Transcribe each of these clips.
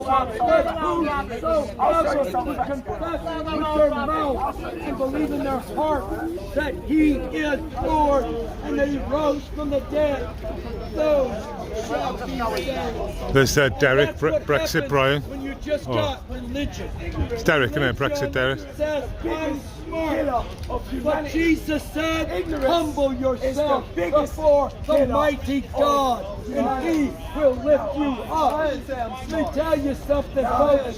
with their mouth and believe in their heart that He is Lord and that He rose from the dead, those shall be saved. There's Derek, Brexit Brian. When you just got religion. It's Derek, isn't it? Brexit Derek. Says, I'm smart. But Jesus said, humble yourself before the mighty God, and He will lift you up. Let me tell you something, folks.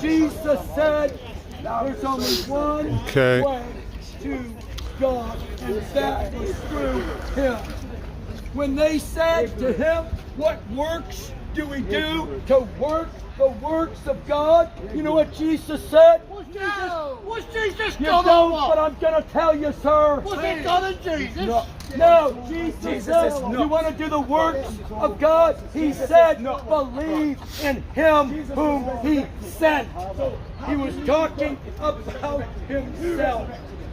Jesus said, there's only one way to God, and that is through Him. When they said to Him, what works do we do to work the works of God? You know what Jesus said? Was Jesus You God don't, or what? but I'm going to tell you, sir. Was it God and Jesus? No, Jesus said, you want to do the works of God? He said, believe in Him whom He sent. He was talking about Himself.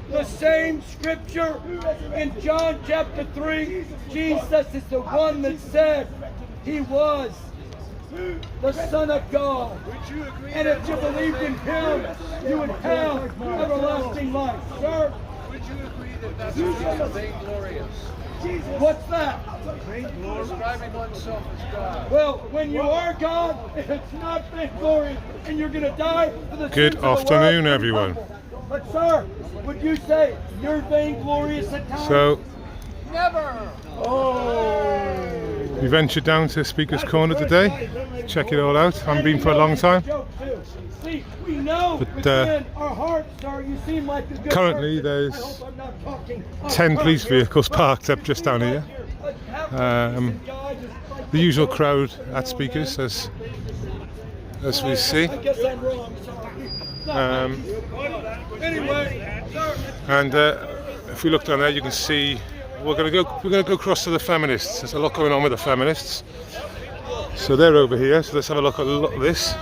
The same scripture in John chapter 3, Jesus is the one that said He was the Son of God. And if you believed in Him, you would have everlasting life. Sir? Would you agree that that's vainglorious? What's that? Describing oneself as God. Well, when you are God, it's not vainglorious, and you're going to die for the Good sins of the afternoon, world. everyone. But sir, would you say you're vainglorious at times? So, Never. we ventured down to Speaker's Corner today. Check it all out. Haven't been for a long time. See, we know But, within our hearts, sir, you seem like a good currently person. there's I hope I'm not talking 10 police vehicles parked up just down here. The usual crowd at Speakers, as we see. I guess I'm wrong, sorry. Anyway, sir. And if we look down there, you can see we're going to go across to the feminists. There's a lot going on with the feminists. So they're over here. So let's have a look at this.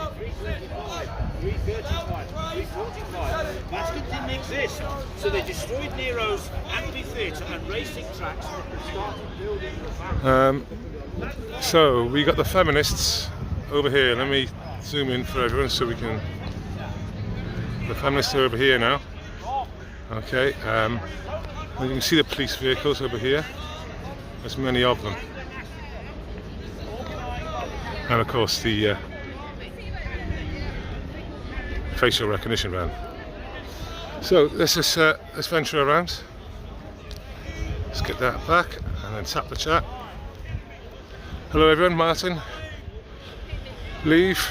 Vatican didn't exist, so they destroyed Nero's amphitheatre and racing tracks and started building the Vatican. So we got the feminists over here. Let me zoom in for everyone so we can. The feminists are over here now. Okay. And you can see the police vehicles over here. There's many of them. And of course the facial recognition van. So let's venture around. Let's get that back and then tap the chat. Hello everyone, Martin, Leave,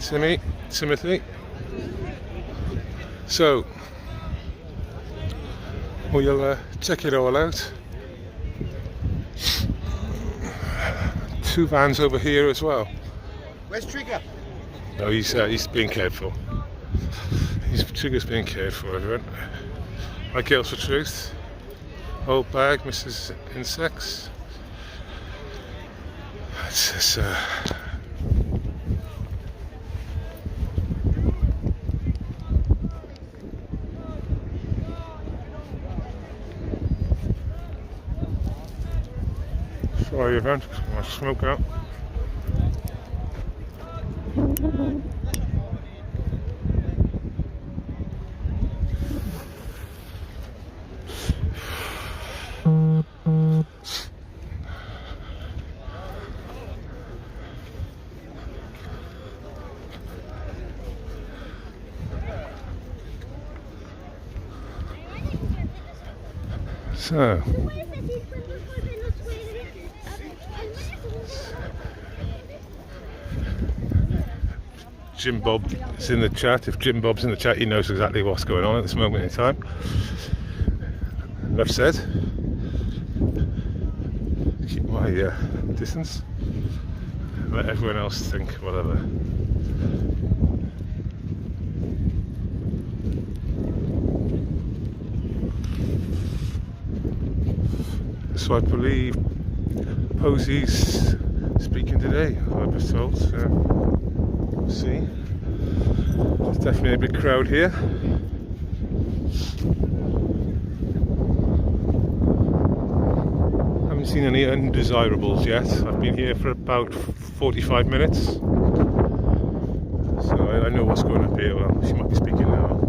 Timothy. So we'll check it all out. Two vans over here as well. Where's Trigger? No, he's being cared for. Trigger's being cared for, everyone. My Girls for Truth. Old Bag, Mrs. Insects. It's just, sorry, everyone. My smoke out. So, Jim Bob is in the chat. If Jim Bob's in the chat, he knows exactly what's going on at this moment in time. Enough said. Keep my distance. Let everyone else think whatever. So I believe Posey's speaking today, I was told. So, see, there's definitely a big crowd here. Haven't haven't seen any undesirables yet. I've been here for about 45 minutes. So I know what's going up here. Well, she might be speaking now.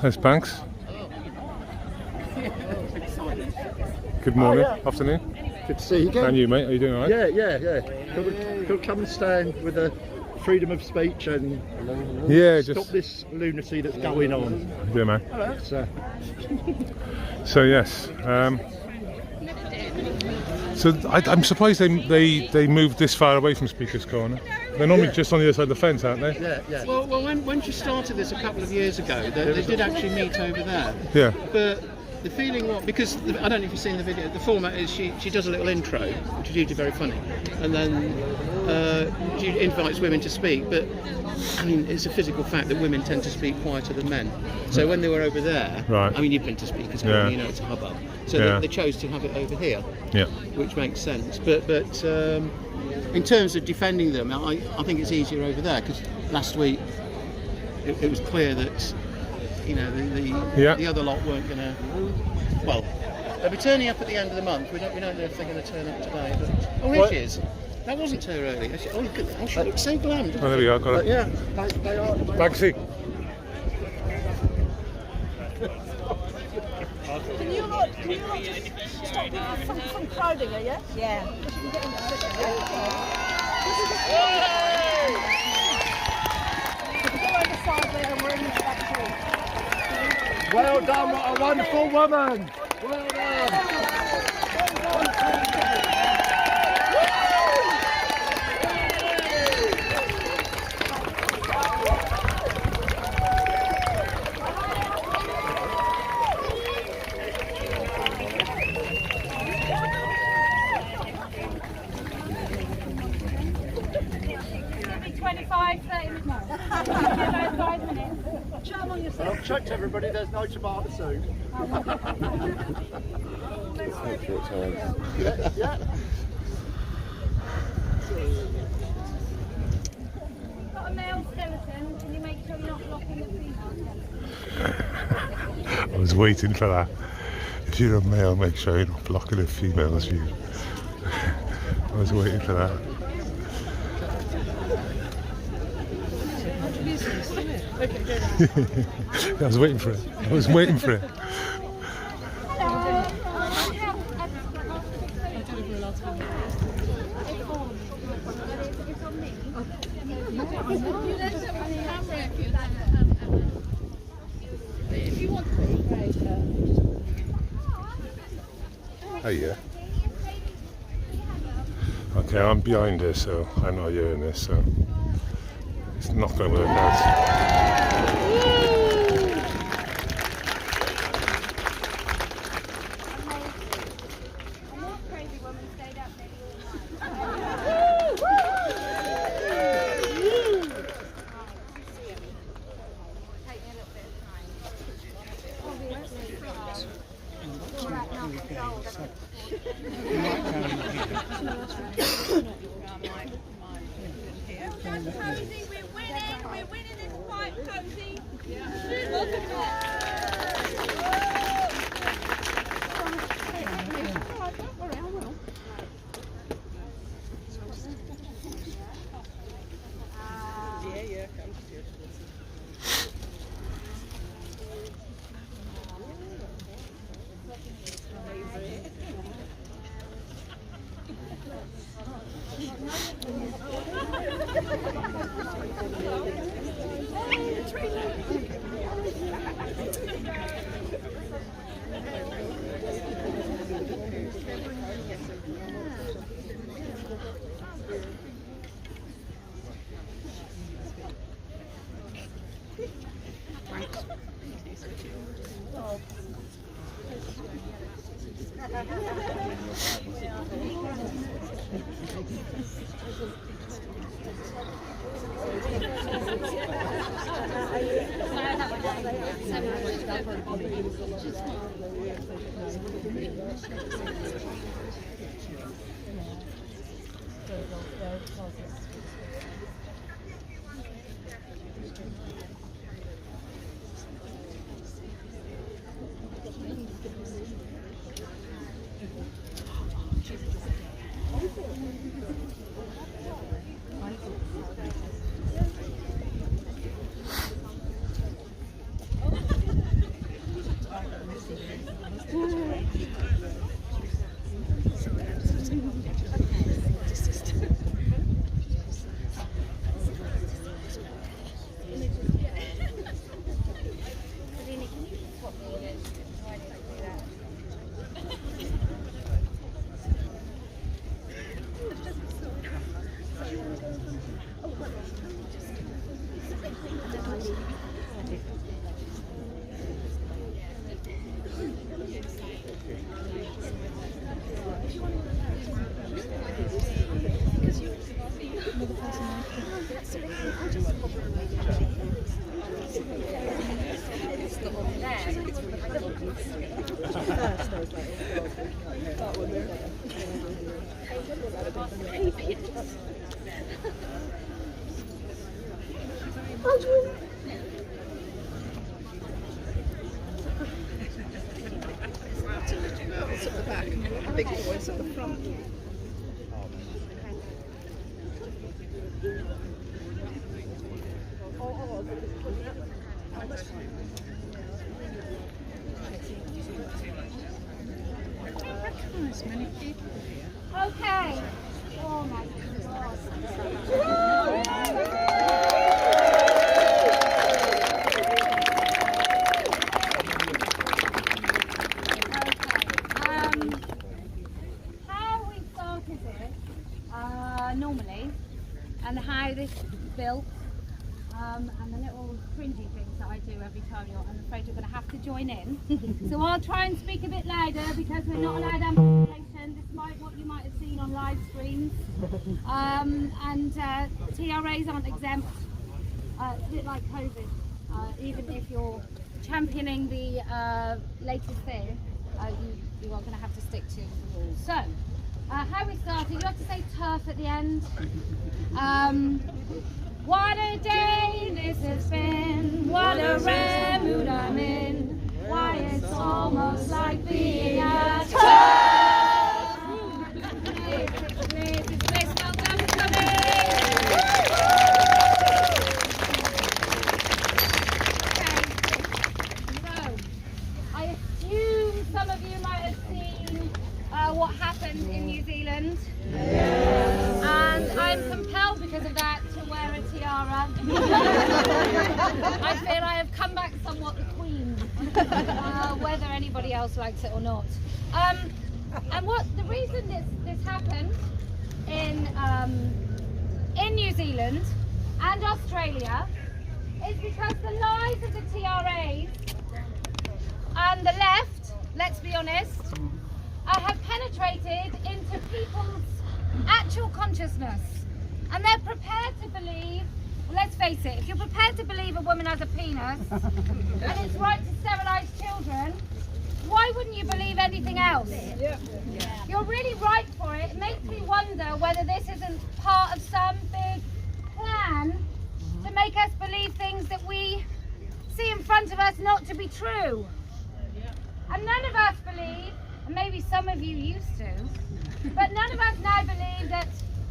There's Banks. Good morning, afternoon. Good to see you again. And you, mate? Are you doing all right? Yeah. Could come and stand with the freedom of speech and stop this lunacy that's going on. Yeah, man. Hello. So yes. So I'm surprised they moved this far away from Speaker's Corner. They're normally just on the other side of the fence, aren't they? Yeah. Well, when she started this a couple of years ago, they did actually meet over there. Yeah. But the feeling was, because I don't know if you've seen the video, the format is she does a little intro, which is usually very funny, and then she invites women to speak. But I mean, it's a physical fact that women tend to speak quieter than men. So when they were over there, right. I mean, you've been to Speaker's Corner, you know it's a hubbub. So they chose to have it over here, which makes sense. But in terms of defending them, I think it's easier over there, because last week it was clear that, you know, the other lot weren't going to. Well, they'll be turning up at the end of the month. We don't know if they're going to turn up today. But here she is. That wasn't her earlier. Oh, look at that. She looks so glam. Oh, there we are. Got it. Yeah, they are. Banksy. Can you not just stop people from crowding her, yeah? Yeah. Well done, what a wonderful woman. Well done. I've checked everybody, there's no tomato soup. Yeah. Got a male skeleton, can you make sure you're not blocking the female? I was waiting for that. If you're a male, make sure you're not blocking a female's view. I was waiting for that. I was waiting for it. Oh yeah. Okay, I'm behind her, so I'm not hearing this, so it's not going to work out. Cozy, we're winning this fight, Cozy. Look at that. Don't worry, I will. Yeah, come. Okay. Oh my God. How we started it normally, and how this is built, and the little cringy things that I do every time I'm afraid you're going to have to join in. So I'll try and speak a bit louder because we're not allowed amplification, despite what you might have seen on live streams. And TRAs aren't exempt. It's a bit like COVID. Even if you're championing the latest thing, you are going to have to stick to the rules. So, how we started, you have to say turf at the end. What a day this has been, what a rare mood I'm in, why it's almost like being a turf. It's well done for coming. Okay, so I assume some of you might have seen what happened in New Zealand. And I'm compelled because of that to wear a tiara. I feel I have come back somewhat the queen, whether anybody else likes it or not. And the reason this happened in New Zealand and Australia is because the lies of the TRAs and the left, let's be honest, have penetrated into people's actual consciousness, and they're prepared to believe, well, let's face it, if you're prepared to believe a woman has a penis and it's right to sterilise children, why wouldn't you believe anything else? You're really right for it. It makes me wonder whether this isn't part of some big plan to make us believe things that we see in front of us not to be true. And none of us believe, and maybe some of you used to, but none of us now believe that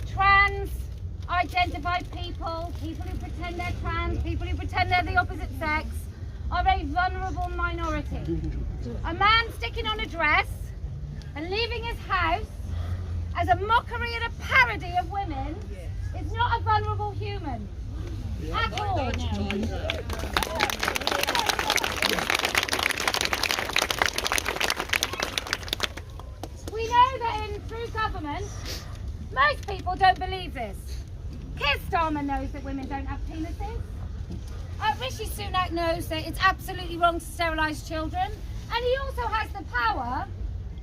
trans identified people, people who pretend they're trans, people who pretend they're the opposite sex, are a vulnerable minority. A man sticking on a dress and leaving his house as a mockery and a parody of women is not a vulnerable human at all. We know that in true government, most people don't believe this. Keir Starmer knows that women don't have penises. Rishi Sunak knows that it's absolutely wrong to sterilise children. And he also has the power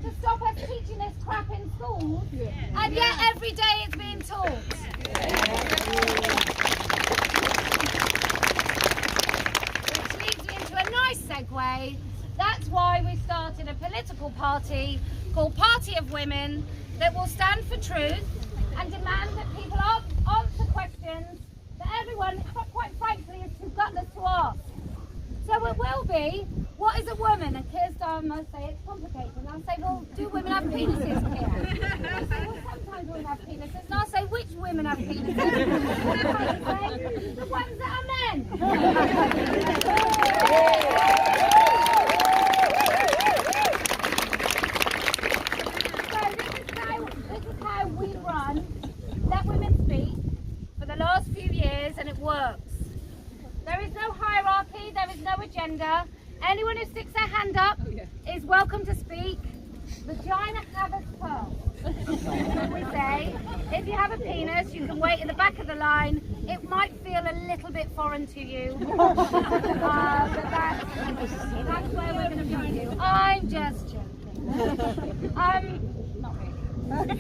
to stop us teaching this crap in schools, and yet every day it's being taught. Which leads me into a nice segue. That's why we started a political party called Party of Women that will stand for truth and demand that people answer questions that everyone, quite frankly, is too gutless to ask. So it will be, what is a woman? And Kirsten must say it's complicated. And I'll say, well, do women have penises here? And I'll say, well, sometimes women have penises. And I'll say, which women have penises? And I'll say, the ones that are men. So this is how we run Let Women Speak for the last few years, and it works. There is no hierarchy, there is no agenda. Anyone who sticks their hand up is welcome to speak. Vagina haveth pearl. We say, if you have a penis, you can wait in the back of the line. It might feel a little bit foreign to you, but that's where we're going to be you. I'm just joking. Not really.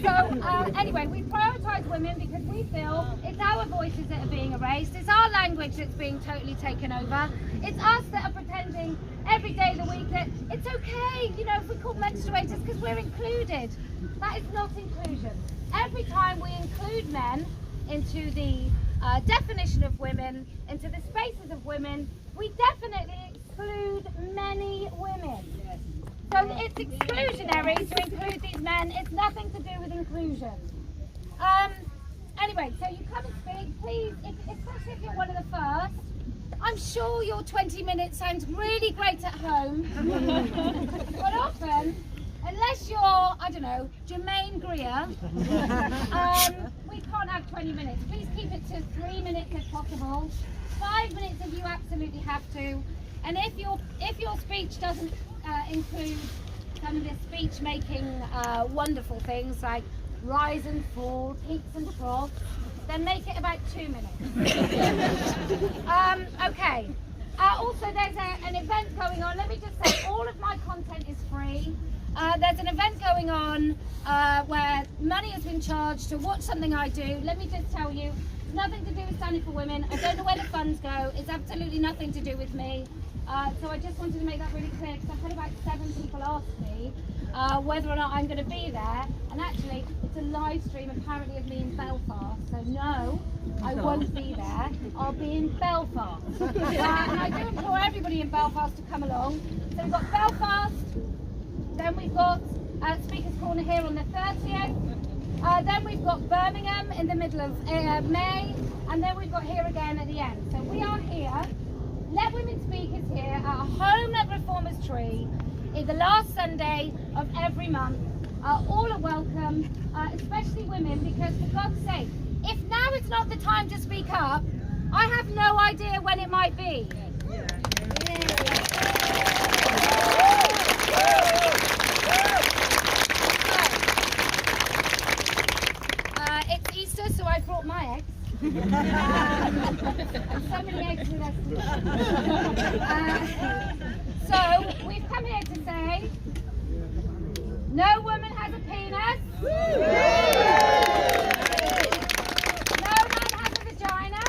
So anyway, we prioritise women because we feel it's our voices that are being erased, it's our language that's being totally taken over, it's us that are pretending every day of the week that it's okay, you know, if we call menstruators because we're included. That is not inclusion. Every time we include men into the definition of women, into the spaces of women, we definitely exclude many women. So it's exclusionary to include these men. It's nothing to do with inclusion. Anyway, so you come and speak, please, especially if you're one of the first. I'm sure your 20 minutes sounds really great at home. But often, unless you're, I don't know, Jermaine Greer, we can't have 20 minutes. Please keep it to 3 minutes if possible. 5 minutes if you absolutely have to. And if your speech doesn't include some of the speech-making wonderful things like rise and fall, peaks and troughs, then make it about 2 minutes. Okay. Also, there's an event going on. Let me just say, all of my content is free. There's an event going on where money has been charged to watch something I do. Let me just tell you, it's nothing to do with Standing for Women. I don't know where the funds go. It's absolutely nothing to do with me. So I just wanted to make that really clear because I've had about 7 people ask me whether or not I'm going to be there. And actually, it's a live stream apparently of me in Belfast. So no, I won't be there. I'll be in Belfast. And I do implore everybody in Belfast to come along. So we've got Belfast, then we've got Speaker's Corner here on the 30th. Then we've got Birmingham in the middle of May. And then we've got here again at the end. So we are here. Let Women Speak is here at our home at Reformers Tree. It's the last Sunday of every month. All are welcome, especially women, because for God's sake, if now is not the time to speak up, I have no idea when it might be. It's Easter, so I brought my eggs. And so many eggs with us. So we've come here to say, no woman has a penis. No man has a vagina.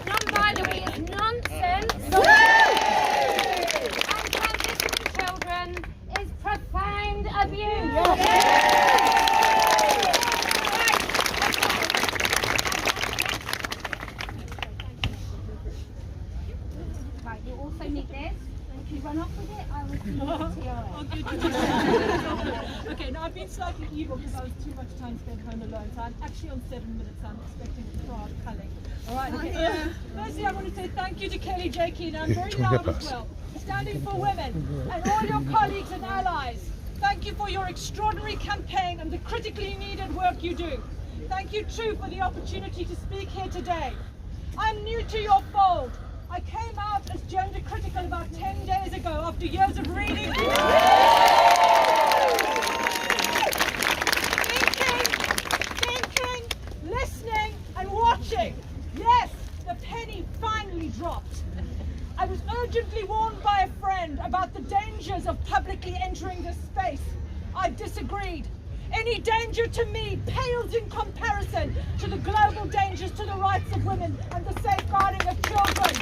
Non-binary is nonsense. And transitioning children is profound abuse. Okay, now I've been slightly evil because I was too much time spent home alone, so I'm actually on 7 minutes. I'm expecting the crowd culling. All right. Okay. Firstly, I want to say thank you to Kelly, Jakey, and I'm very loud as well. Standing for Women and all your colleagues and allies. Thank you for your extraordinary campaign and the critically needed work you do. Thank you too for the opportunity to speak here today. I'm new to your fold. I came out as gender critical about 10 days ago after years of reading, thinking, listening and watching. Yes, the penny finally dropped. I was urgently warned by a friend about the dangers of publicly entering this space. I disagreed. Any danger to me pales in comparison to the global dangers to the rights of women and the safeguarding of children.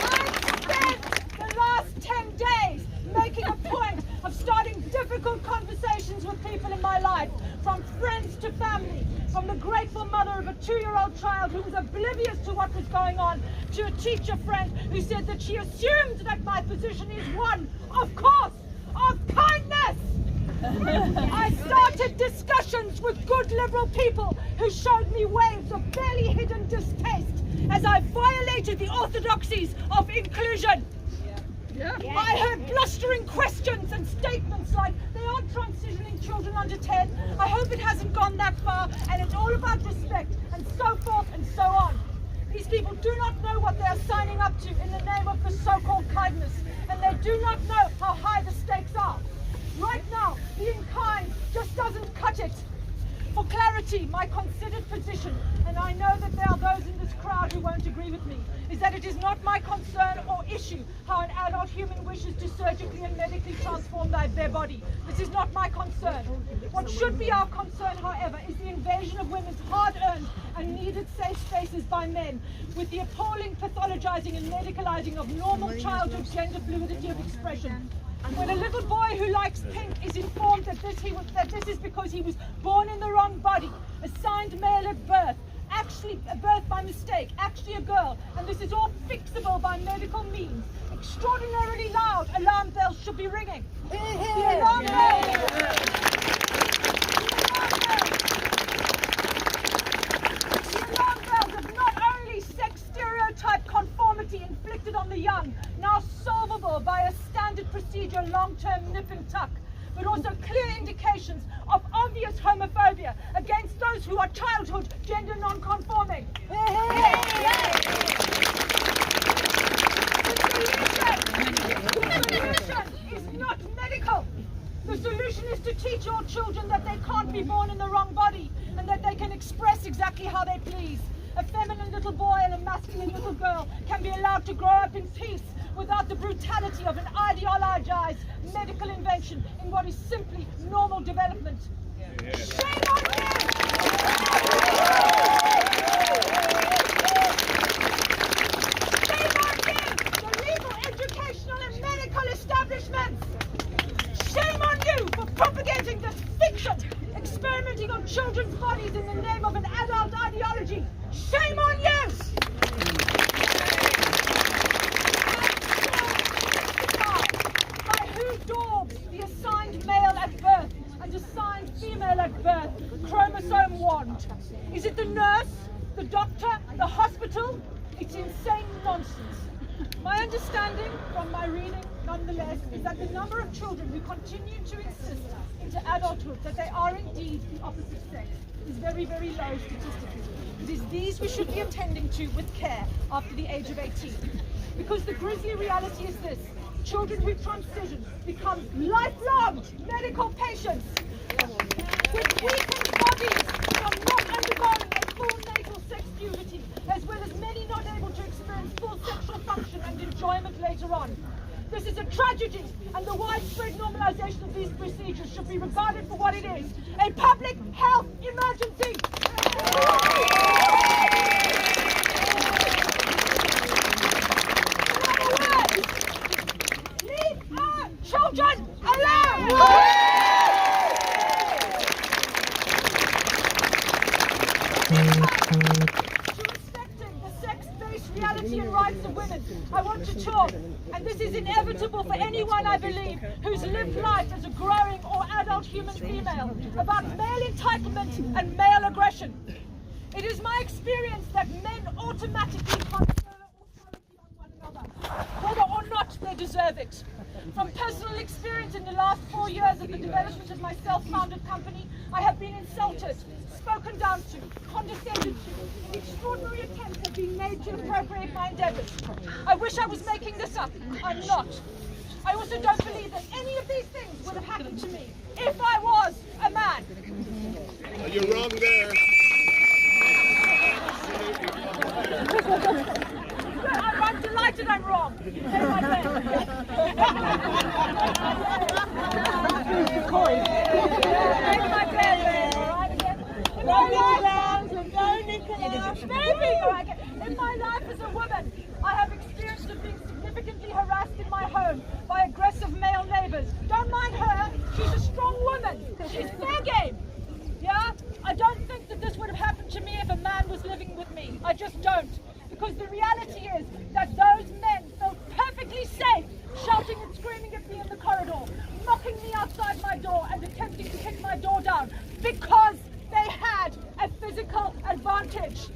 I've spent the last 10 days making a point of starting difficult conversations with people in my life, from friends to family, from the grateful mother of a 2-year-old child who was oblivious to what was going on, to a teacher friend who said that she assumed that my position is one, of course, of kindness. I started discussions with good liberal people who showed me waves of barely hidden distaste as I violated the orthodoxies of inclusion. I heard blustering questions and statements like, they aren't transitioning children under 10. I hope it hasn't gone that far, and it's all about respect, and so forth and so on. These people do not know what they are signing up to in the name of the so-called kindness, and they do not know how high the stakes are. Right now, being kind just doesn't cut it. For clarity, my considered position, and I know that there are those in this crowd who won't agree with me, is that it is not my concern or issue how an adult human wishes to surgically and medically transform their body. This is not my concern. What should be our concern, however, is the invasion of women's hard-earned and needed safe spaces by men, with the appalling pathologizing and medicalizing of normal childhood gender fluidity of expression. When a little boy who likes pink is informed that this is because he was born in the wrong body, assigned male at birth, actually a birth by mistake, actually a girl, and this is all fixable by medical means, extraordinarily loud alarm bells should be ringing. The alarm bells of not only sex stereotype conformity inflicted on the young, now solvable by a standard procedure long-term nip and tuck, but also clear indications of obvious homophobia against those who are childhood gender non-conforming. The solution is not medical. The solution is to teach all children that they can't be born in the wrong body and that they can express exactly how they please. A feminine little boy and a masculine little girl can be allowed to grow up in peace without the brutality of an ideologized medical invention in what is simply normal development. Shame on you! Shame on you, the legal, educational and medical establishments! Shame on you for propagating this fiction, experimenting on children's bodies in the name of an adult ideology. Shame on you! By who daubs the assigned male at birth and assigned female at birth chromosome wand? Is it the nurse, the doctor, the hospital? It's insane nonsense. My understanding from my reading, nonetheless, is that the number of children who continue to insist into adulthood that they are indeed the opposite sex is very, very low statistically. It is these we should be attending to with care after the age of 18. Because the grisly reality is this: children who transition become lifelong medical patients with weakened bodies from not undergoing a full natal sex puberty, as well as many not able to experience full sexual function and enjoyment later on. This is a tragedy, and the widespread normalization of these procedures should be regarded for what it is: a public health emergency. Leave our children alone! Reality and rights of women, I want to talk, and this is inevitable for anyone, I believe, who's lived life as a growing or adult human female, about male entitlement and male aggression. It is my experience that men automatically confer authority on one another, whether or not they deserve it. From personal experience in the last 4 years of the development of my self-founded company, I have been insulted, spoken down to, condescended to. Extraordinary attempts have been made to appropriate my endeavors. I wish I was making this up. I'm not. I also don't believe that any of these things would have happened to me if I was a man. You're wrong there. that I'm wrong. Say my bed. In my life as a woman, I have experience of being significantly harassed in my home by aggressive male neighbours. Don't mind her, she's a strong woman. She's fair game. Yeah? I don't think that this would have happened to me if a man was living with me. I just don't. Because the reality is that those men felt perfectly safe shouting and screaming at me in the corridor, mocking me outside my door and attempting to kick my door down because they had a physical advantage.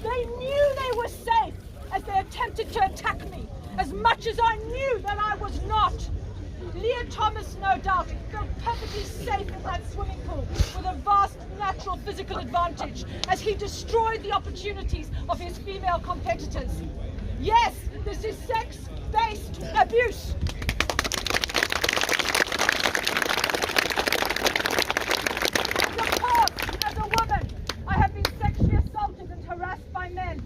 They knew they were safe as they attempted to attack me, as much as I knew that I was not. Leah Thomas, no doubt, felt perfectly safe in that swimming pool with a vast natural physical advantage as he destroyed the opportunities of his female competitors. Yes, this is sex-based abuse. And of course, as a woman, I have been sexually assaulted and harassed by men.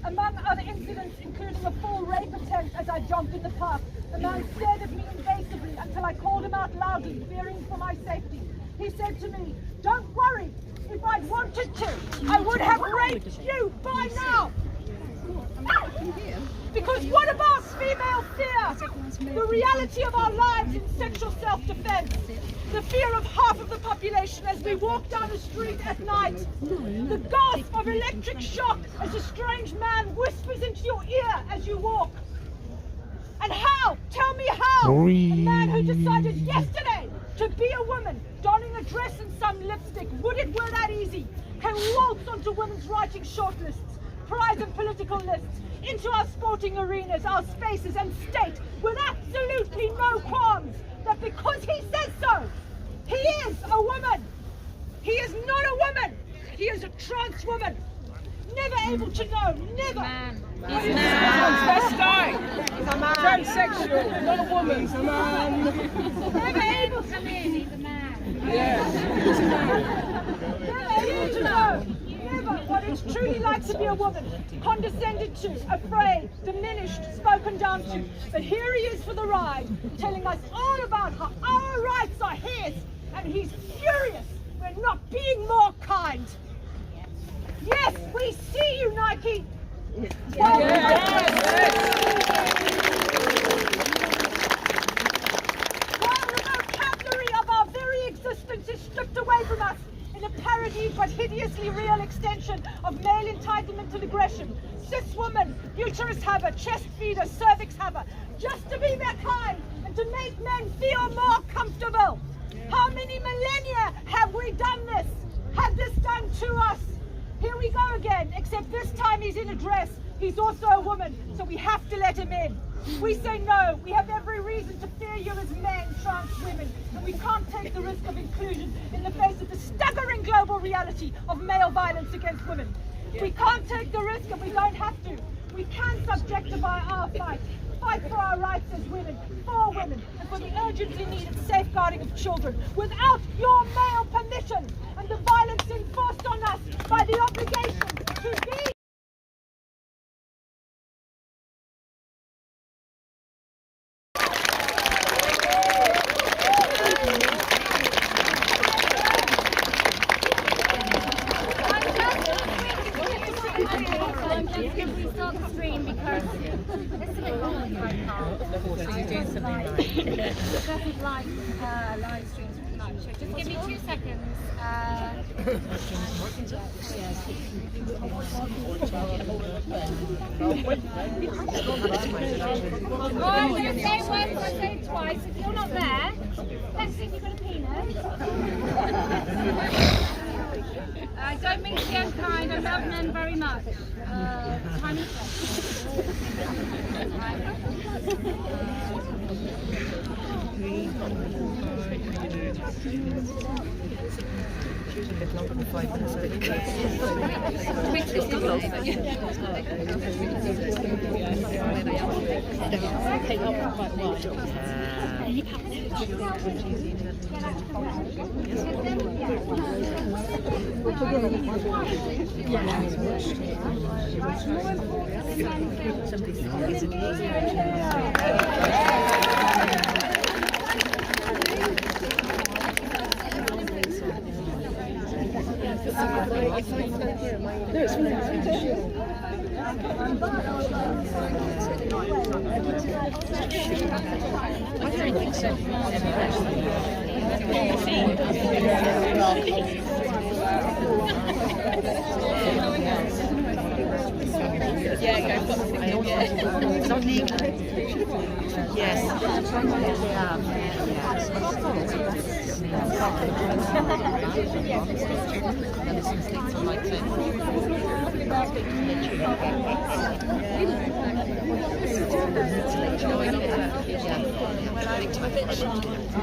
Among other incidents, including a full rape attempt as I jogged in the park. The man stared at me invasively until I called him out loudly, fearing for my safety. He said to me, "Don't worry, if I'd wanted to, I would have raped you by now." Because what about female fear? The reality of our lives in sexual self-defense. The fear of half of the population as we walk down the street at night. The gasp of electric shock as a strange man whispers into your ear as you walk. And how? Tell me how? A man who decided yesterday to be a woman, donning a dress and some lipstick, would it were that easy, can waltz onto women's writing shortlists, prize and political lists, into our sporting arenas, our spaces, and state with absolutely no qualms that because he says so, he is a woman. He is not a woman. He is a trans woman. Never able to know, never. He's a man. He's a man. Transsexual, not a woman. He's a man. Never able to live. He's a man. Yes. He's a man. Never able to know, never what it's truly like to be a woman. Condescended to, afraid, diminished, spoken down to. But here he is for the ride, telling us all about how our rights are his. And he's furious we're not being more kind. Yes, we see you, Nike. While the vocabulary of our very existence is stripped away from us in a parodied but hideously real extension of male entitlement and aggression. Cis woman, uterus haver, chest feeder, cervix haver, just to be their kind and to make men feel more comfortable. How many millennia have we done this? Had this done to us? Here we go again, except this time he's in a dress. He's also a woman, so we have to let him in. We say no, we have every reason to fear you as men, trans women, and we can't take the risk of inclusion in the face of the staggering global reality of male violence against women. We can't take the risk and we don't have to. We can subjectify our fight. Fight for our rights as women, for women, and for the urgently needed safeguarding of children without your male permission and the violence enforced on us by the obligation to be. If we start the stream because it's a bit long with my part. Doesn't like live streams with much. So just give me 2 seconds. Oh, I'm going to say it once, I'll say it twice. If you're not there, let's see if you've got a penis. I don't mean to be unkind, I love men very much. Time is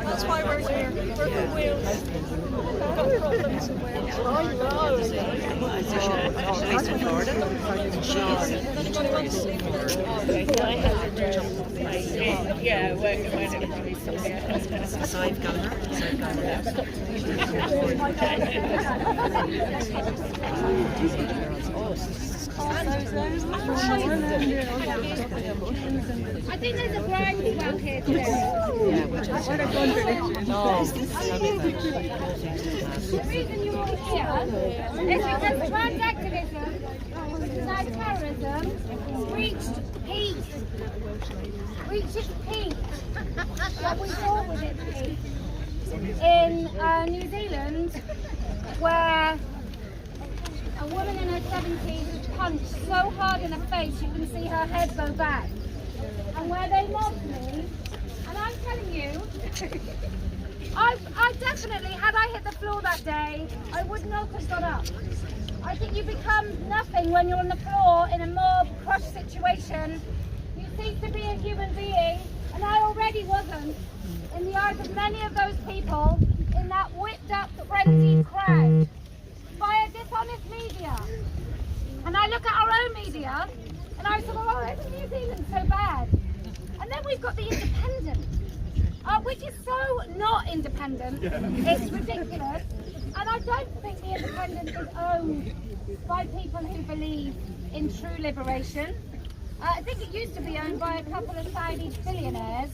That's why we're here. We're from Wales. We've got problems in Wales. Yeah, I think there's a groundswell here too. The reason you're all here is because trans activism, denied terrorism, reached peak. Reached its peak. What we thought was its peak in New Zealand, where a woman in her 70s was punched so hard in the face you can see her head go back. And where they mobbed me, and I'm telling you, I definitely, had I hit the floor that day, I would not have got up. I think you become nothing when you're on the floor in a mob, crushed situation. You cease to be a human being, and I already wasn't, in the eyes of many of those people, in that whipped up, frenzied crowd, by a dishonest media. And I look at our own media, and I sort of, oh, isn't New Zealand so bad? And then we've got the Independent, which is so not independent. It's ridiculous. And I don't think the Independent is owned by people who believe in true liberation. I think it used to be owned by a couple of Saudi billionaires.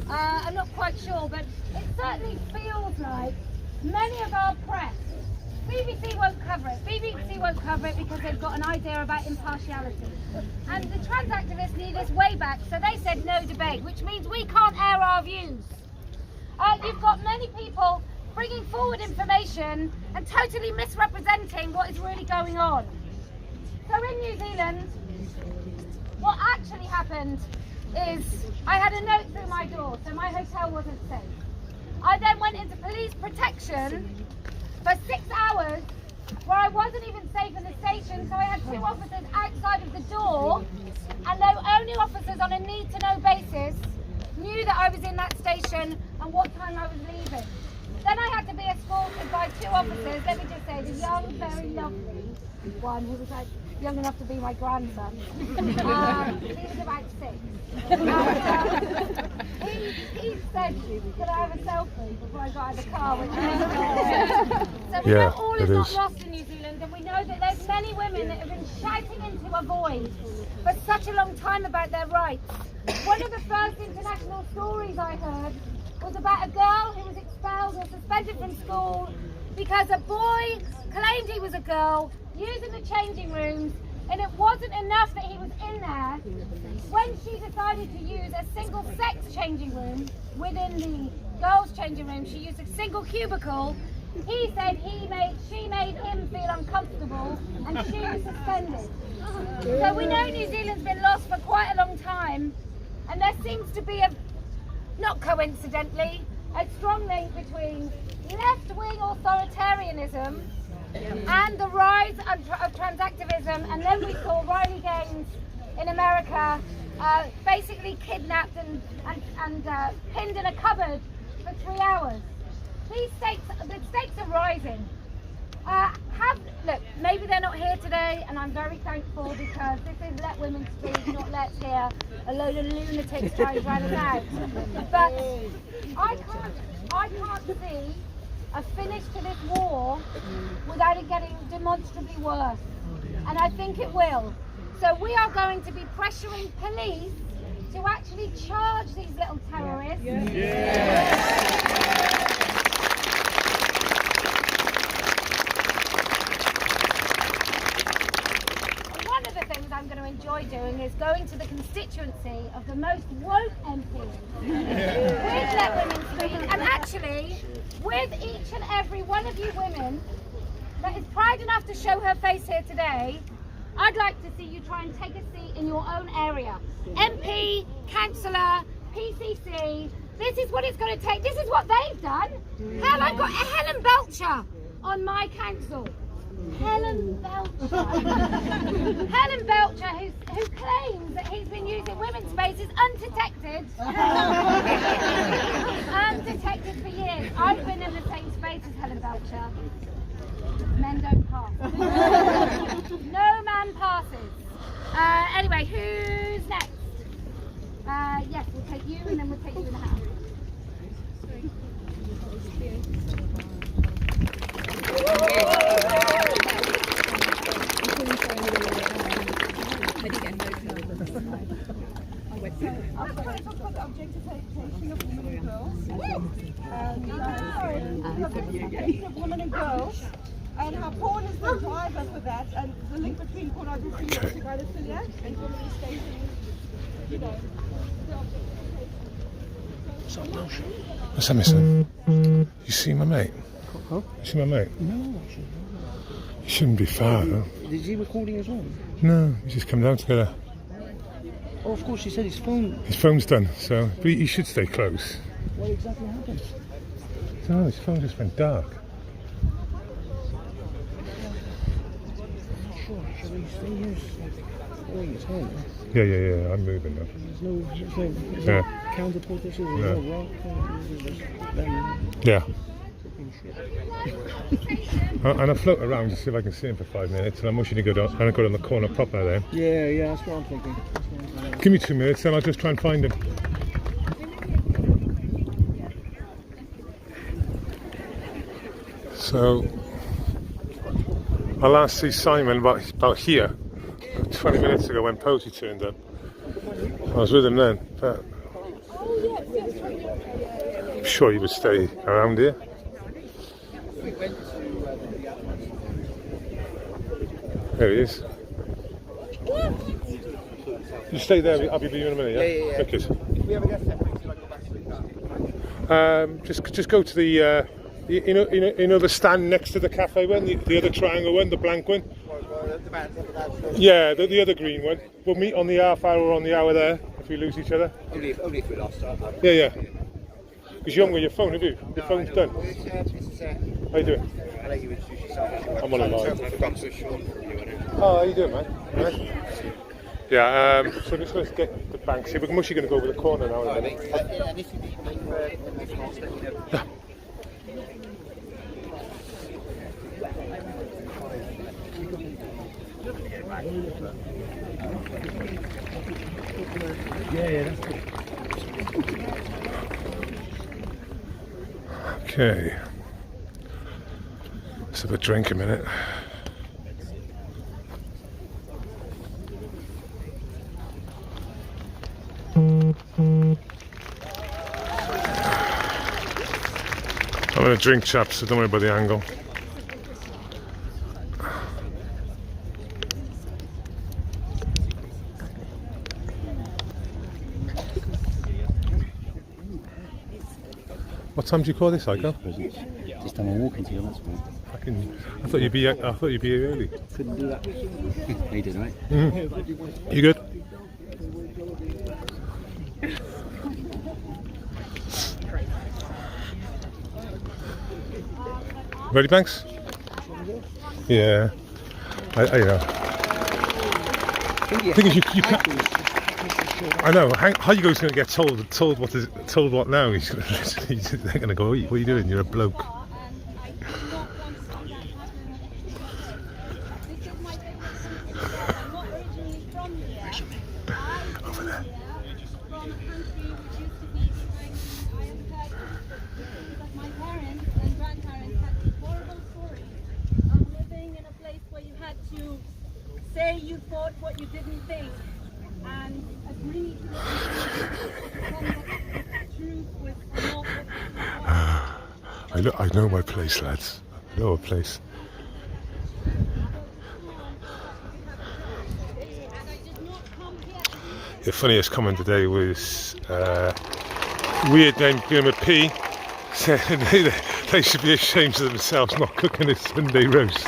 I'm not quite sure, but it certainly feels like many of our press, BBC won't cover it. BBC won't cover it because they've got an idea about impartiality. And the trans activists knew this way back, so they said no debate, which means we can't air our views. You've got many people bringing forward information and totally misrepresenting what is really going on. So in New Zealand, what actually happened is I had a note through my door, so my hotel wasn't safe. I then went into police protection for 6 hours, where I wasn't even safe in the station, so I had 2 officers outside of the door, and they were only officers on a need-to-know basis, knew that I was in that station and what time I was leaving. Then I had to be escorted by 2 officers, let me just say, the young, very lovely one who was like young enough to be my grandson. He was about 6. He said, could I have a selfie before I got out of the car? So we know all is not lost in New Zealand, and we know that there's many women that have been shouting into a void for such a long time about their rights. One of the first international stories I heard was about a girl who was expelled or suspended from school because a boy claimed he was a girl, using the changing rooms, and it wasn't enough that he was in there. When she decided to use a single sex changing room within the girls' changing room, she used a single cubicle. He said she made him feel uncomfortable and she was suspended. So we know New Zealand's been lost for quite a long time, and there seems to be not coincidentally, a strong link between left-wing authoritarianism and the rise of trans activism. And then we saw Riley Gaines in America basically kidnapped and pinned in a cupboard for 3 hours. The stakes are rising. Look, maybe they're not here today, and I'm very thankful, because this is Let Women Speak, not Let let's hear a load of lunatics try and drown us out. But I can't see a finish to this war without it getting demonstrably worse. And I think it will. So we are going to be pressuring police to actually charge these little terrorists. One of the things I'm going to enjoy doing is going to the constituency of the most woke MP. With Let Women Speak, and actually with each and every one of you women that is proud enough to show her face here today, I'd like to see you try and take a seat in your own area. MP, councillor, PCC, this is what it's going to take. This is what they've done. Hell, I've got Helen Belcher on my council. Helen Belcher. Helen Belcher, who claims that he's been using women's spaces undetected. Undetected for years. I've been in the same space as Helen Belcher. Men don't pass. No man passes. Anyway, who's next? Yes, we'll take you and then we'll take you in the house. I'm going to talk about the objectification of women and girls. Of women and girls, and how porn is the driver for that, and the link between pornography and pedophilia and women stating, you know, the objectification. What's that, mister? You see my mate? Huh? You see my mate? No, actually. You shouldn't be far, though. Is he recording as well? No, we just come down together. Oh, of course, he said his phone. His phone's done, so but he should stay close. What exactly happened? No, his phone just went dark. Sure, shall we stay here? Holding his hand. Yeah, I'm moving now. There's no counterpart, there's no rock. Yeah. And I float around to see if I can see him for 5 minutes, and I'm wishing to go down the corner proper then. Yeah, that's what I'm thinking. Give me 2 minutes and I'll just try and find him. So I last see Simon about here 20 minutes ago when Posey turned up. I was with him then, but I'm sure he would stay around here. There he is. You stay there, I'll be with you in a minute, yeah? Okay. Just go to the, you know the stand next to the cafe one, the other triangle one, the blank one? Yeah, the other green one. We'll meet on the half hour or on the hour there, if we lose each other. Only if we lost our time. Yeah. Because you haven't got your phone, have you? Your phone's done. How you doing? I'll let you introduce yourself. I'm on a line. I've got so short from you. Oh, how you doing, man? Right. Yeah, so just let's get the banks here. We're mostly going to go over the corner now in a minute. And if you need me for anything else, let me know. Yeah, that's good. Okay. Let's have a drink a minute. I'm going to drink, chaps, so don't worry about the angle. What time do you call this, Iko? This time I'm walking to you, that's fine. I thought you'd be here early. Couldn't do that. How you doing, right? Mm-hmm. You good? Ready, Banks? Yeah. I know. The thing is, you can't. I know. How you guys going to get told what now? They're going to go, what are you doing? You're a bloke. Over there. From a country which used to be behind the Iron Curtain, because my parents and grandparents had these horrible stories of living in a place where you had to say you thought what you didn't think and agree to the truth was not what you I know my place, lads. I know a place. The funniest comment today was Weird Name Gilmer P saying they should be ashamed of themselves not cooking a Sunday roast.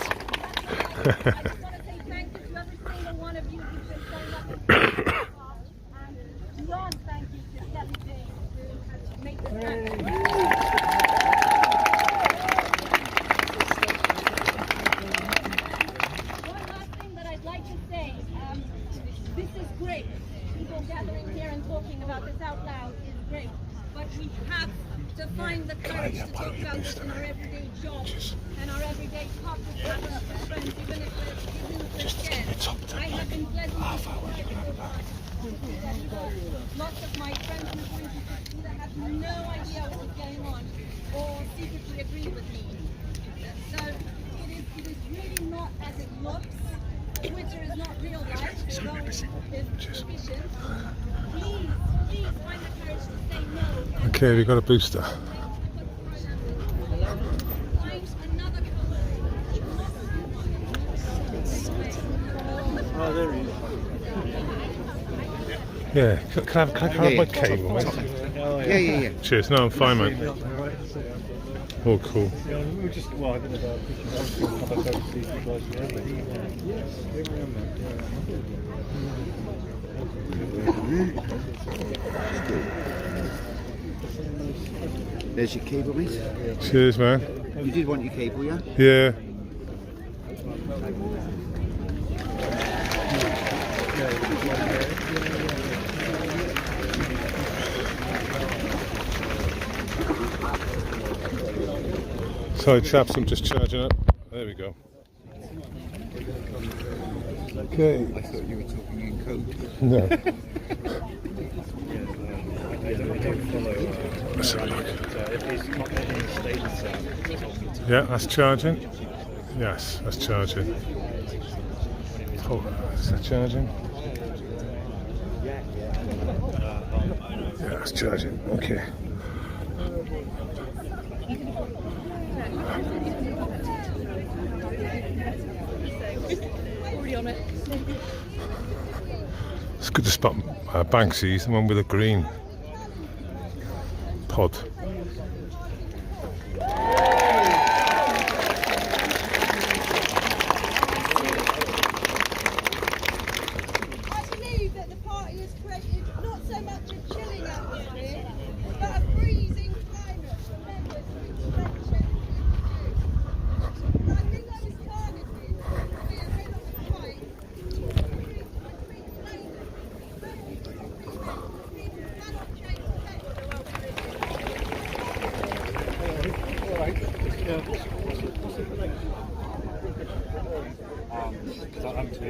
find the courage to talk about this in our everyday jobs and our everyday talk with our friends, even if we're scared. I have been pleasantly surprised lots of my friends and acquaintances either have no idea what is going on or secretly agree with me. So it is really not as it looks. Twitter is not real life, although it's efficient. Please find the courage to say no. Okay, we got a booster. Oh, there he is. Yeah, can I have my cable, mate? Yeah. Cheers, no, I'm fine, mate. All cool. There's your cable, mate. Cheers, man. You did want your cable, yeah? Yeah. Sorry chaps, I'm just charging up. There we go. Okay. I thought you were talking in code. No. Let's have a look. Yeah, that's charging. Yes, that's charging. Oh, is that charging? Yeah, that's charging. Okay. It's good to spot Banksy's, the one with a green pod. I believe that the party has created not so much a chilling atmosphere, but a freezing climate for members of the I think I was targeted to be ahead of the fight.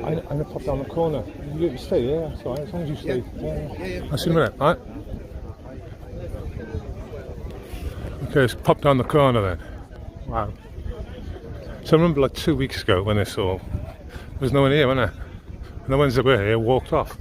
I'm going to pop down the corner. You stay there, that's all right, as long as you stay. Yeah. I'll see you in a minute, alright? Okay, let's pop down the corner then. Wow. So I remember like 2 weeks ago when this all, there was no one here, wasn't there? And the ones that were here walked off.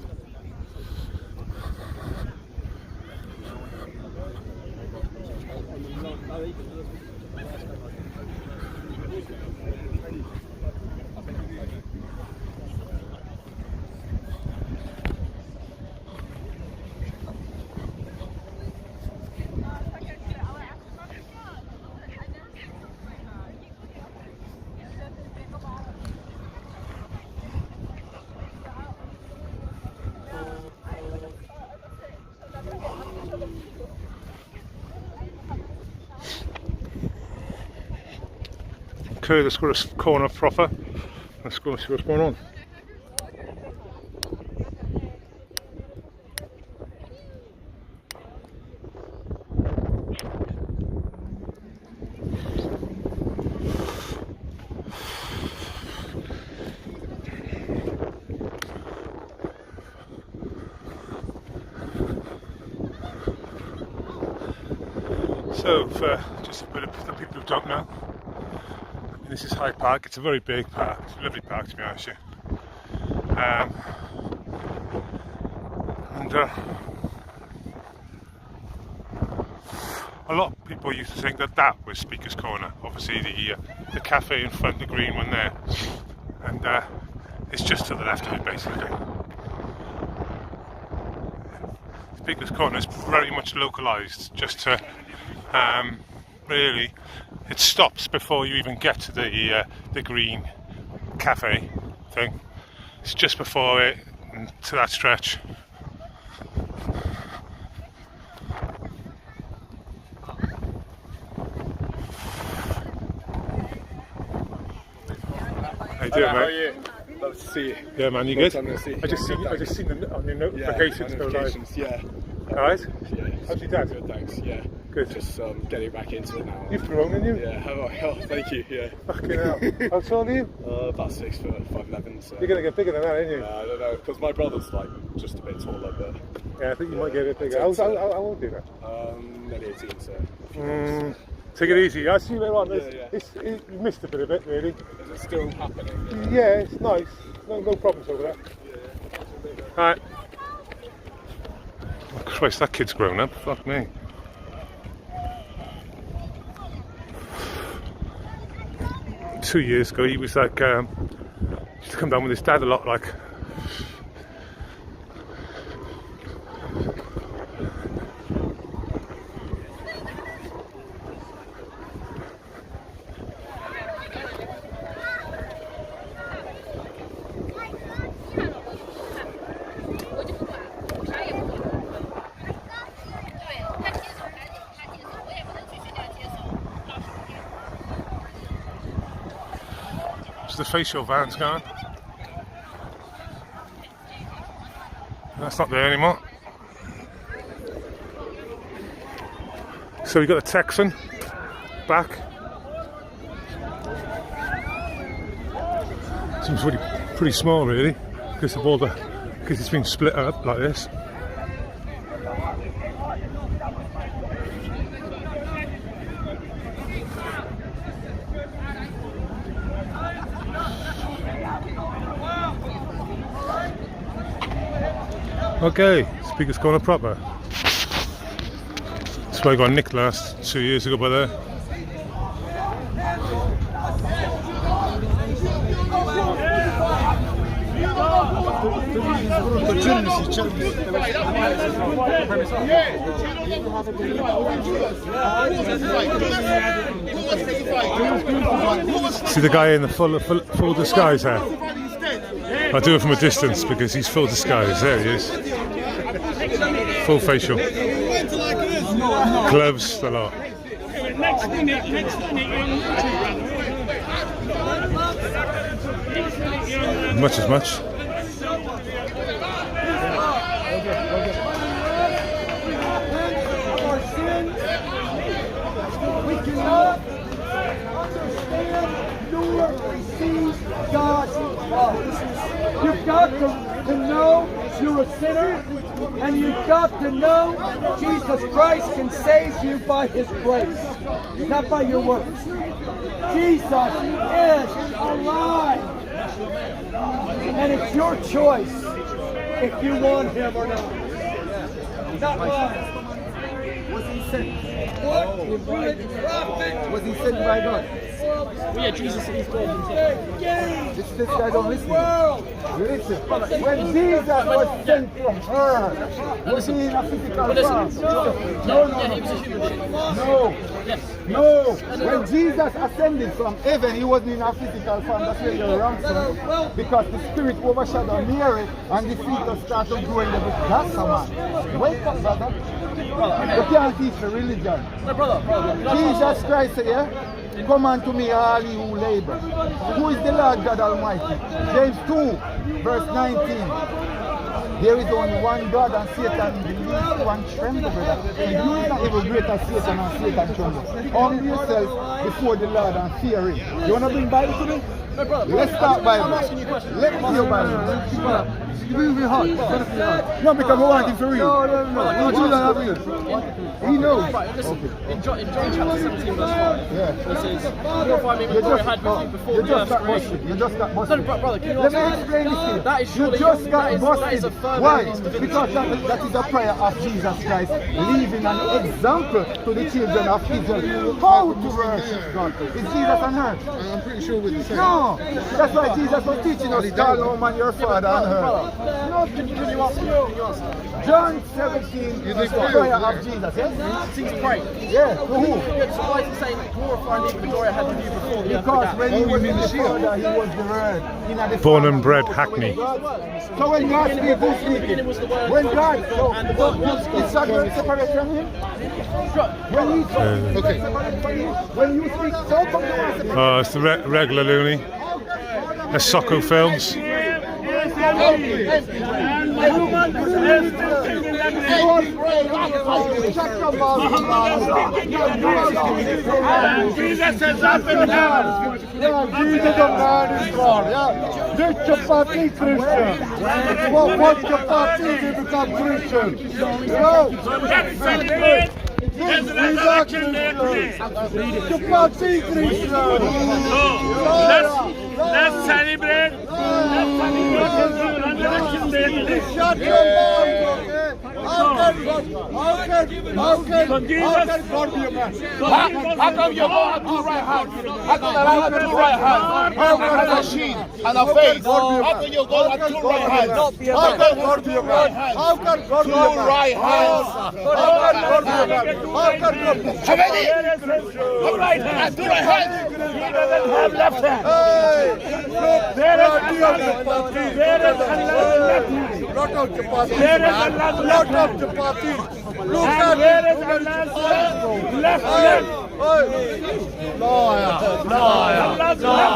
Okay, let's go to corner proper. Let's go and see what's going on. So, for just a bit of the people who don't know, this is Hyde Park. It's a very big park. It's a lovely park, to be honest with you. A lot of people used to think that that was Speaker's Corner. Obviously, the cafe in front, the green one there, and it's just to the left of it, basically. Speaker's Corner is very much localised, just to really, it stops before you even get to the green cafe thing. It's just before it, to that stretch. How you doing, mate? How are you? Love to see you. Yeah, man, you good? I just seen the, on your notifications go live. Yeah. Alright? Yeah. How's your dad? Good, thanks. Yeah. Good. Just getting back into it now. You've grown, haven't you? Yeah. Oh, thank you. Yeah. Fucking hell. How tall are you? About 6 foot, 5'11". So. You're gonna get bigger than that, aren't you? I don't know, because my brother's like just a bit taller, but. Yeah, I think you might get a bit bigger. How old are you now? Nearly 18, so. Take it easy. I see later on. Yeah. You missed a bit of it, really. Is it still happening? Yeah, it's nice. No problems over there. Yeah. Alright. Oh, Christ, that kid's grown up. Fuck me. Two years ago, he was like, he used to come down with his dad a lot, like. The facial van's gone. That's not there anymore. So we got a Texan back. Seems pretty small, really, because of all because it's been split up like this. Okay, Speaker's Corner proper. That's where I got nicked last 2 years ago by there. See the guy in the full disguise there? I do it from a distance because he's full disguise. There he is. Full facial. Gloves, a lot. Much as much. We cannot understand nor receive God's love. You've got to know you're a sinner, and you've got to know Jesus Christ can save you by His grace, not by your works. Jesus is alive, and it's your choice if you want Him or not. Not mine. Was He sent? What? Was He sent by God? Yeah, Jesus is God. This guy don't listen. Listen. When Jesus was sent from her, was He in a physical form? No. No. When Jesus ascended from heaven, He wasn't in a physical form. That's where you're wrong, son. Because the Spirit overshadowed Mary and the fetus started growing. That's a man. Wake up, brother. You can't teach the religion. Jesus Christ said, yeah? Come unto me, all ye who labor. Who is the Lord God Almighty? James 2, verse 19. There is only one God, and Satan believes one tremble, brother. And you is not even greater Satan, and Satan tremble. Humble yourself before the Lord and fear Him. You want to bring Bible to me? Let's start Bible. Let's see your Bible. No, because we want him to read. No. He knows. In John chapter 17 verse 5, it says, glorify me with the glory I had with you before the earth's creation. You just got busted. No, brother, can you Let me explain this to you. That is surely, you just got busted. that is a further Why? divinity. Because that is a prayer of Jesus Christ, leaving an example to the children of Israel how to worship God. Is Jesus on earth? I'm pretty sure we're the same. No. That's why Jesus was teaching us, call no man your father on earth. No, can you answer? John 17 is the prayer of Jesus, yes? He's praying. Yeah, to who? So why is he saying, glorify me with the glory I had with you before the earth Because began? when he was in the Father, he was the Word. Born and bred Hackney. So when God speaks, who's speaking? When God, it's not going to separate from him? When he talks, when you speak, so come to us. Oh, it's the regular loony. That's Socko Films. Jesus is up in heaven. Jesus of God is God. This chapati Christian. What chapati to become Christian? Resurrection Day today. Chapati Christian. Let's celebrate. Resurrection Day today. Shut your mouth. How can God be a man? How come you don't have two right hands? How come I have two right hands? How come I have a shield and a face? How come you go with two right hands? How can God be a man? How can God be a man? Two right hands. How can God be a man? How can God be a man? How many? Two right hands. Two right hands. He doesn't have left hand. There is Allah's left hand. Lot of chapati. There is Allah's left hand. Chapati. Look at where is Allah's left leg? Liar. Allah's left leg.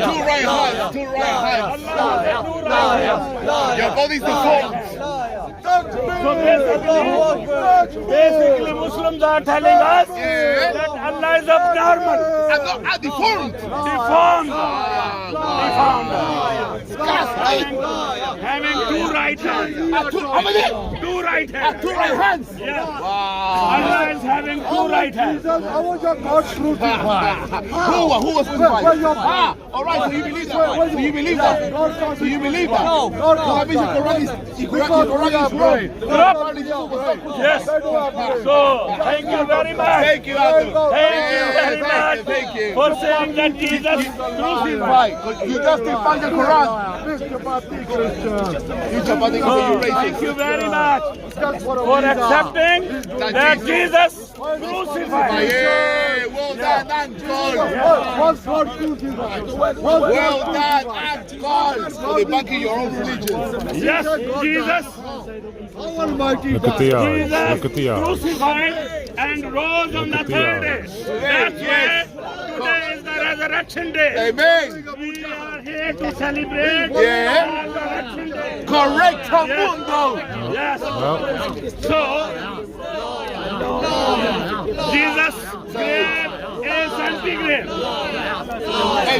Two right hands. Your body's deformed. So basically Muslims are telling us that Allah is abnormal. Deformed. Having two right hands. Two right hands. Yes. Allah is having two right hands. How was your God crucified? Who was crucified? All right, so you believe that? So you believe that? So you believe that? No. Because the Quran is wrong. Yes. So, thank you very much. Thank you, Thank you for saying that Jesus crucified. You justify the Quran. Thank you very much for accepting that Jesus crucified. Yeah, well done and God. Well done and God. For the back of your own religion. Yes, Jesus. Look at the eyes. Look at the eyes. Crucified and rose on the third day. That's why today is the resurrection day. Amen. We are here to celebrate the resurrection day. Correct, Mundo. Yes. So, Jesus' grave is empty grave.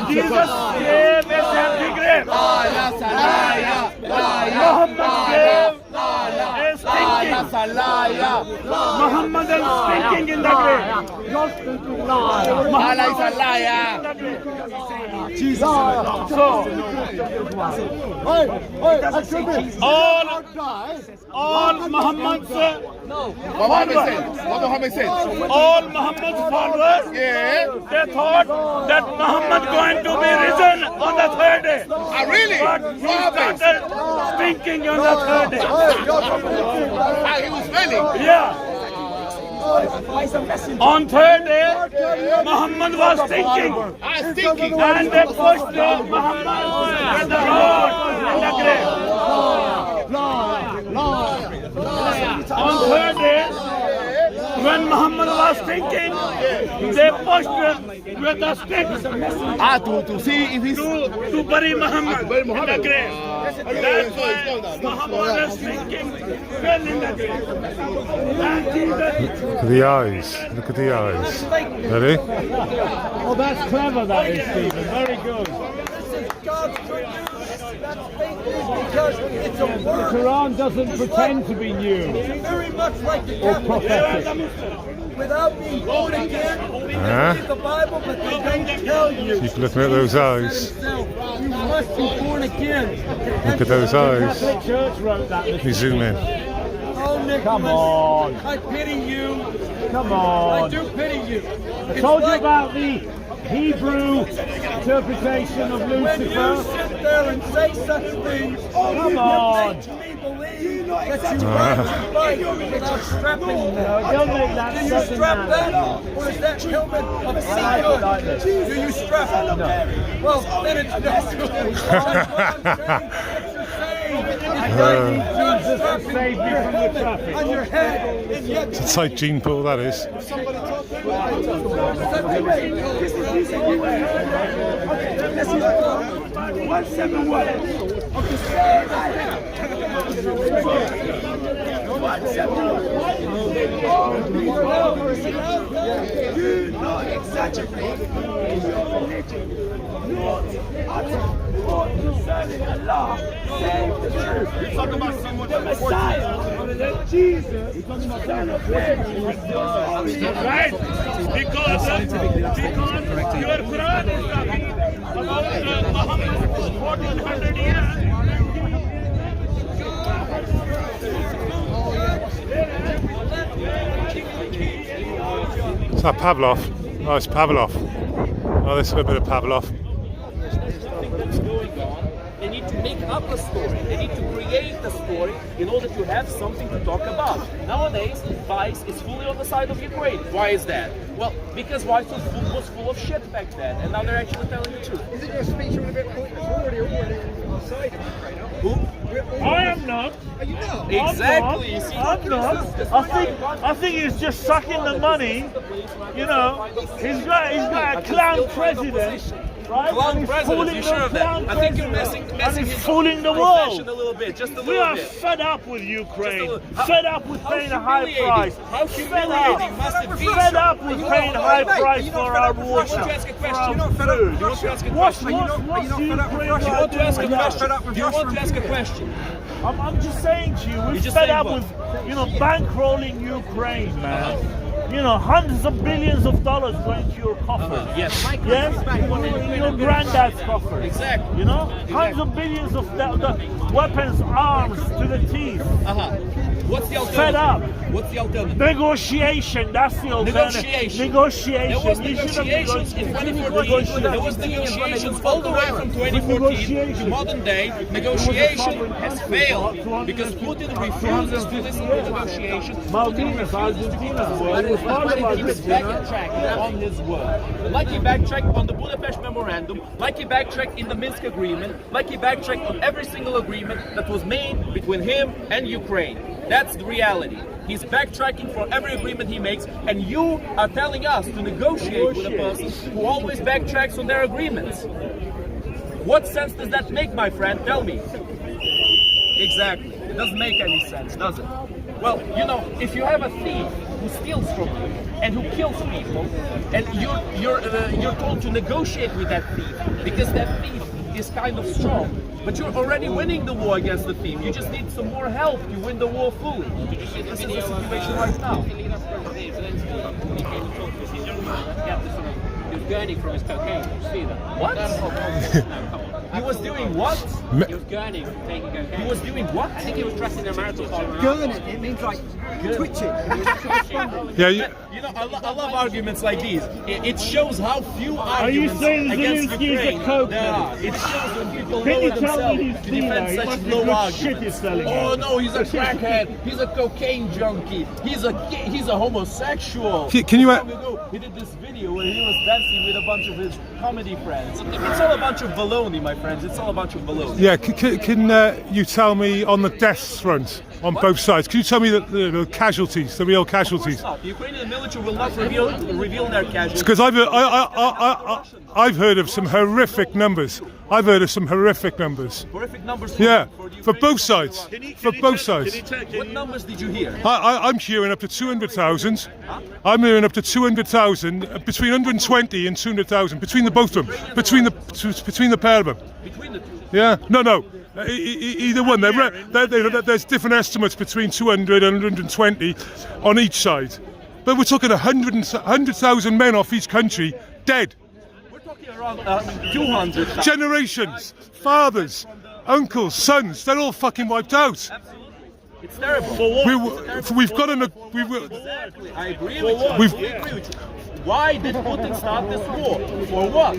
Jesus' grave is empty grave. Muhammad's grave is thinking. Muhammad is thinking in the grave. Allah is a liar. Jesus. So, all Muhammad's all Muhammad's followers, they thought that Muhammad going to be risen on the third day. Really? But he started thinking on the third day. He was failing. Yeah. On third day, Muhammad was thinking. And they pushed Muhammad in the road in the grave. On third day, When Muhammad was thinking, they pushed him with the sticks to see if he's to bury Muhammad in the grave. That's why Muhammad was thinking, fell in the grave. And Jesus. Look at the eyes. Look at the eyes. Ready? Oh, that's clever, that is, Stephen. Very good. This is God's good news. That's fake news because it's a word. The Quran doesn't pretend to be new. It's very much like the Or prophetic. Without being born again, they read the Bible, but they don't tell you. Keep looking at those eyes. You must be born again. Look at those eyes. The church wrote that. Let me zoom in. Oh, Nicholas, Come on. I pity you. Come on. I do pity you. I told you about the Hebrew interpretation of When you Lucifer. sit there and say such things, Come on. you make me believe that you ride your bike without strapping them. Don't make that Do you something strap now. that? Or is that helmet of like good? this. Do you strap it? No. Well, then it's not good. I don't need Jesus to save me from the traffic. On your head, and yet It's a tight gene pool, that is. Do not exaggerate your religion. Not utter what concerning Allah. Save the truth. You're talking about someone the Messiah, Jesus, son of Mary. Right? Because your Quran is talking about Muhammad 1400 years. Is that Pavlov? Oh, it's Pavlov. Oh, this is a bit of Pavlov. That's going on. They need to make up a story. They need to create a story in order to have something to talk about. Nowadays, Vice is fully on the side of Ukraine. Why is that? Well, because Vice was full of shit back then, and now they're actually telling the truth. Isn't your speech a bit pointless? We're already on the side of Ukraine, aren't we? Who? I am not. Are you not? Exactly. You see, I'm not. I think he's just sucking the money. You know, he's got a clown president. Right? Clown president, you sure of that? I think you're messing he's his fooling the profession world. a little bit, just a We little are bit. fed up with Ukraine. How- Fed up with how paying a high humiliating. price. How humiliating must it be? Fed up with paying a high price you for not our fed up with water. Russia? You want to ask a question? for You're our not fed up with food. Russia? You want to ask a What's question? Ukraine You want to ask a doing question? now? You want to ask a question? I'm just saying to you, we're just fed saying up what? with, bankrolling Ukraine, man. Hundreds of billions of dollars going to your coffers. Yes. Yes? Your granddad's coffers. Exactly. Hundreds of billions of weapons, arms to the teeth. What's the alternative? Fed up. What's the alternative? Negotiation, that's the alternative. Negotiation. There was negotiations in 2014. There was negotiations all the way from 2014 to modern day. Negotiation has failed because Putin refuses to listen to negotiation. Putin refuses to He backtracked on his word. Like he backtracked on the Budapest Memorandum, like he backtracked in the Minsk Agreement, like he backtracked on every single agreement that was made between him and Ukraine. That's the reality. He's backtracking for every agreement he makes, and you are telling us to negotiate with a person who always backtracks on their agreements. What sense does that make, my friend? Tell me. Exactly. It doesn't make any sense, does it? Well, if you have a thief who steals from you and who kills people, and you're told to negotiate with that thief because that thief is kind of strong, but you're already winning the war against the thief. You just need some more help to win the war fully. This is the situation right now. He was gurning from his cocaine. Did you see that? What? He was doing what? He was gurning from taking cocaine. He was doing what? I think he was dressing in a marital suit. Gurning, it means like twitching. Yeah, I love arguments like these. It shows how few arguments saying against Zelensky is a Ukraine cokehead? there are. It shows when people Can lower you tell themselves me he's to defend He such must be low good arguments. shit he's selling. Oh no, he's a crackhead. He's a cocaine junkie. He's a homosexual. Can you? Long ago, he did this video where he was dancing with a bunch of his comedy friends. It's all a bunch of baloney, my friends. It's all a bunch of baloney. Yeah, can you tell me on the deaths front, on both sides. Can you tell me the casualties, the real casualties? Of course not. The Ukrainian military will not reveal their casualties. Because I've heard of some horrific numbers. Horrific numbers. Yeah, for both sides. For both sides. What numbers did you hear? I'm hearing up to 200,000. I'm hearing up to 200,000, between 120 and 200,000, between the both of them, between the pair of them. Between the two? Yeah, no. Either one. There's different estimates between 200 and 120 on each side. But we're talking 100,000 men off each country dead. We're talking around 200,000. Generations, fathers, uncles, sons, they're all fucking wiped out. Absolutely. It's terrible. We've got an... Exactly. I agree with you. Why did Putin start this war? For what?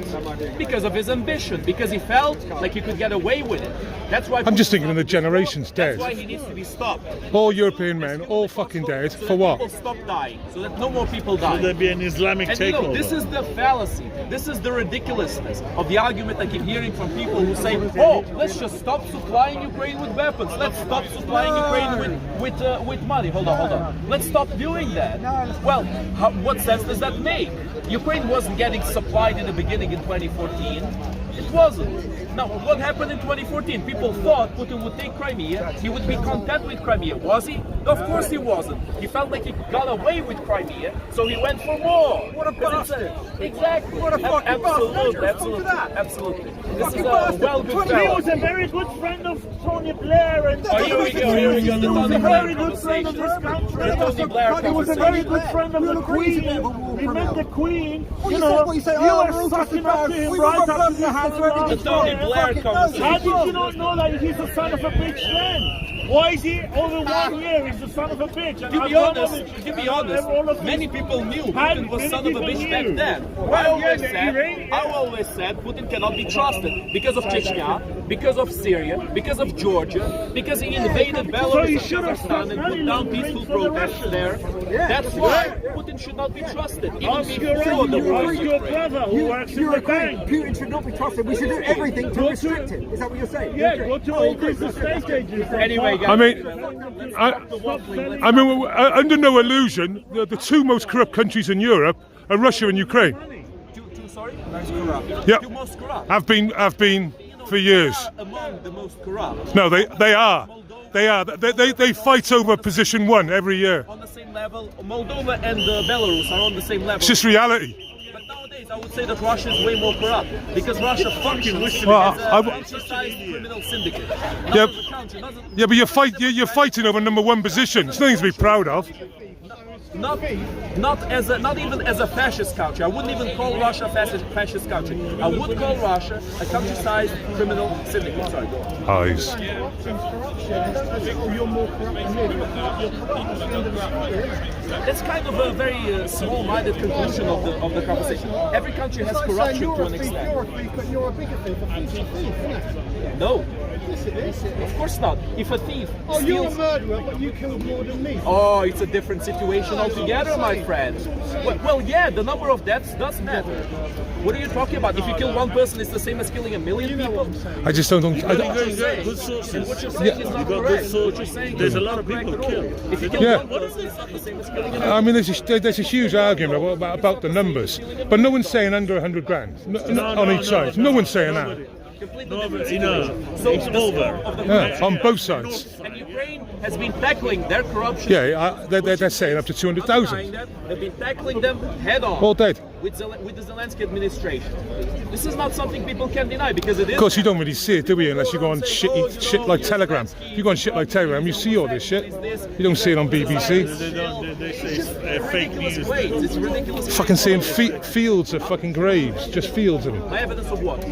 Because of his ambition. Because he felt like he could get away with it. That's why. I'm just thinking of the generations dead. That's why he needs to be stopped. All European men, all fucking dead. For what? People stop dying, so that no more people die. Will there be an Islamic takeover? This is the fallacy. This is the ridiculousness of the argument I keep hearing from people who say, "Oh, let's just stop supplying Ukraine with weapons. Let's stop supplying Ukraine with money." Hold on. Let's stop doing that. Well, what sense does that make? Ukraine wasn't getting supplied in the beginning in 2014. It wasn't. Now, what happened in 2014? People thought Putin would take Crimea. He would be content with Crimea. Was he? Of course he wasn't. He felt like he got away with Crimea, so he went for more. What a bastard! Exactly. What a fucking bastard! Absolutely. This is a well-good fellow. He was a very good friend of Tony Blair, and here we go. He was a very good friend of this country. He was a very good friend of the Queen. He met the Queen. You know, you were sucking up to him right up in the house. How did you not know that he's a son of a bitch then? Why is he over 1 year? He's a son of a bitch. And To be honest, many people knew Putin was son of a bitch back then. I always said Putin cannot be trusted because of Chechnya, because of Syria, because of Georgia, because he invaded Belarus and Kazakhstan and put down peaceful protests there. That's why Putin should not be trusted. Even before the war. Your brother who works in the bank. Putin should not be trusted. We should do everything to restrict him. Is that what you're saying? Yeah, go to all these estate agents. Anyway, guys. I mean, under no illusion, the two most corrupt countries in Europe are Russia and Ukraine. Sorry? Most corrupt. Yeah. Two most corrupt. Have been for years. Among the most corrupt. No, they are. They fight over position 1 every year. On the same level, Moldova and Belarus are on the same level. It's just reality. But nowadays, I would say that Russia is way more corrupt because Russia functions as a country-sized criminal syndicate. Yeah, but you're fighting over number 1 position. It's nothing to be proud of. Not even as a fascist country. I wouldn't even call Russia a fascist country. I would call Russia a country-sized criminal syndicate. Sorry, go on. Eyes. That's kind of a very small-minded conclusion of the conversation. Every country has corruption to an extent. You're a bigger thief. A thief's a thief, isn't it? No. Of course not. If a thief steals... you're a murderer, but you killed more than me. Oh, it's a different situation altogether, my friend. Well, yeah, the number of deaths does matter. What are you talking about? If you kill one person, it's the same as killing 1 million people? I just don't... Good sources. And what you're saying is not correct. What you're saying There's a lot of people killed. If you kill one person, it's not the same as killing 1 million. I mean, there's a huge argument about the numbers, but no one's saying under 100 grand on each side. No one's saying that. It's over. Yeah, on both sides. And Ukraine has been tackling their corruption. Yeah, they're saying up to 200,000. They've been tackling them head on. All dead. With the Zelensky administration. This is not something people can deny because it is. Of course, you don't really see it, do we? Unless you go on shit like Telegram. If you go on shit like Telegram, you see all this shit. You don't see it on BBC. They say fake news. It's ridiculous. Fucking seeing fields of fucking graves, just fields of them. My evidence of what?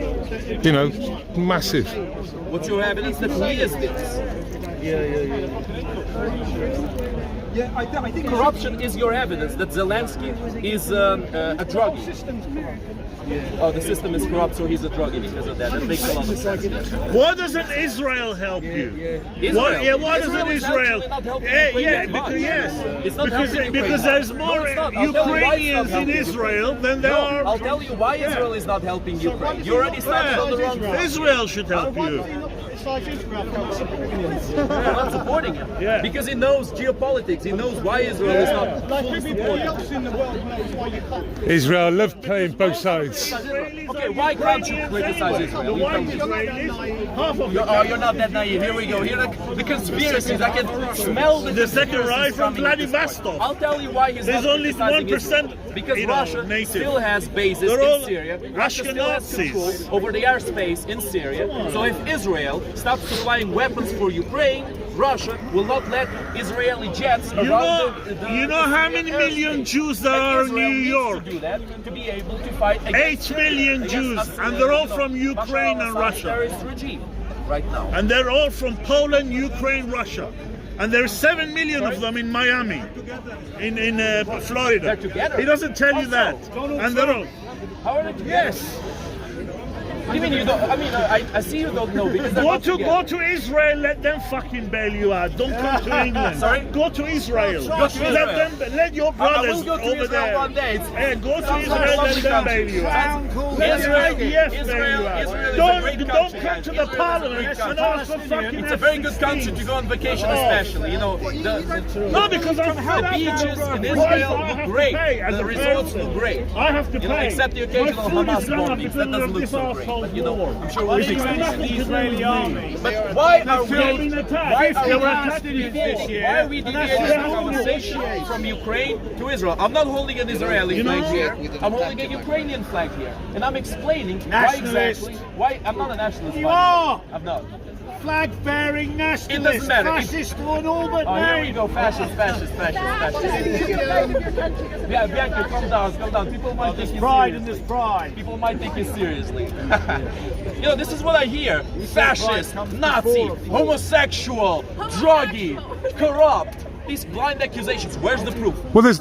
You know, massive. What's your evidence that he is this? Yeah, I think corruption is your evidence that Zelensky is a druggie. Oh, the system is corrupt, so he's a druggie because of that. That makes a lot of sense. Why doesn't Israel help you? Israel? Why doesn't Israel? Because there's more Ukrainians in Israel than there are. I'll tell you why Israel is not helping Ukraine. You already started on the wrong foot. Israel should help you. criticise Israel for supporting him. Not supporting him. Yeah. Because he knows geopolitics. He knows why Israel is not Like fully everybody supported. else in the world knows why you can't. Israel love playing both sides. Okay, why can't you criticize Israel? The white Israelis, half of You're not that naive. Here we go. Here are the conspiracies. I can smell the second conspiracies rise from coming at this point. Vladivostok. I'll tell you why he's There's not only criticizing 1%, Israel. Because you know, Russia native. still has bases They're in all Syria. Russia Russian still has Nazis. control over the airspace in Syria. So if Israel stops supplying weapons for Ukraine, Russia will not let Israeli jets around You know how many million Jews there are in New York? To do that, to be able to fight against 8 million Jews, and they're all from Ukraine and Russia. terrorist regime right now. And they're all from Poland, Ukraine, Russia. And there's 7 million of them in Miami, in Florida. They're together. He doesn't tell you that. And they're all, How are they together? yes. What do you mean you don't? I mean, I see you don't know because they're not Go together. to Israel, let them fucking bail you out. Don't come to England. Sorry? Go to Israel. Go to Israel. Let your I brothers will go to over Israel there. one day. Hey, go to Sounds like a Israel, lovely let them country. bail you out. Israel- Let the IDF bail you Israel out. is a great Don't country, come guys. to Israel the is a parliament great and country. ask for fucking It's a very good country to F-16s. go on vacation, Oh. especially. You know, No, because I'm the fed up beaches now. in Why Israel do I have look to great. pay as The a resorts person? look great. I have to You know, pay. except the My occasional food Hamas is gone bombings. because That doesn't of look this so great. arsehole But you know, war. I'm sure Why we'll do you fix have it. nothing to do with me? But why are we? They've been attacked. Why They were are attacked we before. Why are we And that's deviating the the whole conversation from Ukraine to Israel? I'm not holding an Israeli You know? flag here. I'm holding a Ukrainian flag here, and I'm explaining why exactly. Why I'm not a nationalist. You by the way. are. I'm not. Flag-bearing It nationalist, doesn't matter. fascist one, all but Oh, here we name. go. Fascist. Yeah, Bianca, calm down. People might take you Pride in seriously. this pride. People might take you seriously. You know, this is what I hear. Fascist, Nazi, homosexual, druggy, corrupt. These blind accusations. Where's the proof? Well, there's,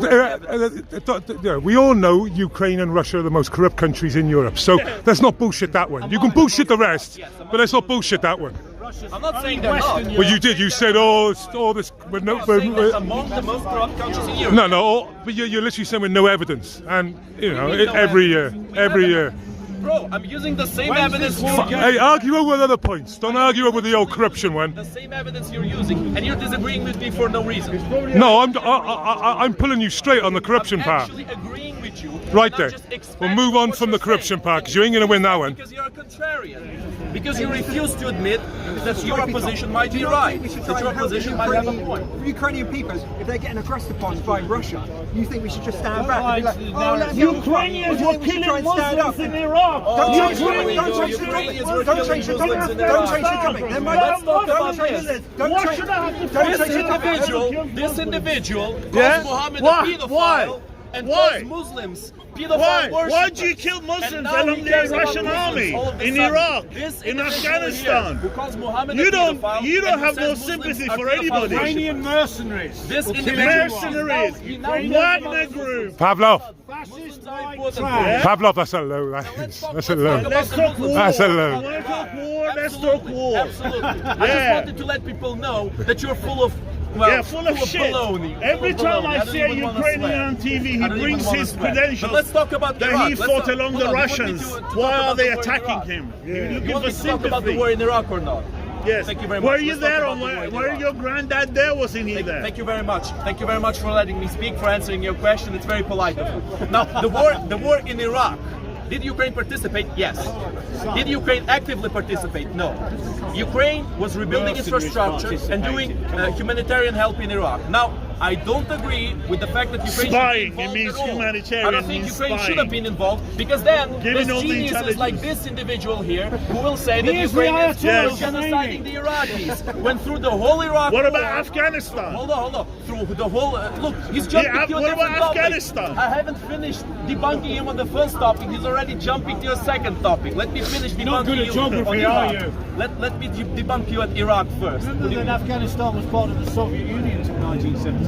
we all know Ukraine and Russia are the most corrupt countries in Europe, so let's not bullshit that one. You can bullshit the rest, but let's not bullshit that one. I'm not saying they're not. Well, you did. You said, "Oh, it's all this," but no. I'm saying they're among the most corrupt countries in Europe. No. But you're literally saying with no evidence, and you know, every year. Bro, I'm using the same evidence you're using. Hey, argue over other points. Don't argue over the old corruption one. The same evidence you're using, and you're disagreeing with me for no reason. No, I'm pulling you straight on the corruption part. Actually agreeing with you. Right not there. just We'll expanding move on what from you're the corruption saying. part because you ain't gonna win that one. Because you're a contrarian. Because you refuse to admit that your position might be right. That your position might have a point. Ukrainian people, if they're getting aggressed upon by Russia, you think we should just stand back and be like, oh, let them go on front? Ukrainians Or were do you think we should killing try and stand up? Muslims in Iraq. Don't change the Ukrainians topic. Don't change the Ukrainians topic. were Don't killing change the topic. Muslims in Don't Iraq. change the topic. Then Let's talk about change this. it. Don't Why change should I have to Don't fight change This individual calls Yeah? Muhammad Why? a pedophile Why? and Why? calls Muslims Why? pedophile worshippers. Why do you kill And Muslims now along he the cares about Russian Muslims army, all of a in sudden. Iraq, This in individual Afghanistan? here who calls Muhammad You a don't pedophile and have who no says sympathy Muslims for are pedophile anybody. worshippers. mercenaries. This individual Mercenaries, Wagner Group. Pavlov, Fascist Pavlov, that's a low. That's a low. Let's talk war. That's a low. You want to talk war? Let's talk war. Absolutely. I just Yeah. wanted to let people know that you're full of, well, Yeah, full of shit. baloney. Every Full of time baloney. I don't see a even wanna Ukrainian swear. on TV, I he don't even brings wanna his swear. credentials But let's talk about that Iraq. he Let's fought talk- along hold the on, you want me Russians. to talk Why about are they the war in attacking Iraq? him? You You're looking want for me to talk about the sympathy. war in Iraq or not? Yes. Thank you very Were much. you Let's talk there about or the war in were Iraq. your granddad there? Wasn't he there? Thank you very much. Thank you very much for letting me speak, for answering your question. It's very polite of you. Now, the war in Iraq. Did Ukraine participate? Yes. Did Ukraine actively participate? No. Ukraine was rebuilding infrastructure and doing humanitarian help in Iraq. Now, I don't agree with the fact that Ukraine Spying, should be involved it means at all. humanitarian I don't think means Ukraine should spying. have been involved because then Giving there's all the geniuses intelligence. like this individual here who will say that He is Ukraine the is Ayatollah genociding the Iraqis. Went through the whole Iraq What war. about Afghanistan? Hold on. Through the whole look, he's jumping to a what different about topic. Afghanistan? I haven't finished debunking him on the first topic. He's already jumping to a second topic. Let me finish debunking not good at you geography, on are Iraq. you? Let me debunk you at Iraq first. Remember that Afghanistan was part of the Soviet Union until 1979.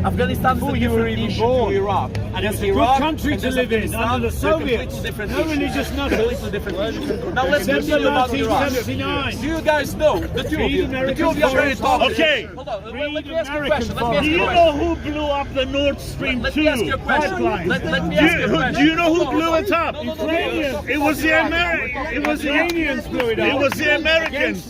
Afghanistan is Before a you were different even issue born. to Iraq. And There's it's a good Iraq country and to there's live in Afghanistan. under the They're completely Soviets. different No issues. religious Completely nutters. different issues. Now let's Except continue the about Iraq. 1979. Do you guys know, the two of you, the two of you are very talkative. Okay. Hold on, let me ask you a American question. Let me Do ask you you a know question. who blew up the Nord Stream Let 2 me ask you a question. pipeline? Let me Do you know who blew it up? Ukrainians. It was the Americans. It was the Iranians blew it up. It was the Americans.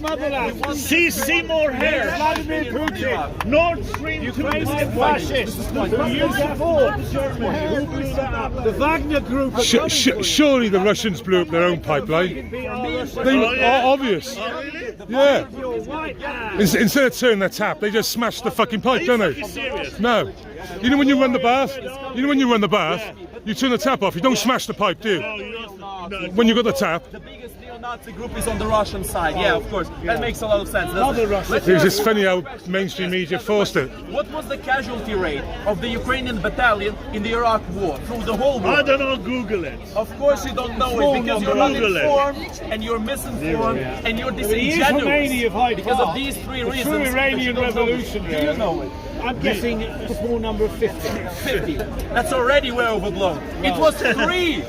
See Seymour Hersh. Vladimir Putin. Nord Stream 2 fascists. Who you support Germany. Who blew that up? The Wagner Group. Surely the Russians blew up their own pipeline. They are obvious. Yeah. Instead of turning their tap, they just smash the fucking pipe, don't they? No. You know when you run the bath? You know when you run the bath, you turn the tap off. You don't smash the pipe, do you? When you got the tap. The biggest neo-Nazi group is on the Russian side. Yeah, of course. That makes a lot of sense. It was just funny how mainstream media forced it. What was the casualty rate of the Ukrainian battalion in the Iraq war through the whole war? I don't know. Google it. Of course you don't know it because you're not informed and you're misinformed and you're disingenuous because of these three reasons. True Iranian Revolution. Do you know it? I'm guessing a small number of 50. 50. That's already way overblown. It was three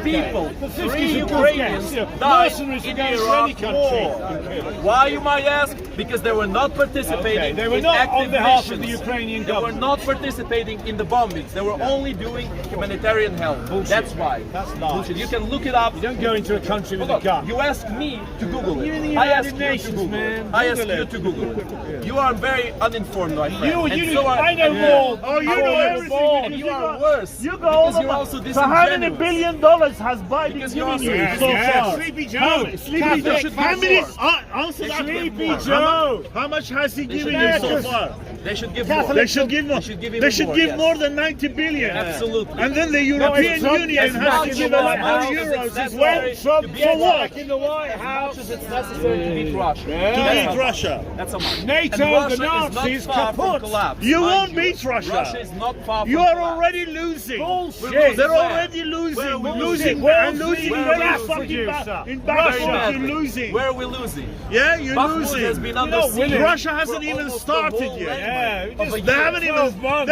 people, three Ukrainians died in the Iraq war. Why, you might ask? Because they were not participating They were not on behalf of the missions. Ukrainian They were government. not participating in the bombings. They were only doing humanitarian help. Bullshit. That's why. That's bullshit. You can look it up. You don't go into a country with a gun. You asked me to Google it. You're in the I asked United you Nations, to Google man. it. I asked Google you it. to Google it. You are very uninformed, my friend. I know more. Oh, you know everything. And you are worse. You go because all you're also So how many disingenuous. $1 billion has Biden given you so far? Sleepy Joe. How Sleepy Joe should How give many? more. Answer that. Sleepy How Joe. much- How much has he They given should you ask so us. far? They should give more. They should give more. They should give, They should give yes. more than 90 billion. Absolutely. And then the European Union has to give a lot more euros as well. For what? In the White House, it's necessary to beat Russia. To beat Russia. That's a must. NATO, And Russia the Nazis, is not far from kaput. collapse. You mind won't beat Russia. Russia is not far from You are collapse. already losing. Bullshit. They're Where? already losing. Where are we Losing. Where And losing Where very are we fucking losing? bad. In Very Russia, badly. you're losing. Where are we losing? Yeah, you're Bakhmut losing. has been under siege. Russia hasn't for even almost started the whole yet. length of a They year. haven't even.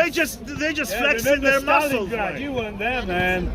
They just flexing their muscles. Stalingrad, you weren't there, man.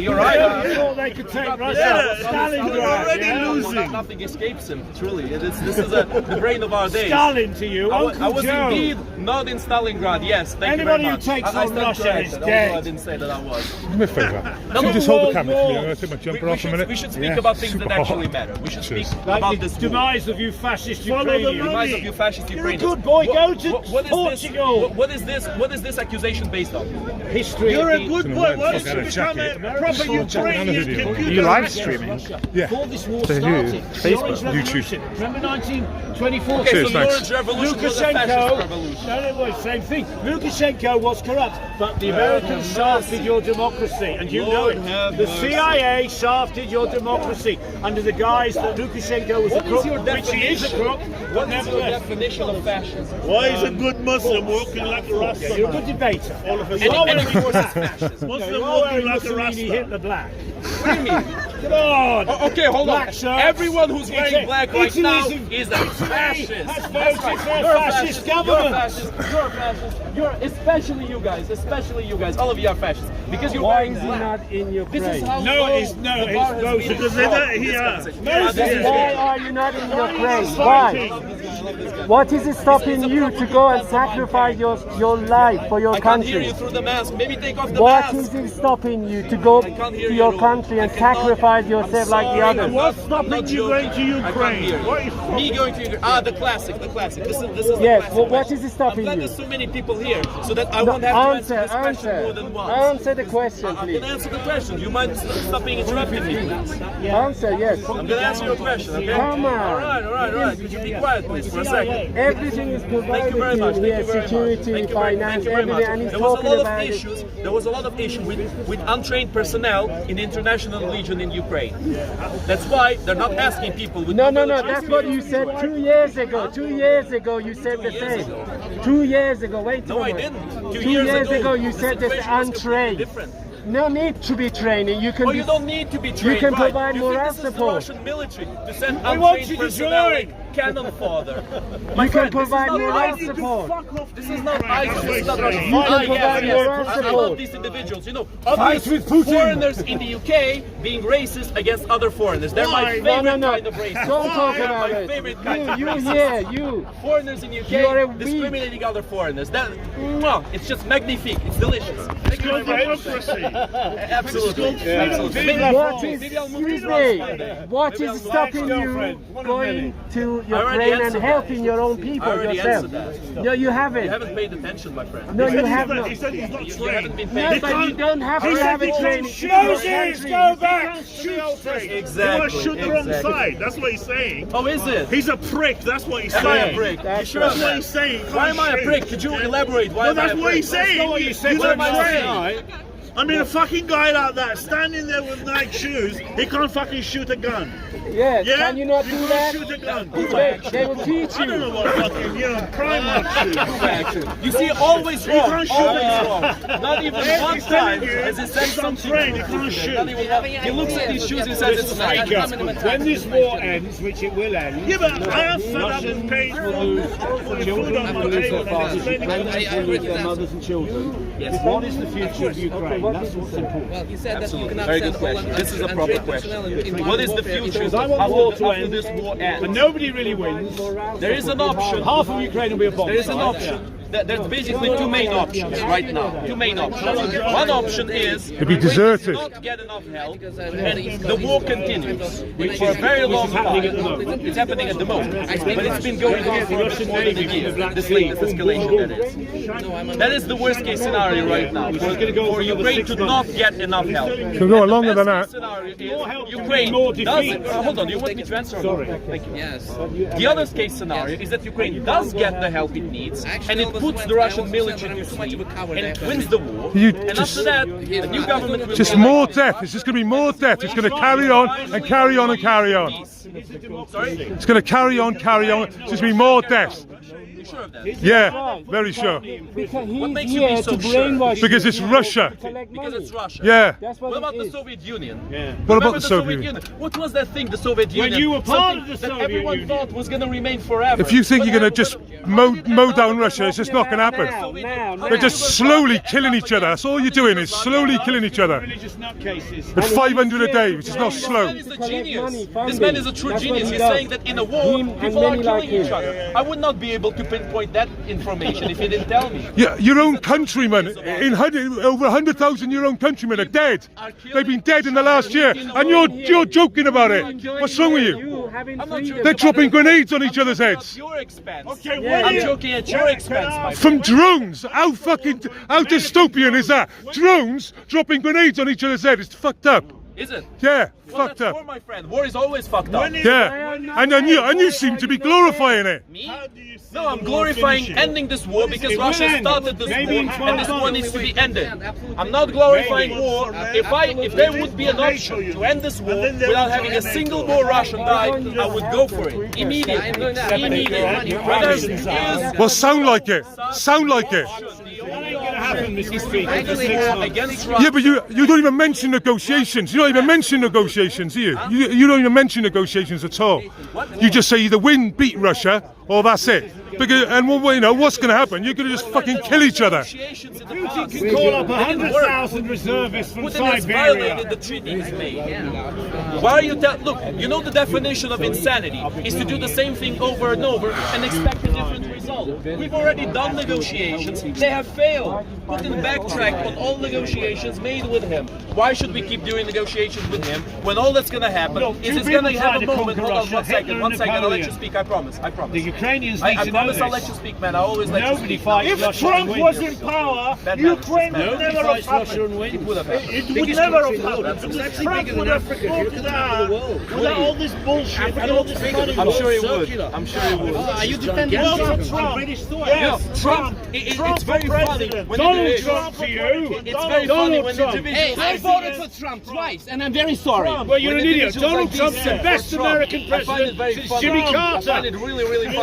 You're right. You thought they could take Russia. Yeah, Stalingrad. you're already yeah. losing. Nothing escapes him. Truly, this is the brain of our days. Stalin to you, I Uncle was Joe. indeed not in Stalingrad. Yes, thank Anybody you who very much. takes I on stand Russia corrected, is although dead. I didn't say that I was. Do me a favour. Can you just hold the camera for me? I'm going to take my jumper off a minute. We should speak about things that actually matter. We should speak about this war. Demise of you fascist Follow the Ukrainians. money. Demise of you fascist You're a Ukrainians. good boy. Go to What is Portugal. this? What is this accusation based on? History. You're a of good Gonna boy. wear Why the don't fuck you out of become a jacket. proper Ukrainian video. computer? Are you live streaming? Yeah. Before this war To who? started. The Orange Facebook? Revolution. Remember 1924? Okay, Cheers, so the thanks. Orange Revolution was a fascist Lukashenko. revolution. No, same thing. Lukashenko was corrupt, but the Americans shafted your democracy, and you know it. The CIA shafted your democracy under the guise that Lukashenko was a What crook, is your which he is a definition? crook, but What is your nevertheless. definition of fascism? Why is a good Muslim walking like a Rasta? You're a good debater. All of a Any sudden. force is fascism. Muslim You're walking wearing like a Mussolini Rasta. Hitler black. What do you mean? Come on. Okay, hold Black on. shirts. Everyone who's wearing black right now Italy's is a fascist. has That's voted right. for a You're a fascist You're a government. fascist. You're a fascist. You're especially you guys. All of you are fascists because you're wearing black. in your This is how No, low it's no, the it's bar has no, been because brought they're in this here. conversation. No, This is why it. are you not in Ukraine? Why? What is it stopping you to go and sacrifice your life for your I can't hear country? you through the mask. Maybe take off the What mask. is it stopping you to go can't hear to you, your Lou. country and I cannot- sacrifice yourself like the Sorry, others? What's I'm stopping not you joking. going to I can't Ukraine? hear you. What is Me going to Ukraine? The classic. This is the Yes, classic. well, what is it stopping I'm glad you? there's so many people here, so that I No, won't have to answer this question answer. more than once. Answer the question, I'm please. going to answer the question. You might stop being interrupting me. Answer, yes. I'm going to answer your question, okay? Come on. All right. Could you be quiet, please, for a second? Everything is Thank you provided very to much. you Thank here, you very much. security, Thank you very finance, much. everything, and he's There was a talking lot about of it. issues. There was a lot of issues with untrained personnel in the international legion in Ukraine. That's why they're not asking people with No, military that's what you said 2 years ago. 2 years ago you said the same. 2 years ago, wait a No, I moment. didn't. 2 years ago you the said this situation was completely untrained. different. no need to be training. You can. Well, you don't need to be trained. You can right? provide You moral think this is the support. Russian military to send We want untrained you to personnel join. like cannon fodder. You can provide moral support. This is not ISIS. This is not Russia. You can provide moral I love support. these individuals. You know, obvious foreigners in the UK being racist against other foreigners. They're my favorite kind of racist. Don't talk They're about my it. favorite kind of You racist. here, you. Foreigners in the UK You are a weak- discriminating other foreigners. That, it's just magnifique. It's delicious. It's called democracy. Absolutely. Absolutely. What is, excuse me, what is stopping you going to Ukraine and helping your own people I already yourself? answered that. No, you haven't. You haven't paid attention, my friend. No, you have not. He said he's not You trained. haven't been No, paying but you don't have He to said have he a can't training. shoot Moses, go back! Shoot Exactly. You want to shoot the wrong side. That's what he's saying. Oh, is it? He's a prick. That's what he's Am I a saying. prick? You sure That's of what that? he's saying. Why am I a prick? Could you elaborate? Why Well, am I that's a what prick? he's saying. That's not what you said. You're What am I not saying? trained. I mean, a fucking guy like that, standing there with Nike shoes, he can't fucking shoot a gun. Yes, Yeah? can you not You do can't that? shoot a gun. They will teach I don't know you. what fucking, Primark shoes. You see, always You wrong. can't shoot Always a wrong. gun. Not even Yeah, one he's telling time you, has he said he's something. untrained, he can't shoot. He looks at these shoes and says it's not. When this war ends, which it will end, Yeah, but I am fed up with paying will lose children will lose their fathers, parents will lose their mothers and children. What is the future of Ukraine? That's what's important. Well, you said that you can Very good send all question. This is a untrained proper personnel question. in What is the warfare. future Because I want war to after end, this war ends? and nobody really wins. There is an option. Half of Ukraine will be a bomb. There is an option. There's basically two main options right now. Two main options. One option is To be deserted. not get enough help, and the war continues for a very long time. It's happening at the moment, but it's been going on for more than a year. This latest escalation, that is. That is the worst case scenario right now for Ukraine to not get enough help. Can go on longer than that. Scenario is Ukraine does. Hold on, you want me to answer? Sorry. Thank you. Yes. The other case scenario is that Ukraine does get the help it needs, and it puts the Russian military to sleep and wins the war. And after that, the new government will Just more death. It's just going to be more death. It's going to carry on and carry on and carry on. Sorry? It's going to carry on, carry on. It's just going to be more death. You sure of that? Yeah, very sure. Because What he's makes you be here so to sure? brainwash Because it's you Russia. to collect Because money. it's Russia. Yeah. That's What what about it the is. Soviet Union? What about Remember the Soviet Union? What was that thing, the Soviet Union? you were part Something of the that Soviet everyone Union. thought was going to remain forever. If you think you're going to just mow down Russia, it's just not going to happen. Now. They're just slowly killing each other. That's all you're doing is slowly killing each other. Religious nutcases. At 500 a day, which is not slow. This man is a genius. Money, This man is a true That's what genius. he He's does. saying that in a war, Him and people are many killing like him. each other. I would not be able to pinpoint that information if he didn't tell me. Yeah, your own countrymen, over 100,000 your own countrymen are dead. They've been dead in the last year, and you're joking about it. What's wrong with you? I'm not joking. They're dropping grenades on each other's At heads. your expense. Okay, I'm joking at your expense, my friend. From drones. How dystopian is that? Drones dropping grenades on each other's head. It's fucked up. Is it? Yeah, Well, fucked that's up. war, my friend. War is always fucked up. Yeah, and you seem to be glorifying it. Me? No, I'm glorifying ending this war because Russia started this war, and this war needs to be ended. I'm not glorifying war. If there would be an option to end this war without having a single more Russian die, I would go for it immediately. Immediately. Whether it is Well, sound like it. Sound like it. Happen, Mr. Speaker. against Russia. Yeah, but you don't even mention negotiations. You don't even mention negotiations, do you? You don't even mention negotiations at all. You just say either beat Russia, or that's it. Because, and you know what's going to happen? You're going to just fucking kill each other. Putin can call up 100,000 reservists from Putin has Siberia. violated the treaty he's made. Why are you look, you know the definition of insanity is to do the same thing over and over and expect a different result. We've already done negotiations. They have failed. Putin backtracked on all negotiations made with him. Why should we keep doing negotiations with him when all that's going to happen is it's going to have a moment. Hold on, one second, I'll let you speak. I promise. The Ukrainians need I to know promise I'll this. let you speak, man. I always let you Nobody speak. fights If Russia Trump and was wins. in power, That Ukraine matters. would Nobody never have fights Russia happened. and wins. It would have happened. It would never have happened. It's actually Trump bigger would than have Africa. If you look at the map of the world. without all this bullshit and all this money. I'm sure he would. Circular. I'm sure he would. Are you defending Well, Trump? for Trump. British thought? Yes, Trump. It's very funny when Donald the Trump to you. It's very funny when the Trump. individuals. I voted for Trump twice, and I'm very sorry. Well, you're an idiot. Donald Trump's Trump's the best American I find it president very since funny. Jimmy I Carter. find it really, really funny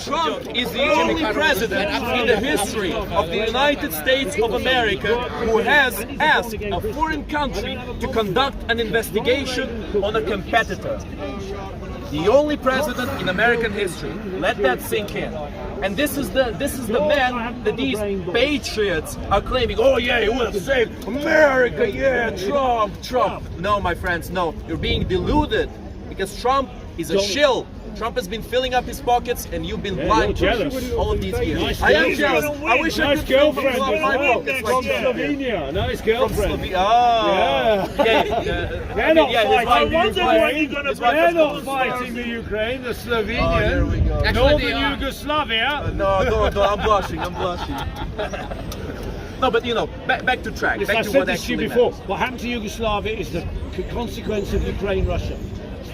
Trump is the only president in the history of the United States of America who has asked a foreign country to conduct an investigation on a competitor. The only president in American history. Let that sink in. And this is the man that these patriots are claiming. Oh yeah, he would have saved America. Yeah, Trump. No, my friends, no. You're being deluded because Trump is a shill. Trump has been filling up his pockets, and you've been blind to all of these years. Nice I am jealous. I wish I could fill my pockets from like that. Slovenia. Nice girlfriend. Oh, They're not fighting. I wonder when you're going to. They're not fighting the Ukraine. The Slovenians, Northern Yugoslavia. No, I'm blushing. No, but you know, back to track. Yes, back I to said what this to you actually before. matters. What happened to Yugoslavia is the consequence of Ukraine-Russia.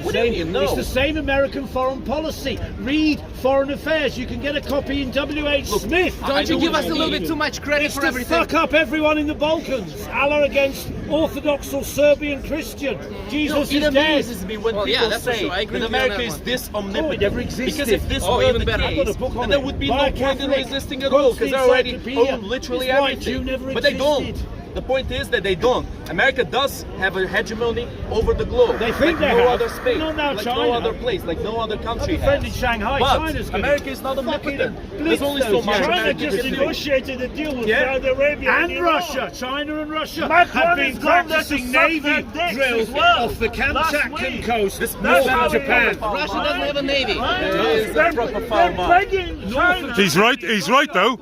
What do you mean? No. It's the same American foreign policy. Read Foreign Affairs. You can get a copy in W.H. Smith. Don't you give us a little bit too much credit for everything? Fuck up everyone in the Balkans. Allah against Orthodox or Serbian Christian. Jesus it is dead. amazes me when people say that America is this omnipotent. Never existed. Because if this were the case, then there would be no point in resisting at all, because they already own literally everything. But they don't. The point is that they don't. America does have a hegemony over the globe. They think like they no have. other space, Not now like China. no other place, like no other country friend in has. Shanghai. But China's America is not omnipotent. There's only so much China America just can do. negotiated a deal with Saudi Arabia and Russia. China and Russia have been practicing Navy drills off the Kamchatka coast north of Japan. Russia doesn't have a navy. He's right though.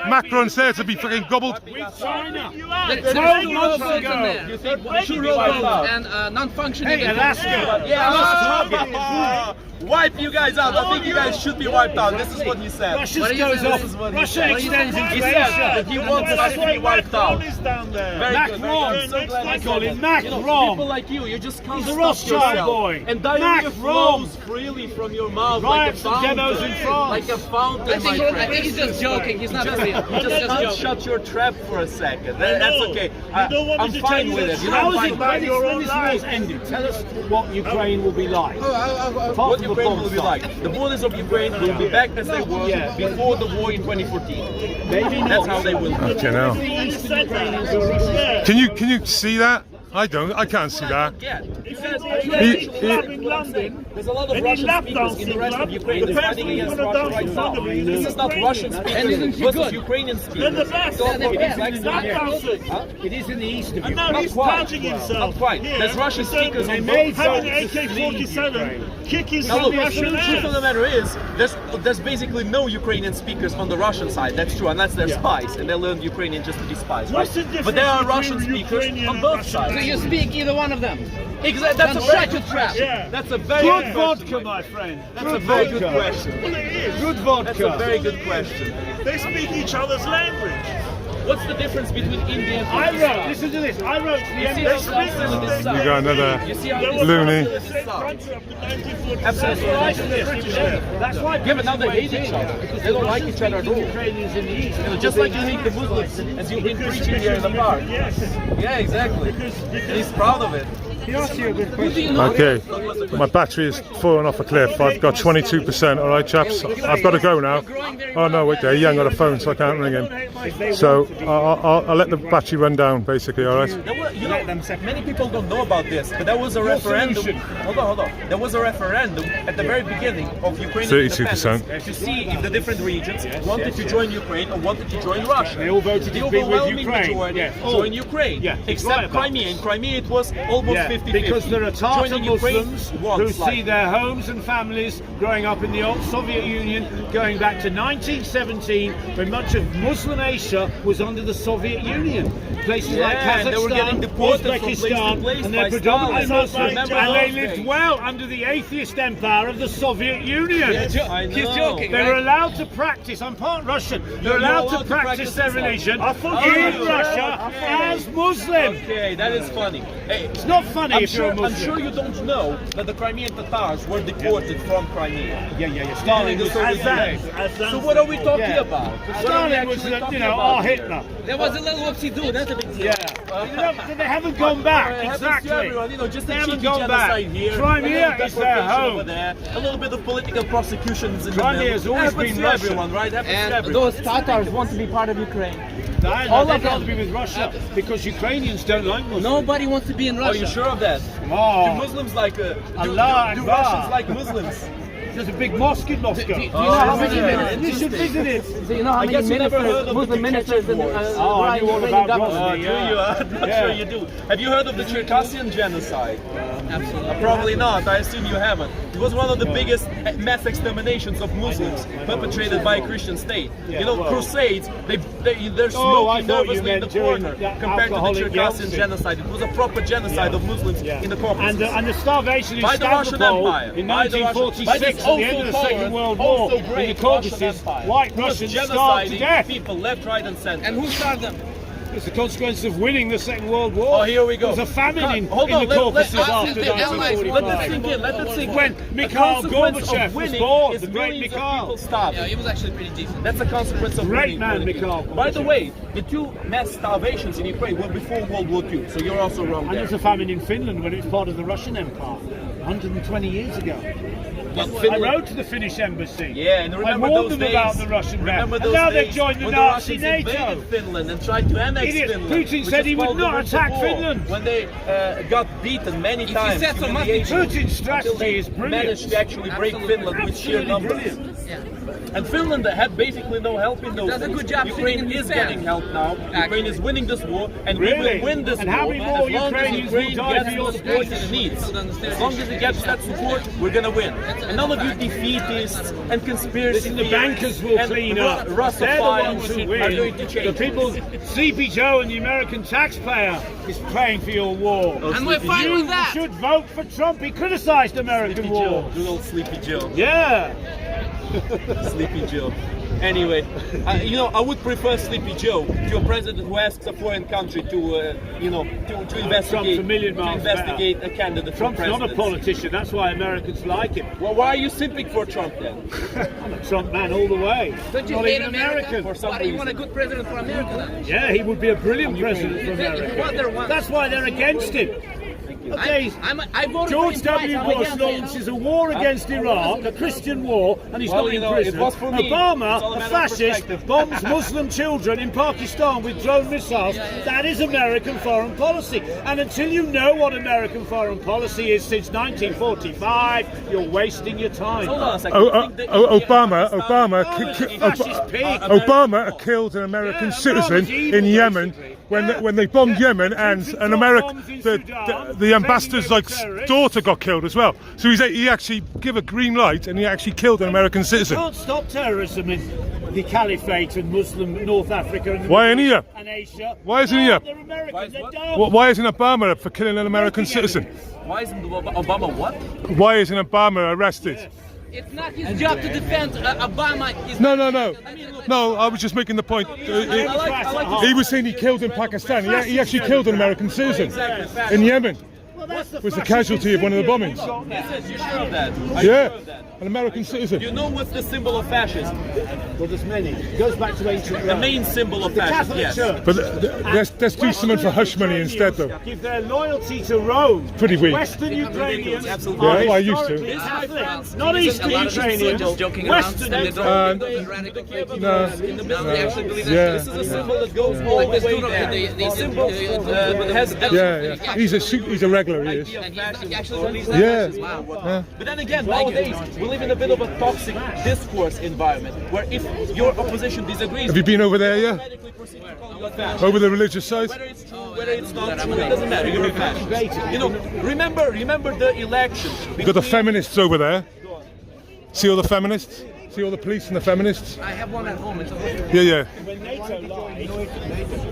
Macron's there to be fucking gobbled. With China. There's two rowboats in there. Two rowboats and non-functioning. Hey, Alaska. Yeah, wipe you guys out. I think you guys should be wiped out. This is what he said. Russia extends into He said that he wants us to be wiped out. Macron. I call him Macron. People like you just can't He's a stop Rothschild yourself. boy. And diarrhea flows freely from your mouth like a fountain. Demos in France. Like a fountain, my friend. I think he's just joking. He's not You for real. just can't shut your trap for a second. That's okay. I'm fine with it. How is it when this war's ended? Tell us what Ukraine will be like. What Ukraine will be like. The borders of Ukraine will be back as they were before the war in 2014. Maybe not. That's how they will be. Okay, now. Can you see that? I can't see that. In London, there's a lot of Russian speakers in the rest of Ukraine. They're fighting against Russia right now. This is not Russian speakers versus Ukrainian speakers. It is in the east of Ukraine. Ukraine. Not quite. Not quite. There's Russian speakers on both sides. AK-47 kicking Now look, some the Russian truth of the matter is, there's basically no Ukrainian speakers on the Russian side. That's true, unless they're spies, and they learned Ukrainian just to be spies. Right? But there are Russian speakers on both sides. So you speak either one of them? Exactly. That's a very good trap. That's a very Good good vodka, my friend. That's a very good question. Well, it is. Good vodka. That's a very good question. They speak each other's language. What's the difference between India and I Pakistan? wrote, listen to this, I wrote the You see how this You got another loony. Absolutely. That's why Yeah, but now they hate each other because they don't like each other at all. Ukrainians in the east. Just like you hate the Muslims, as you've been preaching here in the park. Yes. Yeah, exactly. He's proud of it. Okay, my battery is falling off a cliff. I've got 22%. All right, chaps. I've got to go now. Oh no, wait there. He ain't got a phone, so I can't ring him. So I'll let the battery run down, basically. All right. You know, many people don't know about this, but there was a referendum. Hold on. There was a referendum at the very beginning of Ukrainian 32% to see if the different regions wanted to join Ukraine or wanted to join Russia. They all voted the to be with overwhelming Ukraine. majority joined Ukraine, except Crimea. In Crimea, it was almost 50-50. Because there are Tatar Joining Muslims Ukraine who see their homes and families growing up in the old Soviet Union, going back to 1917, when much of Muslim Asia was under the Soviet Union. Places like Kazakhstan, and they were getting deported from place to Uzbekistan, place and they're by predominantly Stalin. Muslim, Remember and they those lived days? well under the atheist empire of the Soviet Union. I know. He's joking, They were right? allowed to practice, I'm part Russian, they're You're allowed allowed to to practice practice their Islam. religion Oh, in Russia as Muslim. Okay, that is funny. Hey, It's not funny if you're a Muslim. I'm sure you don't know that the Crimean Tatars were deported from Crimea. Yeah. Stalin was So what are we talking about? Stalin was, our Hitler. There was a little whoopsie-doo, that's a big deal. Yeah. They haven't gone back. Exactly. Everyone, you know, just they a haven't cheeky gone back. genocide here. Crimea is their home. Over there, a little bit of political prosecutions in Crimea has always happens been to Russian. everyone, right? Happens to And everyone. those Tatars want to be part of Ukraine. All they've got to be with Russia because Ukrainians don't like Muslims. Nobody wants to be in Russia. Are you sure of that? Oh. Do Muslims like do Allah Russians like Muslims? There's a big mosque in Moscow. Do you know how many ministers? You should visit it. Do you know how I many guess you never heard ministers, of Muslim the ministers in I knew all about government? Do you? I'm not sure you do. Have you heard of the Circassian genocide? Absolutely. Probably not. I assume you haven't. It was one of the biggest mass exterminations of Muslims perpetrated by a Christian state. You know, crusades, they're smoking nervously in the corner compared to the Circassian genocide. It was a proper genocide of Muslims in the Caucasus. And the starvation in By the Russian Stavropol Empire. in By the Russian- 1946 by this at the end of the also Second Poland, World War also in the great Caucasus, Russian Empire. white Who was Russians starved to genociding death. people left, right, and center. And who started them? It's the consequence of winning the Second World War. Oh, here we go. There was a famine in Hold the on, Caucasus let after that 1945. sink in. Let that sink in. When Mikhail Gorbachev was born, the great Mikhail. Yeah, he was actually pretty decent. That's a consequence of Great winning man, politically. Mikhail. By the way, the two mass starvations in Ukraine were before World War II, so you're also wrong And there. there's a famine in Finland when it was part of the Russian Empire, 120 years ago. I wrote to the Finnish embassy. Yeah, and remember I warned those them days, about the Russian ban. remember And those now days they've joined the when Nazi the Russians NATO. invaded Finland and tried to annex Idiot. Finland. Putin which said is he would called the not Winter attack War, Finland. when they got beaten many If you times. said so much, humiliation, Putin's strategy until they is brilliant. managed to actually break Finland with sheer Absolutely numbers. brilliant. Yeah. And Finland had basically no help in those Does a days. good job Ukraine sitting in is the getting sand. help now. Ukraine is winning this war, and we Really? will win this And war how many more as long as Ukrainians will Ukraine die gets for your the support speech? it needs. As long as it gets that support, we're gonna win. And none of you defeatists and conspiracy The bankers will and clean up. They're the Russophiles ones who are going win. to The change. people, Sleepy Joe and the American taxpayer is paying for your war. And we're fine You with that. should vote for Trump. He criticized American Sleepy war. Joe, good old Sleepy Joe. Yeah. Sleepy Joe. Anyway, you know, I would prefer Sleepy Joe to a president who asks a foreign country to, you know, to investigate, Trump's a million miles investigate a candidate for Trump's not president. a politician. That's why Americans like him. Well, why are you simping for Trump then? I'm a Trump man all the way. Don't you Not hate even America? American. For some Why do you reason. want a good president for America then? Yeah, he would be a brilliant president for What they're America. one- That's why they're against him. Okay, I voted George for him twice. W. I'm Bush against it. launches a war against Iraq, a Christian war, and he's Well, not you in know, prison. it was for me. It's Obama, all a a matter of fascist, perspective. bombs Muslim children in Pakistan with drone missiles. That is American foreign policy. And until you know what American foreign policy is since 1945, you're wasting your time. Hold on a second. Obama killed an American citizen in Yemen when they bombed Yemen, and an the ambassador's daughter got killed as well. So he actually gave a green light, and he actually killed an American You citizen. can't stop terrorism in the Caliphate and Muslim North Africa and, Why ain't he here? and Asia. Why isn't he here? They're American, they're dumb. Why isn't Obama up for killing an American citizen? Why isn't Obama what? Why isn't Obama arrested? It's not his job to defend Obama. No, I was just making the point. He was saying he killed in Pakistan. He actually killed an American citizen in Yemen. Was the casualty of one of the bombings. You sure of that? Are you sure Yeah, of that? an American citizen. You know what's the symbol of fascism? Well, there's many. It goes back to ancient The Rome. main symbol of The fascism, Catholic yes. Church. But let's do something for hush money instead, though. Give their loyalty to Rome. Pretty weak. Western Ukrainians Absolutely. are Yeah, well, I used to. historically Catholic. friends, Not a Eastern lot of people are Ukrainians. just joking Western around. They Ukrainians. don't radical fake No. they actually believe Yeah. This is a symbol that goes all Like the this way dude, down. they symbol has Yeah. He's a regular. He is. And he actually believes Yeah. that. Wow. Yeah. But then again, nowadays we live in a bit of a toxic discourse environment where if your opposition disagrees, Have you been over there yet? automatically proceed to call you a fascist. Over the religious side? Whether it's true, whether it's not true, it doesn't matter. You're a fascist. You know, remember the election. You've got the feminists over there. See all the feminists? See all the police and the feminists? I have one at home. It's a Yeah. When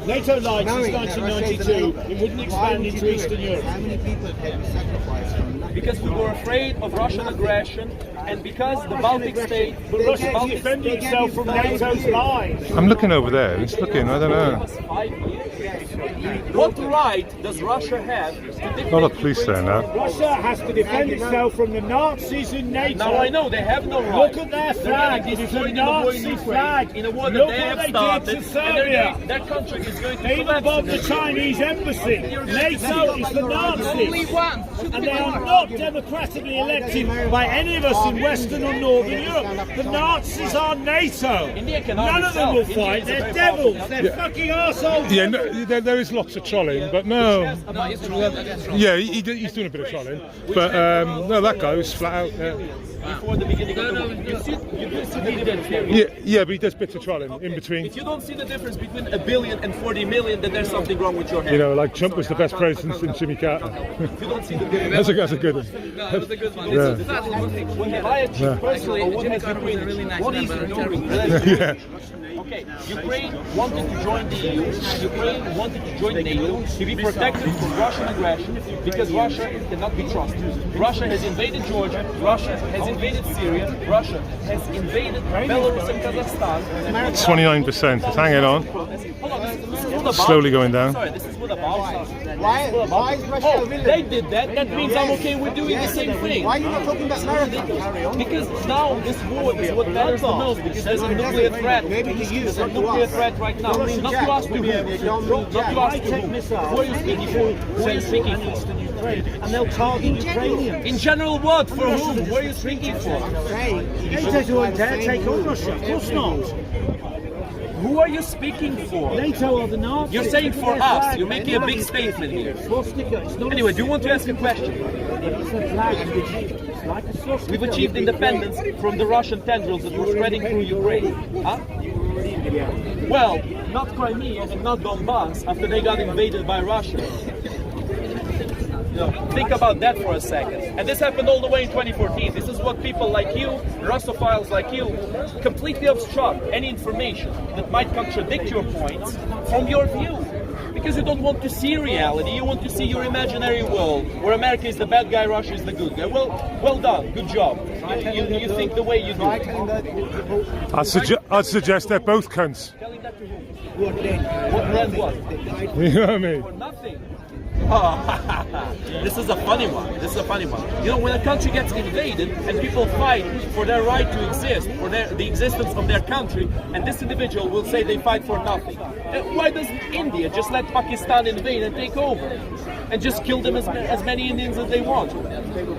NATO lied since 1992, it wouldn't expand into Eastern Europe. How many people have sacrificed from that? Because we were afraid of Russian aggression, and because the Baltic state, But Russia is defending itself from NATO's lies. I'm looking over there. It's looking, I don't know. What right does Russia have to dictate A lot of police there now. Russia has to defend itself from the Nazis in NATO. Now I know they have no right. Look at their flag. They're getting It's a destroyed in the war in Nazi Ukraine, flag. in a war that Look they what have they started, did to and Serbia. their country is going to They even collapse. bombed the Chinese embassy. NATO is the Nazis. Only one. And they are not democratically elected by any of us in Western or Northern Europe. The Nazis are NATO. None of them will fight. They're devils. They're fucking arseholes. Yeah, no, there is lots of trolling, but no. No, he's trolling. Yeah, he's doing a bit of trolling, but no, that guy was flat out. Yeah. Before the beginning of the war. You do see the difference. Yeah, but he does bits of trolling in between. If you don't see the difference between 1 billion and 40 million, then there's something wrong with your head. You know, like Trump was the best president since Jimmy Carter. If you don't see the difference. That's a good one. No, that was a good one. Yeah. It's exactly one thing. When you buy a cheap Yeah. person, or what has Ukraine, really nice what is member it of doing? Yeah. Okay, Ukraine wanted to join the EU, Ukraine wanted to join NATO to be protected from Russian aggression because Russia cannot be trusted. Russia has invaded Georgia, Russia has invaded Syria, Russia has invaded Belarus and Kazakhstan. 29%. It's hanging on. Slowly going down. Sorry, this is what about. Why is Russia a villain? They did that. That means I'm okay with doing the same thing. Why are you not talking about America? Because now this war is what matters the most. Because there's a nuclear threat. There's a nuclear threat right now. Not to us to who. Not to us to who. Who are you speaking for? Who are you speaking for? And they'll target Ukrainians. In general, what? For whom? Who are you speaking for? NATO won't dare take on Russia. Of course not. Who are you speaking for? NATO are the Nazis. You're saying for us. You're making a big statement here. Anyway, do you want to ask a question? It's a flag. It's like a swastika. We've achieved independence from the Russian tendrils that were spreading through Ukraine. Huh? Well, not Crimea and not Donbass after they got invaded by Russia. Think about that for a second. And this happened all the way in 2014. This is what people like you, Russophiles like you, completely obstruct any information that might contradict your points from your view. Because you don't want to see reality, you want to see your imaginary world, where America is the bad guy, Russia is the good guy. Well done, good job. You think the way you do. I'd suggest they're both cunts. Telling that to who? What then what? You know what I mean? For nothing. Oh, this is a funny one. This is a funny one. You know, when a country gets invaded and people fight for their right to exist, for the existence of their country, and this individual will say they fight for nothing. Why doesn't India just let Pakistan invade and take over? And just kill them as many Indians as they want?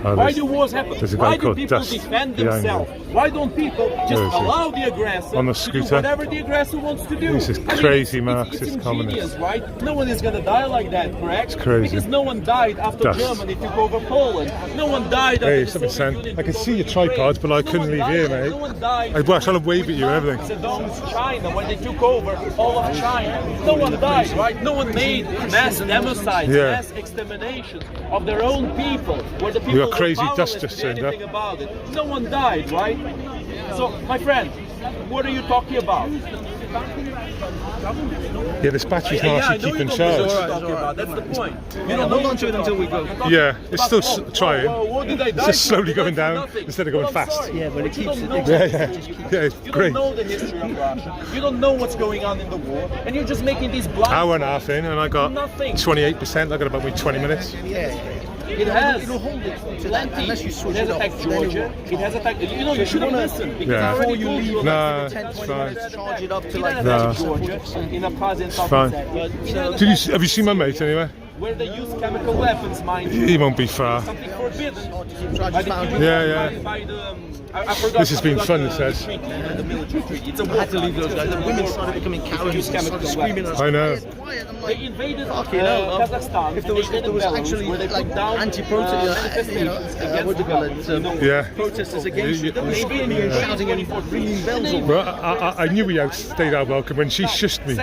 Why do wars happen? Why do people defend themselves? Why don't people just allow the aggressor to do whatever the aggressor wants to do? This is crazy Marxist communist. Right? No one is going to die like that, correct? It's crazy. Because no one died after Germany took over Poland. No one died after the Soviet Union. I can see your tripods, but I couldn't leave here, mate. No one died. I shall wave at you and everything. Saddam's China, when they took over all of China, no one died, right? No one made mass democides, mass exterminations of their own people, where the people You got crazy were dust powerless just to do turned up. anything about it. No one died, right? So, my friend, what are you talking about? Yeah, this battery's not actually keeping charge. That's the point. You don't hold on to it until we go. Yeah, it's still trying. What did I It's die just for? slowly going down instead of going fast. Yeah, but it keeps it. Yeah, it's You great. don't know the history of Russia. You don't know what's going on in the war, and you're just making these blind. Hour and a half in, and I got Nothing. 28%. I got about 20 minutes. It has plenty. It has attacked Georgia. It has attacked. You know, you should have listened because I already told you. Nah, it's fine. Charge it up to It like has attacked Georgia in Abkhazia and South Fine. Ossetia. Have you seen my mate anywhere? Where they use chemical weapons, mind you. He won't be far. Something forbidden. Yeah. By the, I forgot, This has been fun, it says. The military treaty. It's a war to leave those guys. The women started becoming cowards, started screaming. I know. They invaded Kazakhstan. If there was actually where they like put down anti-protesters, what do you call it? Yeah. Protesters against them. Maybe and you're shouting and ringing bells. Well, I knew we outstayed our welcome when she shushed me.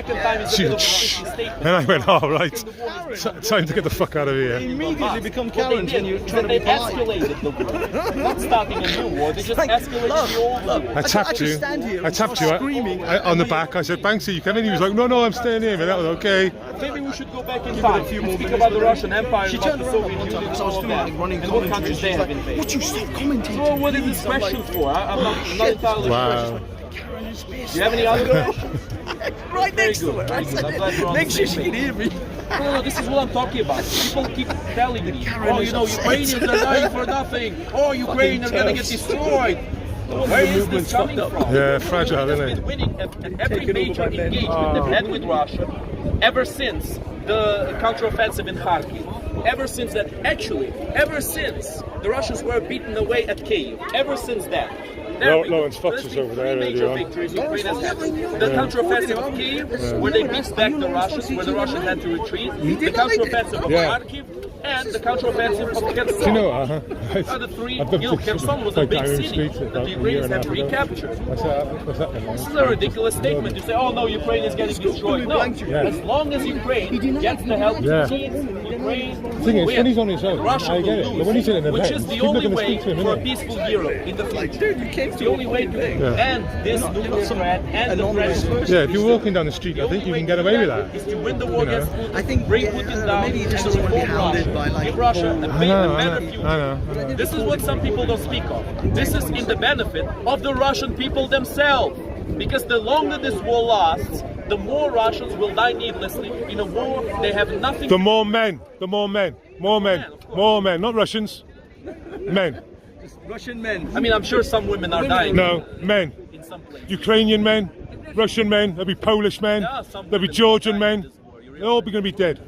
She went, shh. And I went, all right, time to get the fuck out of here. They immediately become cowards when you're trying to be polite. Escalated the war. Not starting a new war. They just escalated the old war. I tapped you. I tapped you on the back. I said, Banksy, you come in? He was like, no, I'm staying here. And that was okay. Maybe we should go back in time. Speak about the Russian Empire, about the Soviet Union, and all of that, and what countries they have invaded. Would you stop commenting? So what is this question for? I'm not entirely Wow. sure. Do you have any other questions? Right next to it. I said, make sure she can hear me. No, this is what I'm talking about. People keep telling me, oh, you know, Ukrainians are dying for nothing. Oh, Ukraine are going to get destroyed. Where is this coming from? Yeah, fragile, isn't We've it? been winning at every major engagement they've had with Russia ever since the counteroffensive in Kharkiv. Ever since that, actually, ever since the Russians were beaten away at Kyiv, ever since that. Lawrence Fox was over there earlier on. The counteroffensive of Kyiv, where they beat back the Russians, where the Russians had to retreat. The counteroffensive of Kharkiv, and the counteroffensive of Kherson. Do you know, Are the three, Kherson was a big city that the Ukrainians have recaptured. This is a ridiculous statement. You say, oh no, Ukraine is getting destroyed. No, as long as Ukraine gets the help it needs, Ukraine thing is, when he's on his own, Russia I get it. will But when he's in an lose, which event, is the people are only going to way speak to him, for a innit? peaceful Europe in the future. It's the only way to end this nuclear threat and the pressure. Yeah, if you're walking down the street, I think you can get away with that. Is to win the war against Putin. I think bring Putin down. maybe you just don't want to be hounded by like give Russia a better future. I know. This is what some people don't speak of. This is in the benefit of the Russian people themselves. Because the longer this war lasts, the more Russians will die needlessly. In a war, they have nothing. The more men, not Russians, men. Russian men. I mean, I'm sure some women are dying. No, men. In some places. Ukrainian men, Russian men, there'll be Polish men, there'll be Georgian men. They're all going to be dead.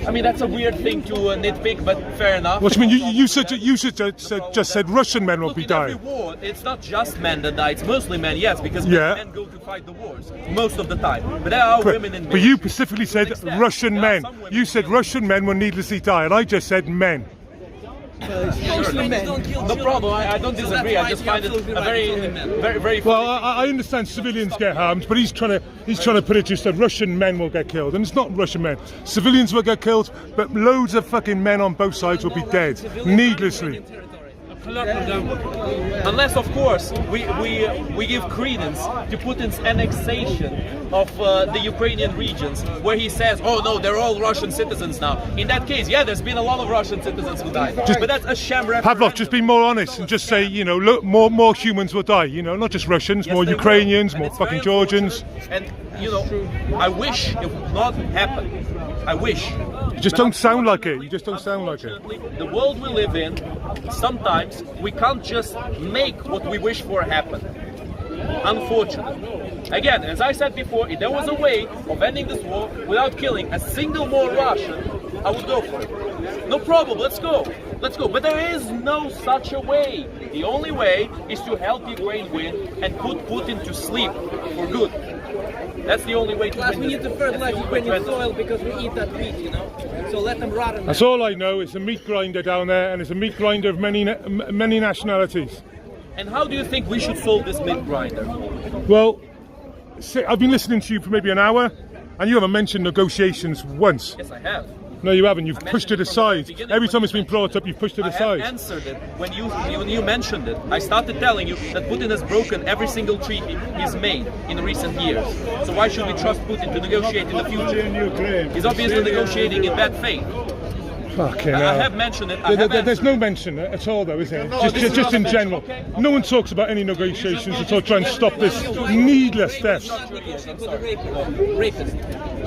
I mean, that's a weird thing to nitpick, but fair enough. What do you mean? You just said Russian men will be In every dying. war, it's not just men that die, it's mostly men, yes, because men go to fight the wars most of the time. But there are women in But you specifically said Russian men. You said Russian men will needlessly die, and I just said men. No problem, I don't disagree, I just find it a very Well, I understand civilians get harmed, but he's trying to put it just that Russian men will get killed, and it's not Russian men. Civilians will get killed, but loads of fucking men on both sides will be dead, needlessly. Unless, of course, we give credence to Putin's annexation of the Ukrainian regions, where he says, oh no, they're all Russian citizens now. In that case, yeah, there's been a lot of Russian citizens who died. But that's a sham referendum. Pavlov, just be more honest and just say, you know, look, more humans will die, you know, not just Russians, more Ukrainians, more fucking Georgians. And, you know, I wish it would not happen. I wish. You just don't sound like it. You just don't sound like it. The world we live in, sometimes we can't just make what we wish for happen. Unfortunately. Again, as I said before, if there was a way of ending this war without killing a single more Russian, I would go for it. No problem, let's go. Let's go. But there is no such a way. The only way is to help Ukraine win and put Putin to sleep for good. That's the only way to win. We need to fertilize Ukrainian soil because we eat that meat, you know. So let them rot. That's all I know. It's a meat grinder down there, and it's a meat grinder of many nationalities. And how do you think we should solve this meat grinder? Well, I've been listening to you for maybe an hour, and you haven't mentioned negotiations once. Yes, I have. No, you haven't. You've pushed it aside. Every time it's been brought up, you've pushed it aside. I have answered it when you mentioned it. I started telling you that Putin has broken every single treaty he's made in recent years. So why should we trust Putin to negotiate in the future? He's obviously negotiating in bad faith. Fucking I hell. have mentioned it. There's no mention at all, though, is there? Just in general. No one talks about any negotiations at all, trying to stop this needless death.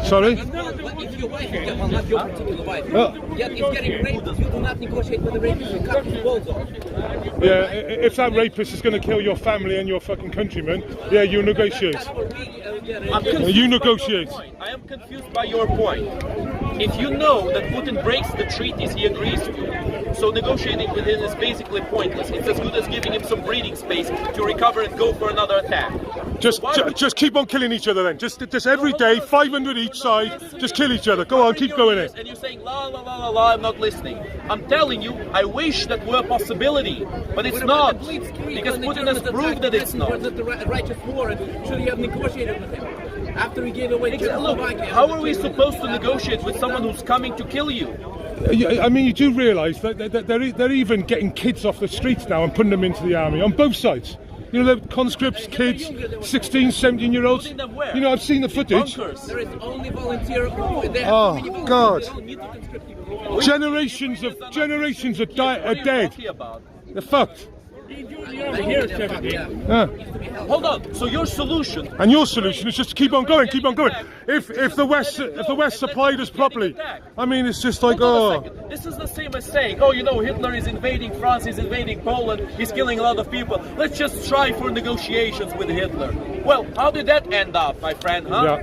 Sorry? If your wife is well, not your particular wife, yet is getting raped, you do not negotiate with the rapist, you cut his balls off. Yeah, if that rapist is going to kill your family and your fucking countrymen, yeah, you negotiate. You negotiate. I am confused by your point. If you know that Putin breaks the treaties he agrees to, so negotiating with him is basically pointless. It's as good as giving him some breathing space to recover and go for another attack. Just keep on killing each other then. Just every day, 500 each side. Just kill each other. Go on, keep going in. And you're saying la la la la la. I'm not listening. I'm telling you, I wish that were a possibility, but it's not, because Putin has proved that it's not. The righteous war, and should you have negotiated with him after he gave away Czechoslovakia? How are we supposed to negotiate with someone who's coming to kill you? I mean, you do realise that they're even getting kids off the streets now and putting them into the army on both sides. You know, the conscripts, kids, 16, 17-year-olds. You know, I've seen the footage. There is only volunteer. Oh, God. Generations are dead. They're fucked. Hold on. So your solution? And your solution is just to keep on going, keep on going. If the West supplied us properly, I mean, it's just like, oh. This is the same as saying, oh, you know, Hitler is invading France, he's invading Poland, he's killing a lot of people. Let's just try for negotiations with Hitler. Well, how did that end up, my friend, huh? Yeah.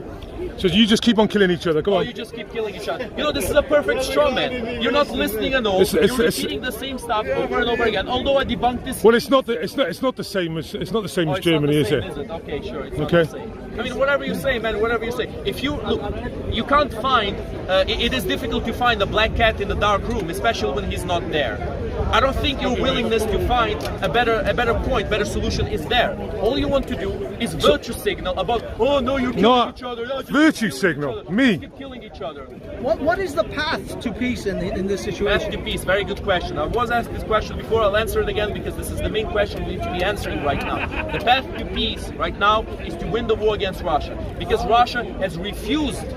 So you just keep on killing each other. Go on. You just keep killing each other. You know, this is a perfect straw man. You're not listening at all. You're repeating the same stuff over and over again. Although I debunked this. Well, it's not the same as Germany, is it? Okay, sure. It's not the same. I mean, whatever you say, man. Whatever you say. If you look, you can't find. It is difficult to find a black cat in the dark room, especially when he's not there. I don't think your willingness to find a better solution is there. All you want to do is virtue signal about, oh no, you're killing each other. No, virtue signal, me. Keep killing each other. What is the path to peace in this situation? Path to peace, very good question. I was asked this question before, I'll answer it again because this is the main question we need to be answering right now. The path to peace right now is to win the war against Russia. Because Russia has refused,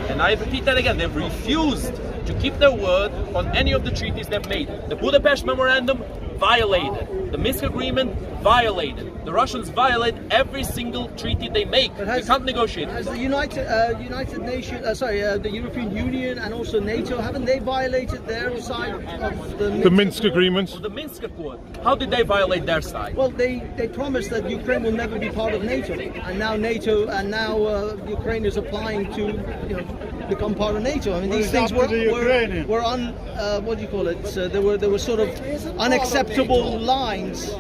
and I repeat that again, they've refused to keep their word on any of the treaties they've made. The Budapest Memorandum, violated. The Minsk Agreement, violated. The Russians violate every single treaty they make. They can't negotiate. Has the United Nations, the European Union and also NATO, haven't they violated their side of the Minsk Agreements? The Minsk Accord. How did they violate their side? Well, they promised that Ukraine will never be part of NATO, and now Ukraine is applying to become part of NATO. I mean, these things were on what do you call it? There were sort of unacceptable lines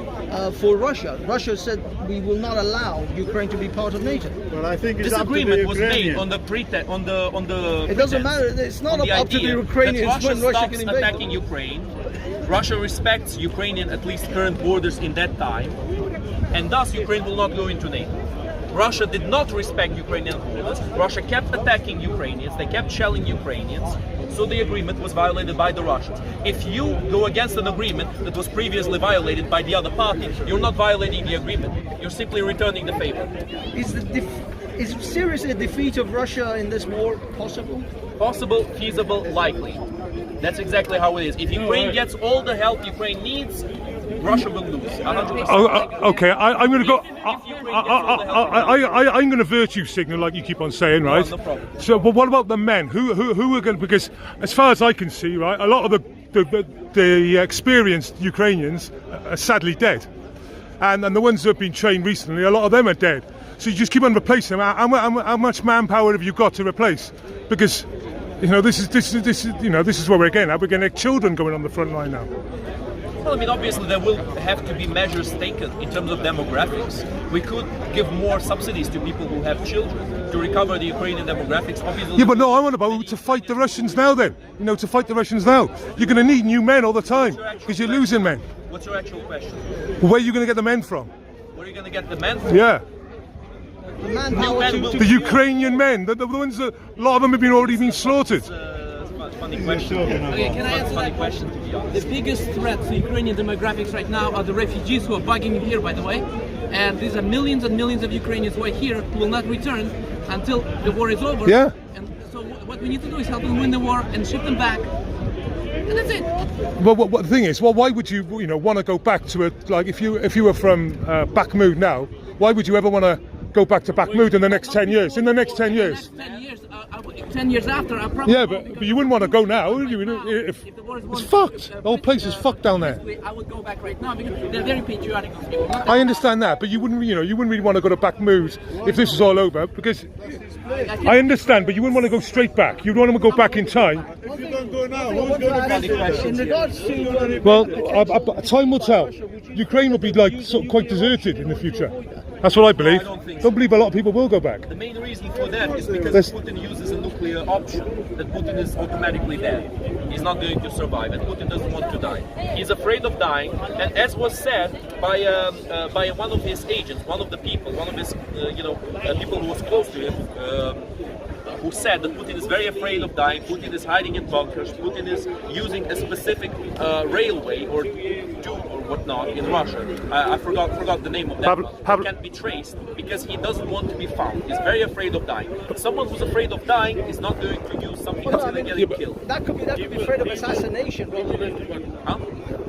for Russia. Russia said we will not allow Ukraine to be part of NATO. Well, I think this agreement was made on the It doesn't matter. It's not up to the Ukrainians when Russia can invade attacking Ukraine. Russia respects Ukrainian, at least current borders in that time, and thus Ukraine will not go into NATO. Russia did not respect Ukrainian borders. Russia kept attacking Ukrainians. They kept shelling Ukrainians. So the agreement was violated by the Russians. If you go against an agreement that was previously violated by the other party, you're not violating the agreement. You're simply returning the favor. Is seriously a defeat of Russia in this war possible? Possible, feasible, likely. That's exactly how it is. If Ukraine gets all the help Ukraine needs, Russia will lose. 100%. Okay, I'm going to go. I'm going to virtue signal like you keep on saying, right? No problem. So, but what about the men? Who are going? Because as far as I can see, right, a lot of the experienced Ukrainians are sadly dead, and the ones who have been trained recently, a lot of them are dead. So you just keep on replacing them. How much manpower have you got to replace? Because this is where we're getting at. We're going to have children going on the front line now. Well, I mean, obviously there will have to be measures taken in terms of demographics. We could give more subsidies to people who have children to recover the Ukrainian demographics. Obviously, yeah, but no, I want about to fight the Russians now then. To fight the Russians now. You're going to need new men all the time because you're losing men. What's your actual question? Well, where are you going to get the men from? Where are you going to get the men from? Yeah. The Ukrainian men, the ones that a lot of them have already been slaughtered. Funny question. Okay, can I answer that question? To be honest. The biggest threat to Ukrainian demographics right now are the refugees who are bugging here, by the way. And these are millions and millions of Ukrainians who are here who will not return until the war is over. Yeah. And so what we need to do is help them win the war and ship them back. And that's it. Well, what the thing is, why would you want to go back to it? Like if you were from Bakhmut now, why would you ever want to go back to Bakhmut in the next 10 years? In the next 10 years. 10 years after, I probably... Yeah, but you wouldn't want to go now, would you? If it's fucked. The whole place is fucked down there. I would go back right now because they're very patriotic people. I understand that, but you wouldn't really want to go to Bakhmut if this was all over, because I understand, but you wouldn't want to go straight back. You'd want to go back in time. If you don't go now, who's going to be? In regards to... Well, time will tell. Ukraine will be quite deserted in the future. That's what I believe. Don't believe a lot of people will go back. The main reason for that is because Putin uses a nuclear option, that Putin is automatically dead. He's not going to survive, and Putin doesn't want to die. He's afraid of dying, and as was said by one of his agents, one of the people, one of his people who was close to him, who said that Putin is very afraid of dying, Putin is hiding in bunkers, Putin is using a specific railway or tube or whatnot in Russia. I forgot the name of that one. It can't be traced because he doesn't want to be found. He's very afraid of dying. Someone who's afraid of dying is not going to use something that's going to get him killed. That could be afraid of assassination rather than... Huh?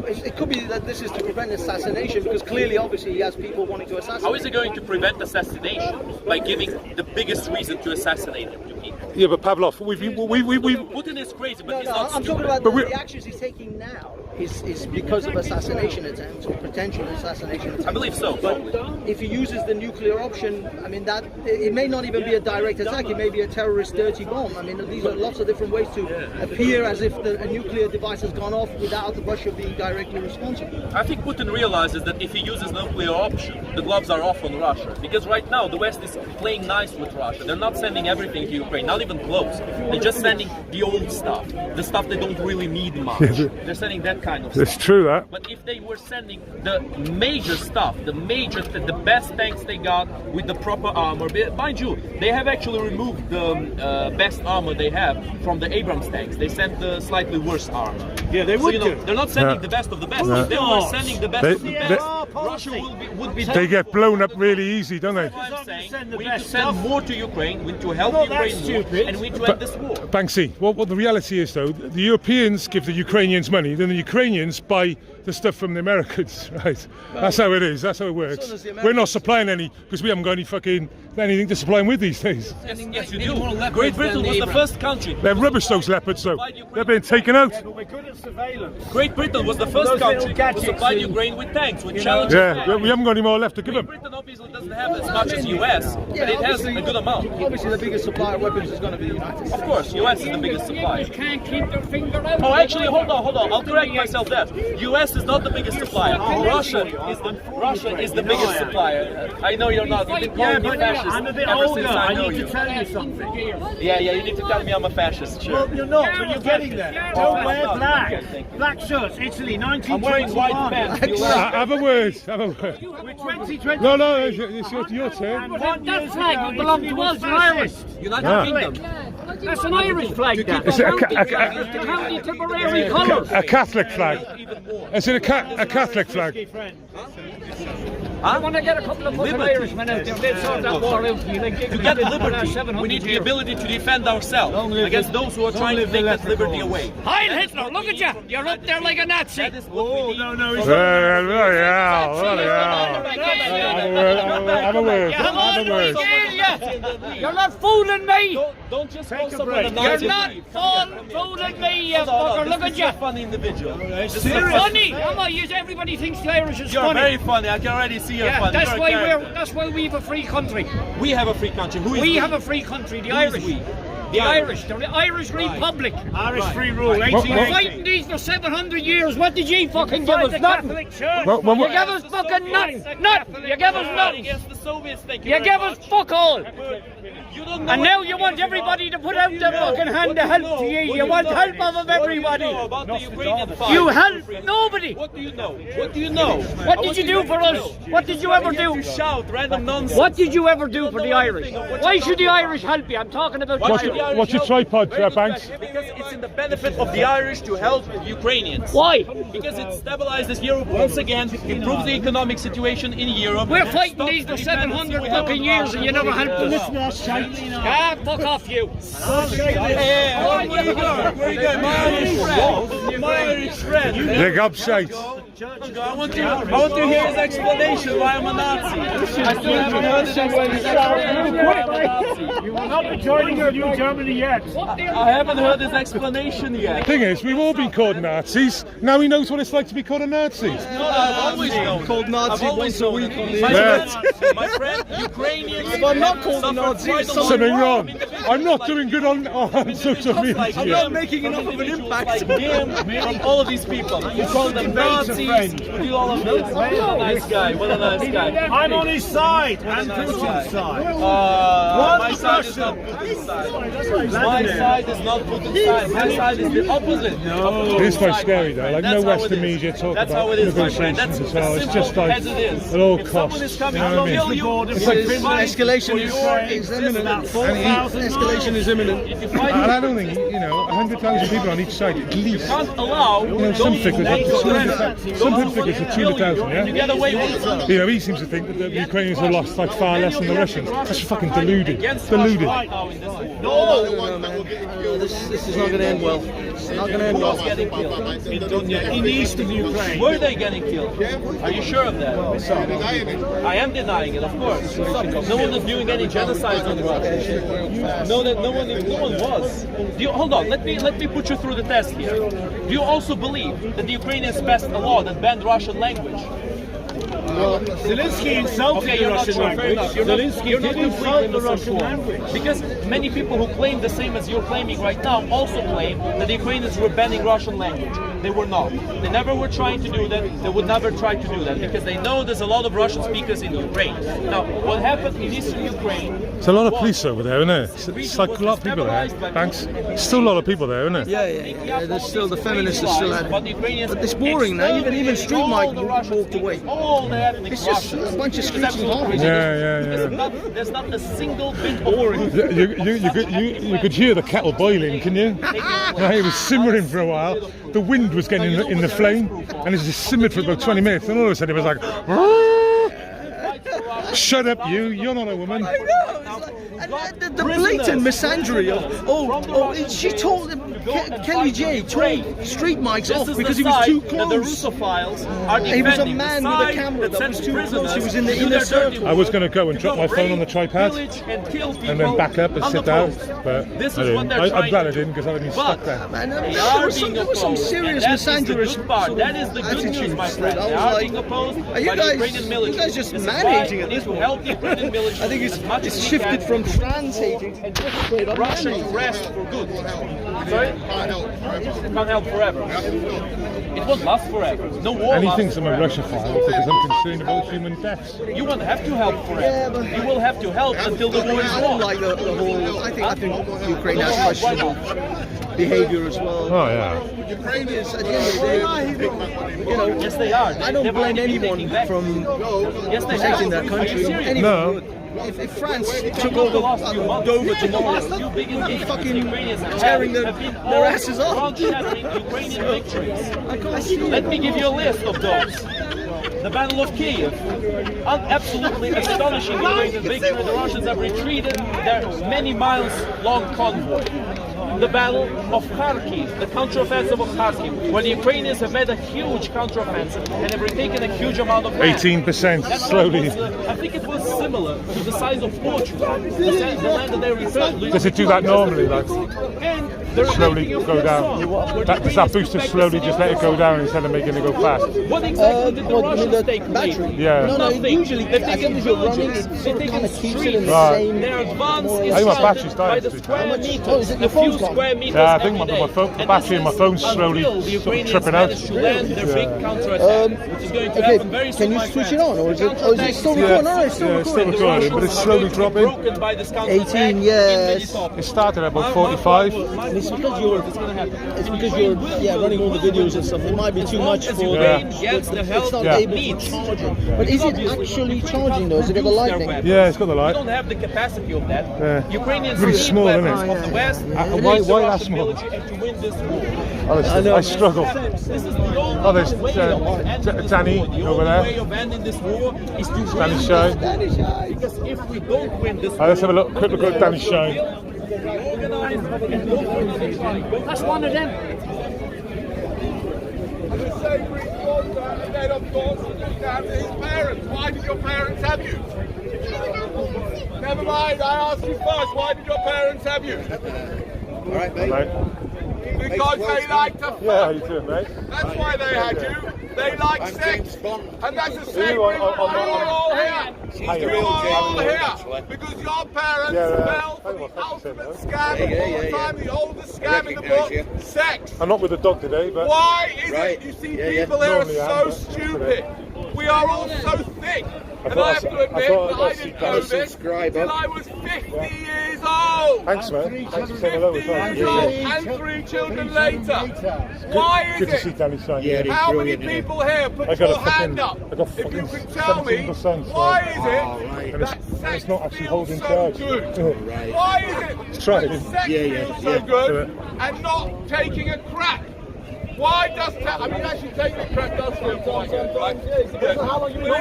it could be that this is to prevent assassination, because clearly, obviously, he has people wanting to assassinate. How is it going to prevent assassination? By giving the biggest reason to assassinate him to people. Yeah, but Pavlov, Putin is crazy, but he's not I'm talking stupid. about the actions he's taking now is because of assassination attempts or potential assassination attempts. I believe so. But if he uses the nuclear option, I mean, that it may not even be a direct attack. It may be a terrorist dirty bomb. I mean, these are lots of different ways to appear as if a nuclear device has gone off without Russia being directly responsible. I think Putin realizes that if he uses nuclear option, the gloves are off on Russia. Because right now the West is playing nice with Russia. They're not sending everything to Ukraine, not even close. They're just sending the old stuff, the stuff they don't really need much. They're sending that kind of stuff. It's true that. But if they were sending the major stuff, the best tanks they got with the proper armor, mind you, they have actually removed the best armor they have from the Abrams tanks. They sent the slightly worse armor. Yeah, they would do. They're not sending the best of the best. If they were sending the best of the best, Russia would be. They get blown up really easy, don't they? I'm saying we need to send more to Ukraine. We need to help Ukraine more, and we need to end this war. Banksy, what the reality is though, the Europeans give the Ukrainians money, then the Ukrainians buy the stuff from the Americans, right? That's how it is, that's how it works. We're not supplying any, because we haven't got any fucking anything to supply them with these days. Yes, you do. Great Britain was the first country. They're rubbish, those leopards though. They're being taken out. But we're good at surveillance. Great Britain was the first country to supply Ukraine with tanks, with challenges. Yeah, we haven't got any more left to give them. Great Britain obviously doesn't have as much as US, but it has a good amount. Obviously, the biggest supplier of weapons is going to be the United States. Of course, US is the biggest supplier. Can't keep their finger out. Oh, actually, hold on. I'll correct myself there. US is not the biggest supplier. Russia is the biggest supplier. I know you're not. You've been calling me fascist. I'm a bit ever older. since I know need you. to tell you something. Yeah, you need to tell me I'm a fascist. Sure. Well, you're not, but you're getting there. Don't wear black. Black shirts, Italy, 1921. I'm wearing white pants. Have a word. We're 2020. No, it's your turn. That flag belongs to us, Irish. United Kingdom. That's an Irish flag. It's It's the county Tipperary colours. a Catholic flag. Is it a Catholic flag? I want to get a couple of fucking Irishmen out there. They'll sort that war out. To get liberty, we need the ability to defend ourselves against those who are trying to take that liberty away. Heil Hitler, look at you. You're up there like a Nazi. Oh, no. Have a word. You're not fooling me. Don't just call someone a Nazi. You're not fooling me, you fucker. Look at you. You're a funny individual. Funny? Everybody thinks the Irish is You're funny. very funny. I can already see you're funny. That's why we have a free country. We have a free country. Who is we have a free country, the Irish. The Irish Republic. Irish free rule, We're fighting these for 700 years. What did you fucking give us? Nothing. You gave us fucking nothing. You gave us nothing. You gave us fuck all. And now you want everybody to put out their fucking hand to help to you. You want help of everybody. You help nobody. What do you know? What do you know? What did you do for us? What did you ever do? You shout random nonsense. What did you ever do for the Irish? Why should the Irish help you? I'm talking about the Irish. What's your tripod, Banks? Because it's in the benefit of the Irish to help Ukrainians. Why? Because it stabilizes Europe once again, improves the economic situation in Europe. We're fighting these for 700 fucking years and you never helped us. Ah, fuck off you. Where you go? My Irish friend. You're gobshite. I want to hear his explanation why I'm a Nazi. I still haven't heard his explanation. You will not be joining your new Germany yet. I haven't heard his explanation yet. Thing is, we've all been called Nazis. Now he knows what it's like to be called a Nazi. I've always known. Called Nazi once a week on the My friend, Ukrainians. If I'm not called a Nazi, it's something wrong. I'm not doing good on social media. I'm not making enough of an impact. From all of these people. You call them Nazis. We do all of this. What a nice guy. What a nice guy. I'm on his side and Putin's side. My side is not Putin's side. My side is not Putin's side. My side is the opposite. No. It is quite scary though. Like no Western media talk about negotiations as well. It's just like at all costs. You know what I mean? It's like escalation is imminent. Escalation is imminent. And I don't think 100,000 people on each side at least. Can't allow Some figures are 200,000. Yeah. You get away with it. He seems to think that the Ukrainians have lost like far less than the Russians. That's fucking deluded. Deluded. No, this is not going to end well. It's not going to end Who was well. getting killed? In eastern Ukraine. Were they getting killed? Are you sure of that? I am denying it, of course. No one is doing any genocides on Russia. No, that no one was. Hold on, let me put you through the test here. Do you also believe that the Ukrainians passed a law that banned Russian language? Zelensky insulted the Russian language. Zelensky did insult the Russian language. Because many people who claim the same as you're claiming right now also claim that the Ukrainians were banning Russian language. They were not. They never were trying to do that. They would never try to do that because they know there's a lot of Russian speakers in Ukraine. Now, what happened in eastern Ukraine... There's a lot of police over there, isn't it? It's like a lot of people there. Thanks. Still a lot of people there, isn't it? Yeah. There's still, the feminists are still at it. But it's boring now. Even Street Mike walked away. It's just a bunch of screeching horses. Yeah. There's not a single bit boring. You could hear the kettle boiling, can you? Yeah, it was simmering for a while. The wind was getting in the flame, and it just simmered for about 20 minutes. And all of a sudden, it was like, shut up, you're not a woman. I know. And the blatant misandry of she told him, Kelly J told Street Mike's off because he was too close. The Russophiles are he was a man with a camera that was too close. He was in the inner circle. I was going to go and drop my phone on the tripod and then back up and sit down, but I didn't. I'm glad I didn't because I would have been stuck there. There was some serious misandrous that is the good news, my friend. They are being opposed by the Ukrainian military. You guys just man-hating at this point. I think it's shifted from trans-hating and just straight up Russia to rest for good. Sorry? It can't help forever. It won't last forever. No war. And he thinks I'm a Russophile because I'm concerned about human deaths. You won't have to help forever. You will have to help until the war is won. I don't like the whole. I think Ukraine has questionable behavior as well. Oh yeah. Ukrainians at the end of the day, yes they are. I don't blame anyone from protecting their country. No. If France took over Dover tomorrow, fucking tearing their asses off. Ukrainian victories. Let me give you a list of those. The Battle of Kiev, absolutely astonishing Ukrainian victory. The Russians have retreated their many miles long convoy. The Battle of Kharkiv, the counteroffensive of Kharkiv, where the Ukrainians have made a huge counteroffensive and have retaken a huge amount of land. 18% slowly. I think it was similar to the size of Portugal, the land that they returned. Does it do that normally? Like, slowly go down? Does that booster slowly just let it go down instead of making it go fast? What exactly did the Russians take? Battery? Yeah. No, usually, I think if you're running, it kind of keeps it in the same... Their advance is I think my battery's by dying. the square meters. Oh, is it your phone's gone? Yeah, I think the battery in my phone's slowly tripping out. Which is going to happen very soon. Can you switch it on, or is it still recording? No, it's still recording. But it's slowly dropping. 18, yes. It started at about 45. It's because you're running all the videos and stuff. It might be too much for it's not able to charge it. But is it actually charging though? Is it got the lightning? Yeah, it's got the light. We don't have the capacity of that. Yeah. Ukrainians really need small, weapons isn't it? of the West. Why that small? To win this war. I struggle. This is the only there's Danny over there. The way of ending this war is to Danny Shine. Because if we don't win this war, let's have a quick look at Danny Shine. That's one of them. His parents. Why did your parents have you? Never mind, I asked you first, why did your parents have you? Alright, mate. Because they like to fuck. Yeah, you too, mate. That's why they had you. They like sex. And that's the same reason why you're all here. You are all here. Because your parents fell for the ultimate scam of all time, the oldest scam in the book, sex. I'm not with the dog today, but... Why is it you see people here are so stupid? We are all so thick. And I have to admit that I didn't know this till I was 50 years old. Thanks, man. Thanks for saying hello. 50 years old and 3 children later. Why is Good to see Danny Shine. How many people here put your hand up? If you can tell me, why is it that sex not actually feels holding so charge. good? Why is it Try it. that sex feels so good and not taking a crap? Why does I mean, actually taking a crap does feel quite good, right? How long you been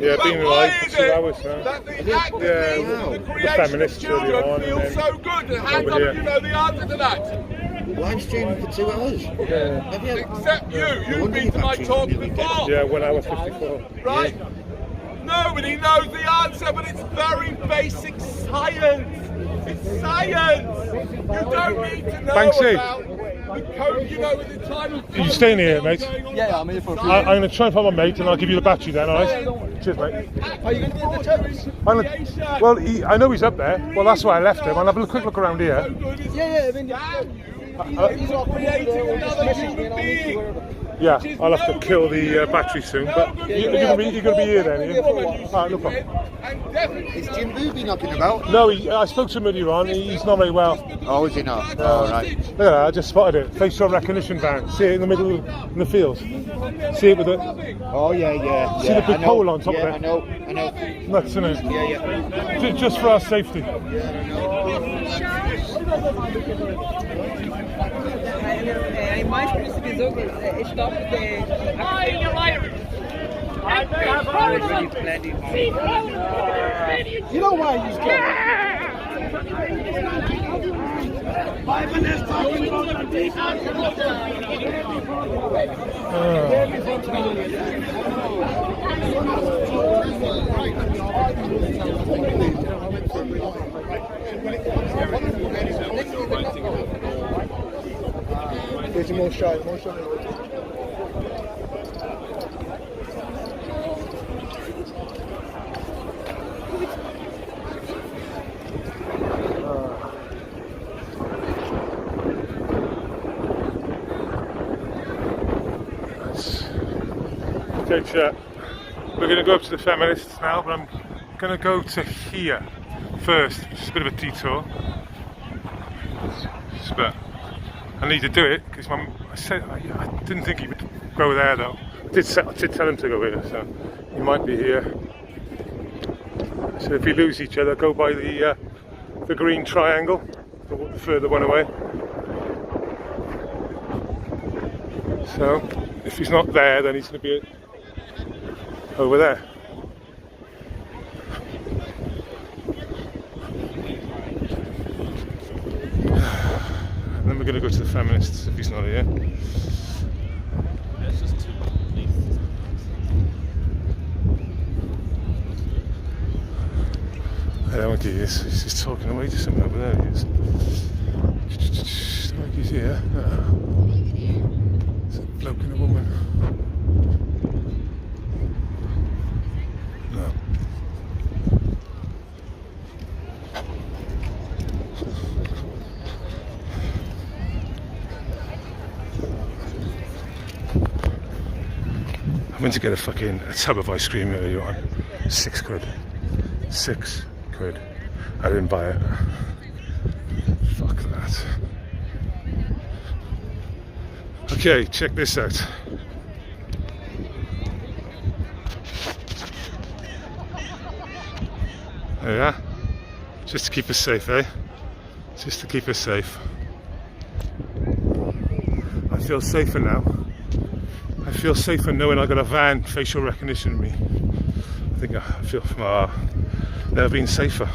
Yeah, But been why like is 2 it hours now. that the activism, the creation feminists of children earlier on, feel and so good? And how over come here. you know the answer to that? Live streaming for 2 hours. Except you've been to my talk before. Yeah, 1 hour 54. Right? Nobody knows the answer, but it's very basic science. It's science. You don't need to know Banksy. about the code, you know, at the time of Are you staying here, mate? Yeah, I'm here for a few I'm going to try and find my mate and I'll give you the battery then, alright? Cheers, mate. Are you going to do the toast? Well, I know he's up there. Well, that's why I left him. I'll have a quick look around here. Yeah, I mean, he's not creating another human being. Yeah, I'll have to kill the battery soon. But you're going to be here then, are you? Alright, no problem. Is Jim Booby knocking about? No, I spoke to him earlier on. He's not very well. Oh, is he not? Oh, right. Look at that, I just spotted it. Facial recognition van. See it in the middle, in the fields. See it with it? Oh, yeah. See the big pole on top of it? I know. Nuts, isn't it? Yeah. Just for our safety. Mais perseguidor stop You know why he's going? 5 minutes talking about There's more shot, Okay, chat. We're going to go up to the feminists now, but I'm going to go to here first. Just a bit of a detour. But I need to do it because I said I didn't think he would go there though. I did tell him to go here, so he might be here. So if we lose each other, go by the green triangle, the further one away. So if he's not there, then he's going to be over there. And then we're going to go to the feminists if he's not here. I don't think he is. He's just talking away to someone over there. He is. I don't think he's here. It's a bloke and a woman. No. I went to get a tub of ice cream earlier on. 6 quid. 6 quid. I didn't buy it. Fuck that. Okay, check this out. There we are. Just to keep us safe, eh? Just to keep us safe. I feel safer now. I feel safer knowing I got a van facial recognition of me. I think I feel never been safer.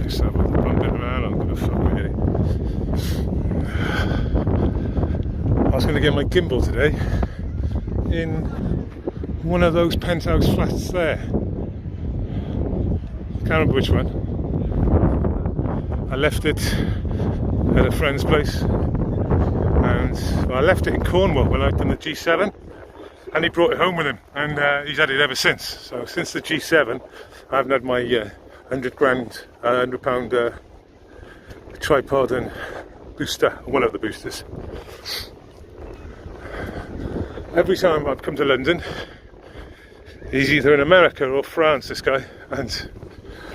So I'm bumping around, I'm gonna fuck with it. I was gonna get my gimbal today in one of those penthouse flats there. Can't remember which one. I left it at a friend's place, and I left it in Cornwall when I'd done the G7, and he brought it home with him, and he's had it ever since. So since the G7, I haven't had my £100 tripod and booster, one of the boosters. Every time I've come to London, he's either in America or France, this guy, and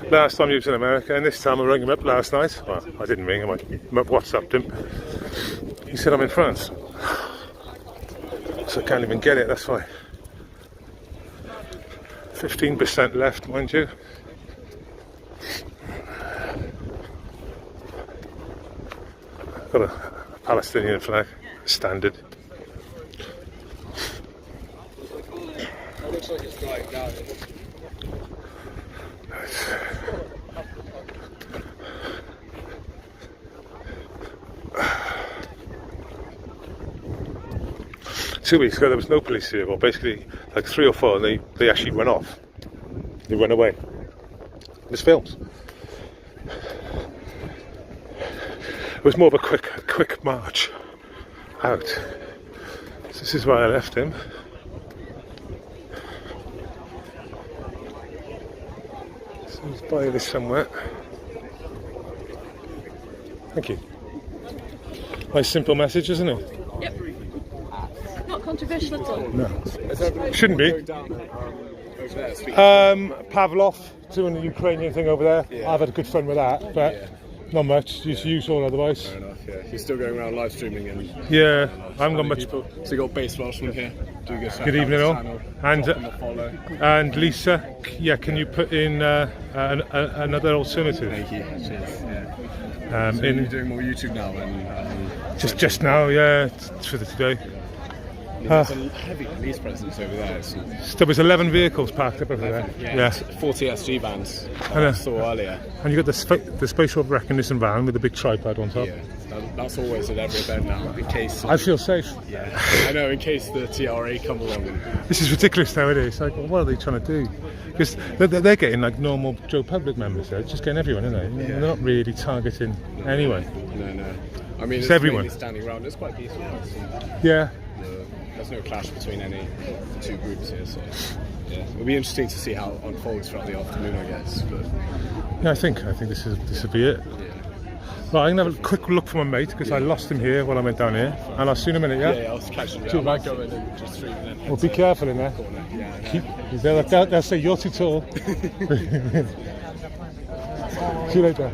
last time he was in America, and this time I rang him up last night. Well, I didn't ring him, I WhatsApped him. He said I'm in France. So I can't even get it, that's why. 15% left, mind you. Got a Palestinian flag, standard. It looks like it's drying down. Two weeks ago there was no police here, well basically like 3 or 4, and they actually went off. They went away. It was filmed. It was more of a quick march out. So this is why I left him. So he's by this somewhere. Thank you. Nice simple message, isn't it? Yep. Not controversial at all. No. Shouldn't be. Pavlov doing the Ukrainian thing over there. Yeah. I've had a good fun with that, but not much. Just usual otherwise. Fair enough, yeah. You're still going around live streaming and yeah, I haven't got much. People. So you got Base Welshman here. Do a Good evening all. And Lisa, yeah, can you put in another alternative? Thank you. Cheers. Yeah. So you're doing more YouTube now than just now, yeah, for the today. There's a heavy police presence over there. There was 11 vehicles parked up over there. Yeah. 40 SG vans. I saw earlier. And you got the spatial recognition van with the big tripod on top. Yeah, that's always at every event now. In case. I feel safe. Yeah, I know. In case the TRA come along. This is ridiculous nowadays. Like, what are they trying to do? Because they're getting like normal Joe Public members there, just getting everyone, isn't they? Yeah. They're not really targeting anyone. No. I mean, it's everyone standing around. It's quite peaceful. Yeah. There's no clash between any two groups here, so yeah, it'll be interesting to see how it unfolds throughout the afternoon, I guess. But yeah, I think this will be it. Yeah. Right, I'm gonna have a quick look for my mate because I lost him here while I went down here, and I'll see you in a minute. Yeah, I'll catch you. I might go in and just stream and then. Well, be careful in there. Yeah, they'll say you're too tall. See you later.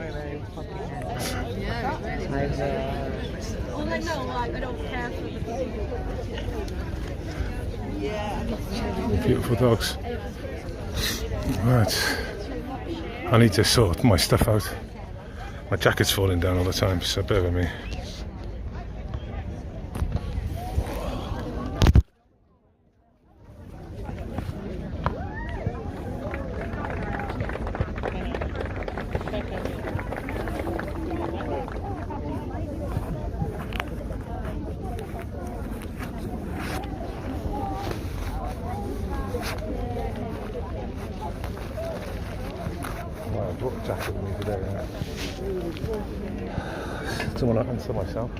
All I know, like, I don't care for the beautiful dogs. Right. I need to sort my stuff out. My jacket's falling down all the time, so bear with me. Don't want to answer myself.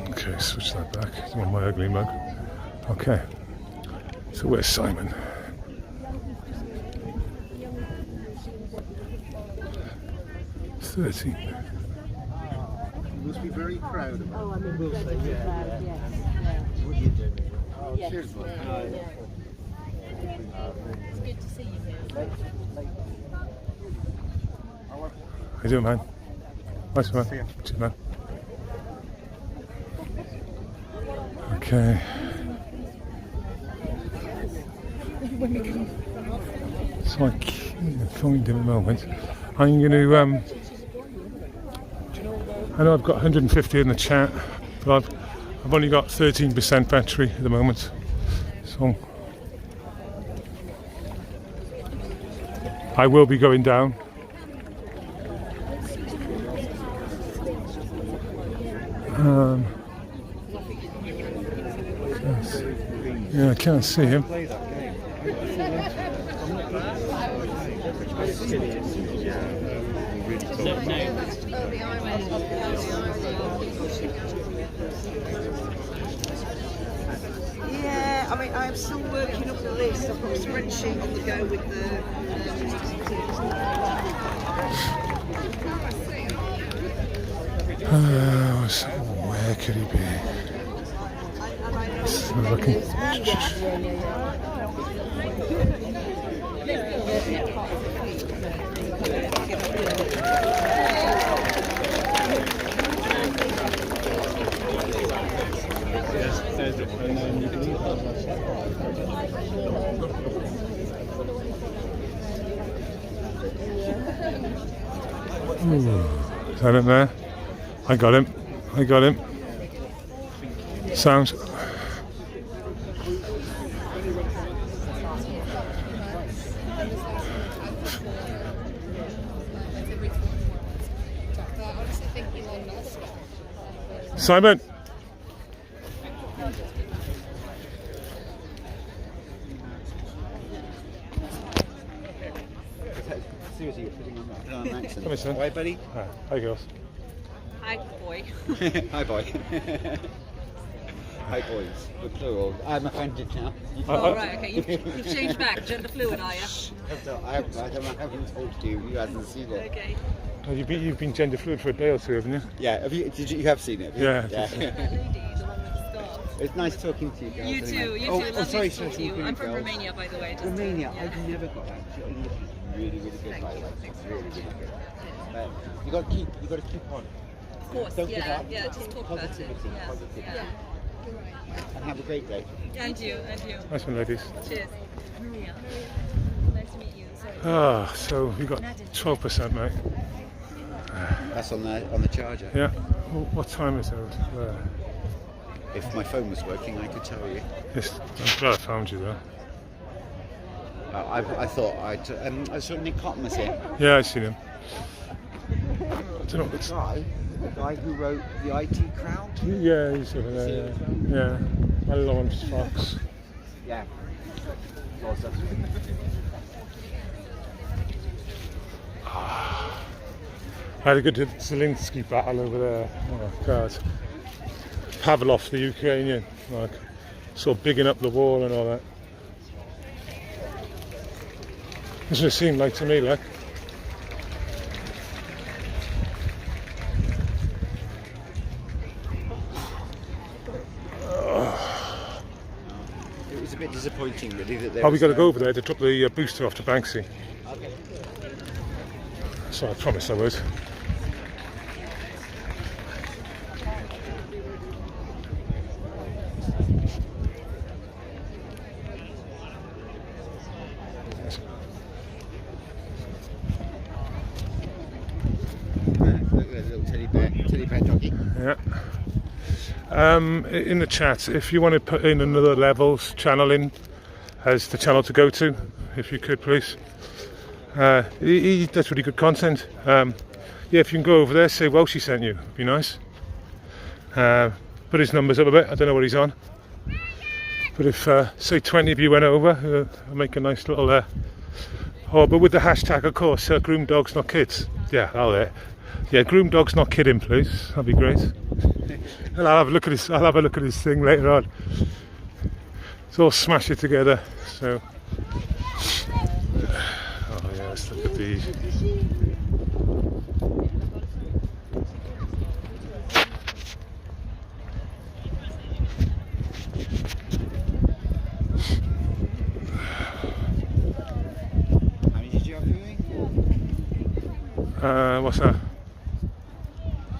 Okay, switch that back. You want my ugly mug? Okay. So where's Simon? You must be very proud of it. Oh, I'm incredibly proud, yes. What are you doing? Yes. Cheers, bud. It's good to see you here. How you doing, man? Nice, man. Cheers, man. Okay. So I can't find him at the moment. I'm going to, I know I've got 150 in the chat, but I've only got 13% battery at the moment. So I will be going down. Yeah, I can't see him. Yeah, I mean, I am still working up the list. I've got a spreadsheet on the go with the. Where could he be? So looking. Is that it there? I got him. I got him. Sounds. Simon. Seriously, you're putting on an accent. Come in, son. Hi, buddy. Hi, girls. Hi, boy. Hi, boy. Hi, boys. We're plural. I'm offended now. Oh, right, okay. You've changed back. Gender fluid, are you? I haven't told you. You haven't seen it. Okay. Oh, you've been gender fluid for a day or two, haven't you? Yeah. You have seen it? Yeah. It's nice talking to you guys. You too. Anyway. You too. Lovely Sorry, to talk to you. I'm from girls. Romania, by the way. Romania. I've never got that. Your English is really, really good. By the way, it's really, really good. You got to keep on. Of course. Don't give up. Yeah. Just talk about it. Positivity. Yeah. And have a great day. And you. And you. Nice one, ladies. Cheers. Maria. Nice to meet you. Ah, so we got 12%, mate. That's on the charger. Yeah. Well, what time is it? If my phone was working, I could tell you. Yes, I'm glad I found you though. I thought I saw Nick Cotton was here. Yeah, I've seen him. I don't know what's... The guy who wrote the IT Crowd? Yeah, he's over there, yeah. My Lawrence Fox. Yeah. Awesome. I had a good Zelensky battle over there. Oh God. Pavlov, the Ukrainian, like, sort of bigging up the wall and all that. That's what it seemed like to me, like. It was a bit disappointing, really, that there we got to go over there to drop the booster off to Banksy. Okay. So I promised I would. Teddy bear doggy. Yeah. In the chat, if you want to put in another levels channel in as the channel to go to, if you could please. He does really good content. Yeah, if you can go over there, say Welshie sent you, it'd be nice. Put his numbers up a bit, I don't know what he's on. But if, say 20 of you went over, I'll make a nice little... but with the hashtag, of course, groom dogs, not kids. Yeah, I'll yeah, groom dogs, not kidding, please. That'd be great. And I'll have a look at his thing later on. It's all smash it together. So, oh yeah, let's look at these. How many did you have viewing? What's that?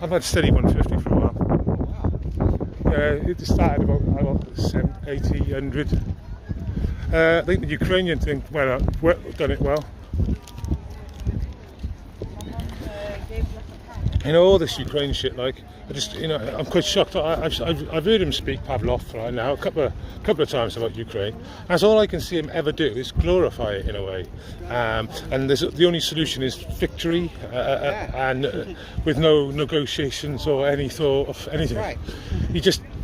I've had steady 150 for a while. Yeah, it started about 80, 100. I think the Ukrainian thing done it well. You know, all this Ukraine shit, like, I'm quite shocked. I've heard him speak Pavlov right now a couple of times about Ukraine. That's all I can see him ever do is glorify it in a way. And the only solution is victory, and with no negotiations or any thought of anything. Right.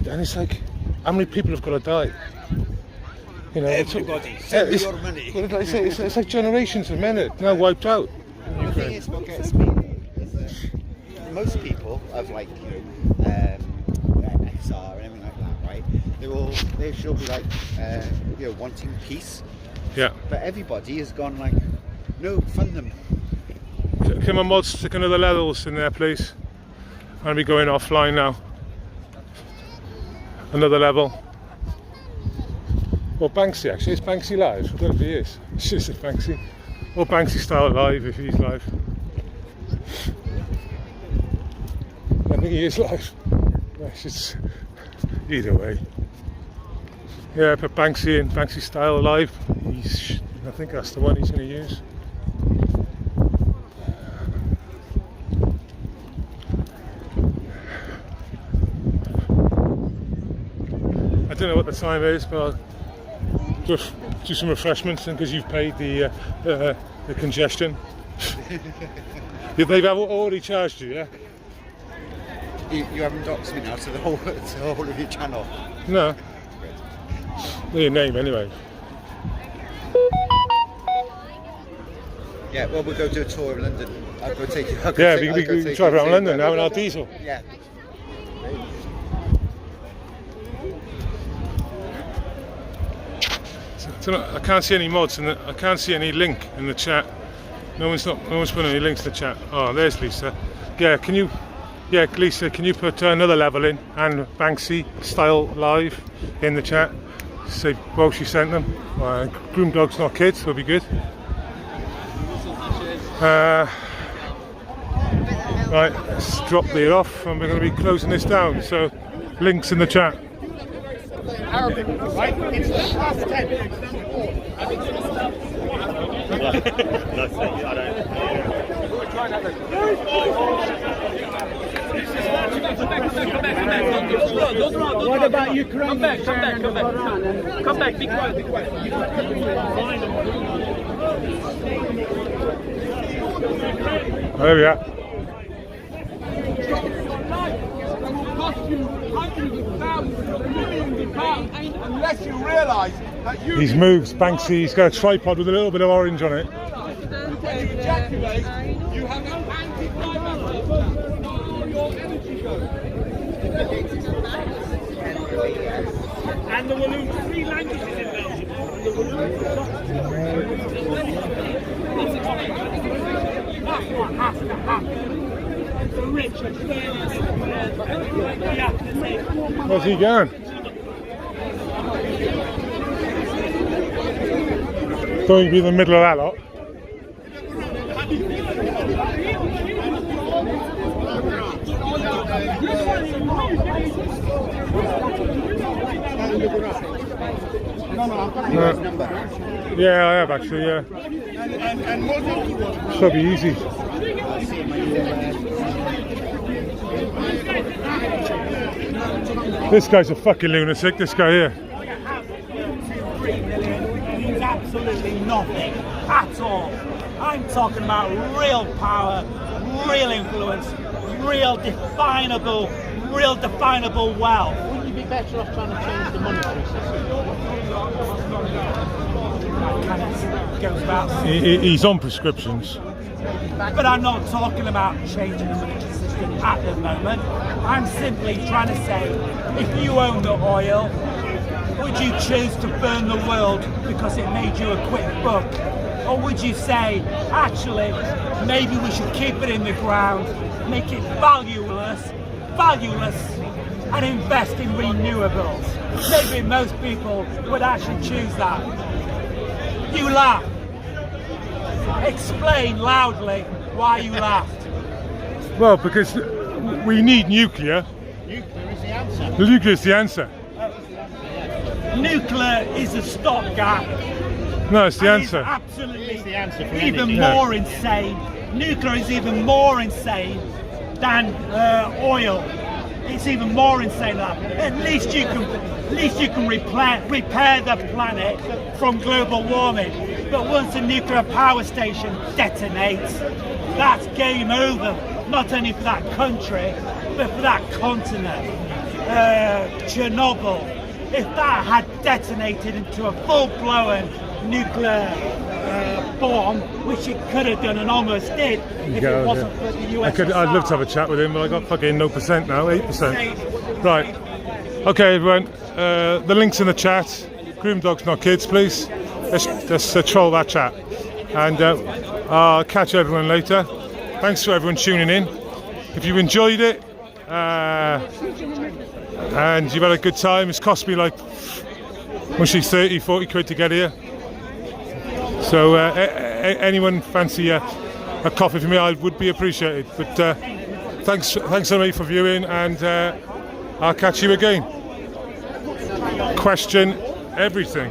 And it's like, how many people have got to die? You know, everybody. Send me your money. It's like generations of men are now wiped out. The thing is, what gets me is that most people of XR and everything like that, right? they should be like, you know, wanting peace. Yeah. But everybody has gone like, no, fund them. Can my mods stick another levels in there, please? I'll be going offline now. Another level. Or Banksy, actually. It's Banksy live. I don't know if he is. It's just Banksy. Or Banksy style live if he's live. I think he is live. It's just, either way. Yeah, put Banksy in, Banksy style live. I think that's the one he's going to use. I don't know what the time is, but I'll just do some refreshments, and because you've paid the congestion. They've already charged you, yeah? You haven't doxed me now to the whole of your channel. No. Well, your name anyway. Yeah, well, we'll go do a tour of London. I'll go take you. We can drive around London now in our diesel. Yeah. I can't see any mods and I can't see any link in the chat. No one's putting any links to the chat. Oh, there's Lisa. Yeah, Lisa, can you put another level in and Banksy style live in the chat? Say, well, she sent them. Groom dogs, not kids, will be good. Right, let's drop the off and we're going to be closing this down. So, links in the chat. Arabic, right? It's 10:10. What about Ukraine? Come back, be quiet. There we are. Unless you realise that you... He's moved, Banksy, he's got a tripod with a little bit of orange on it. When you ejaculate, you have an anti-climax because all your energy goes. And there were 3 languages in Belgium. That's what has to happen. The rich are Where's he going? Don't you be in the middle of that lot. Yeah, I have actually, yeah. Should be easy. This guy's a fucking lunatic, this guy here. means absolutely nothing at all. I'm talking about real power, real influence, real definable wealth. Wouldn't you be better off trying to change the monetary system? He's on prescriptions. But I'm not talking about changing the monetary system at the moment. I'm simply trying to say, if you own the oil, would you choose to burn the world because it made you a quick buck? Or would you say, actually, maybe we should keep it in the ground, make it valueless, and invest in renewables? Maybe most people would actually choose that. You laugh. Explain loudly why you laughed. Well, because we need nuclear. Nuclear is the answer. Nuclear is the answer. Nuclear is a stopgap. No, it's the answer. Absolutely the answer for even energy. more insane. Nuclear is even more insane than oil. It's even more insane than that. At least you can repair the planet from global warming. But once a nuclear power station detonates, that's game over. Not only for that country, but for that continent. Chernobyl, if that had detonated into a full-blown nuclear bomb, which it could have done and almost did, if it wasn't for the USSR. I'd love to have a chat with him, but I got fucking no percent now, 8%. Right. Okay, everyone. The link's in the chat. Groom dogs, not kids, please. Let's troll that chat. And I'll catch everyone later. Thanks for everyone tuning in. If you enjoyed it and you've had a good time, it's cost me like mostly 30-40 quid to get here. So anyone fancy a coffee for me, I would be appreciated. But thanks everybody for viewing, and I'll catch you again. Question everything.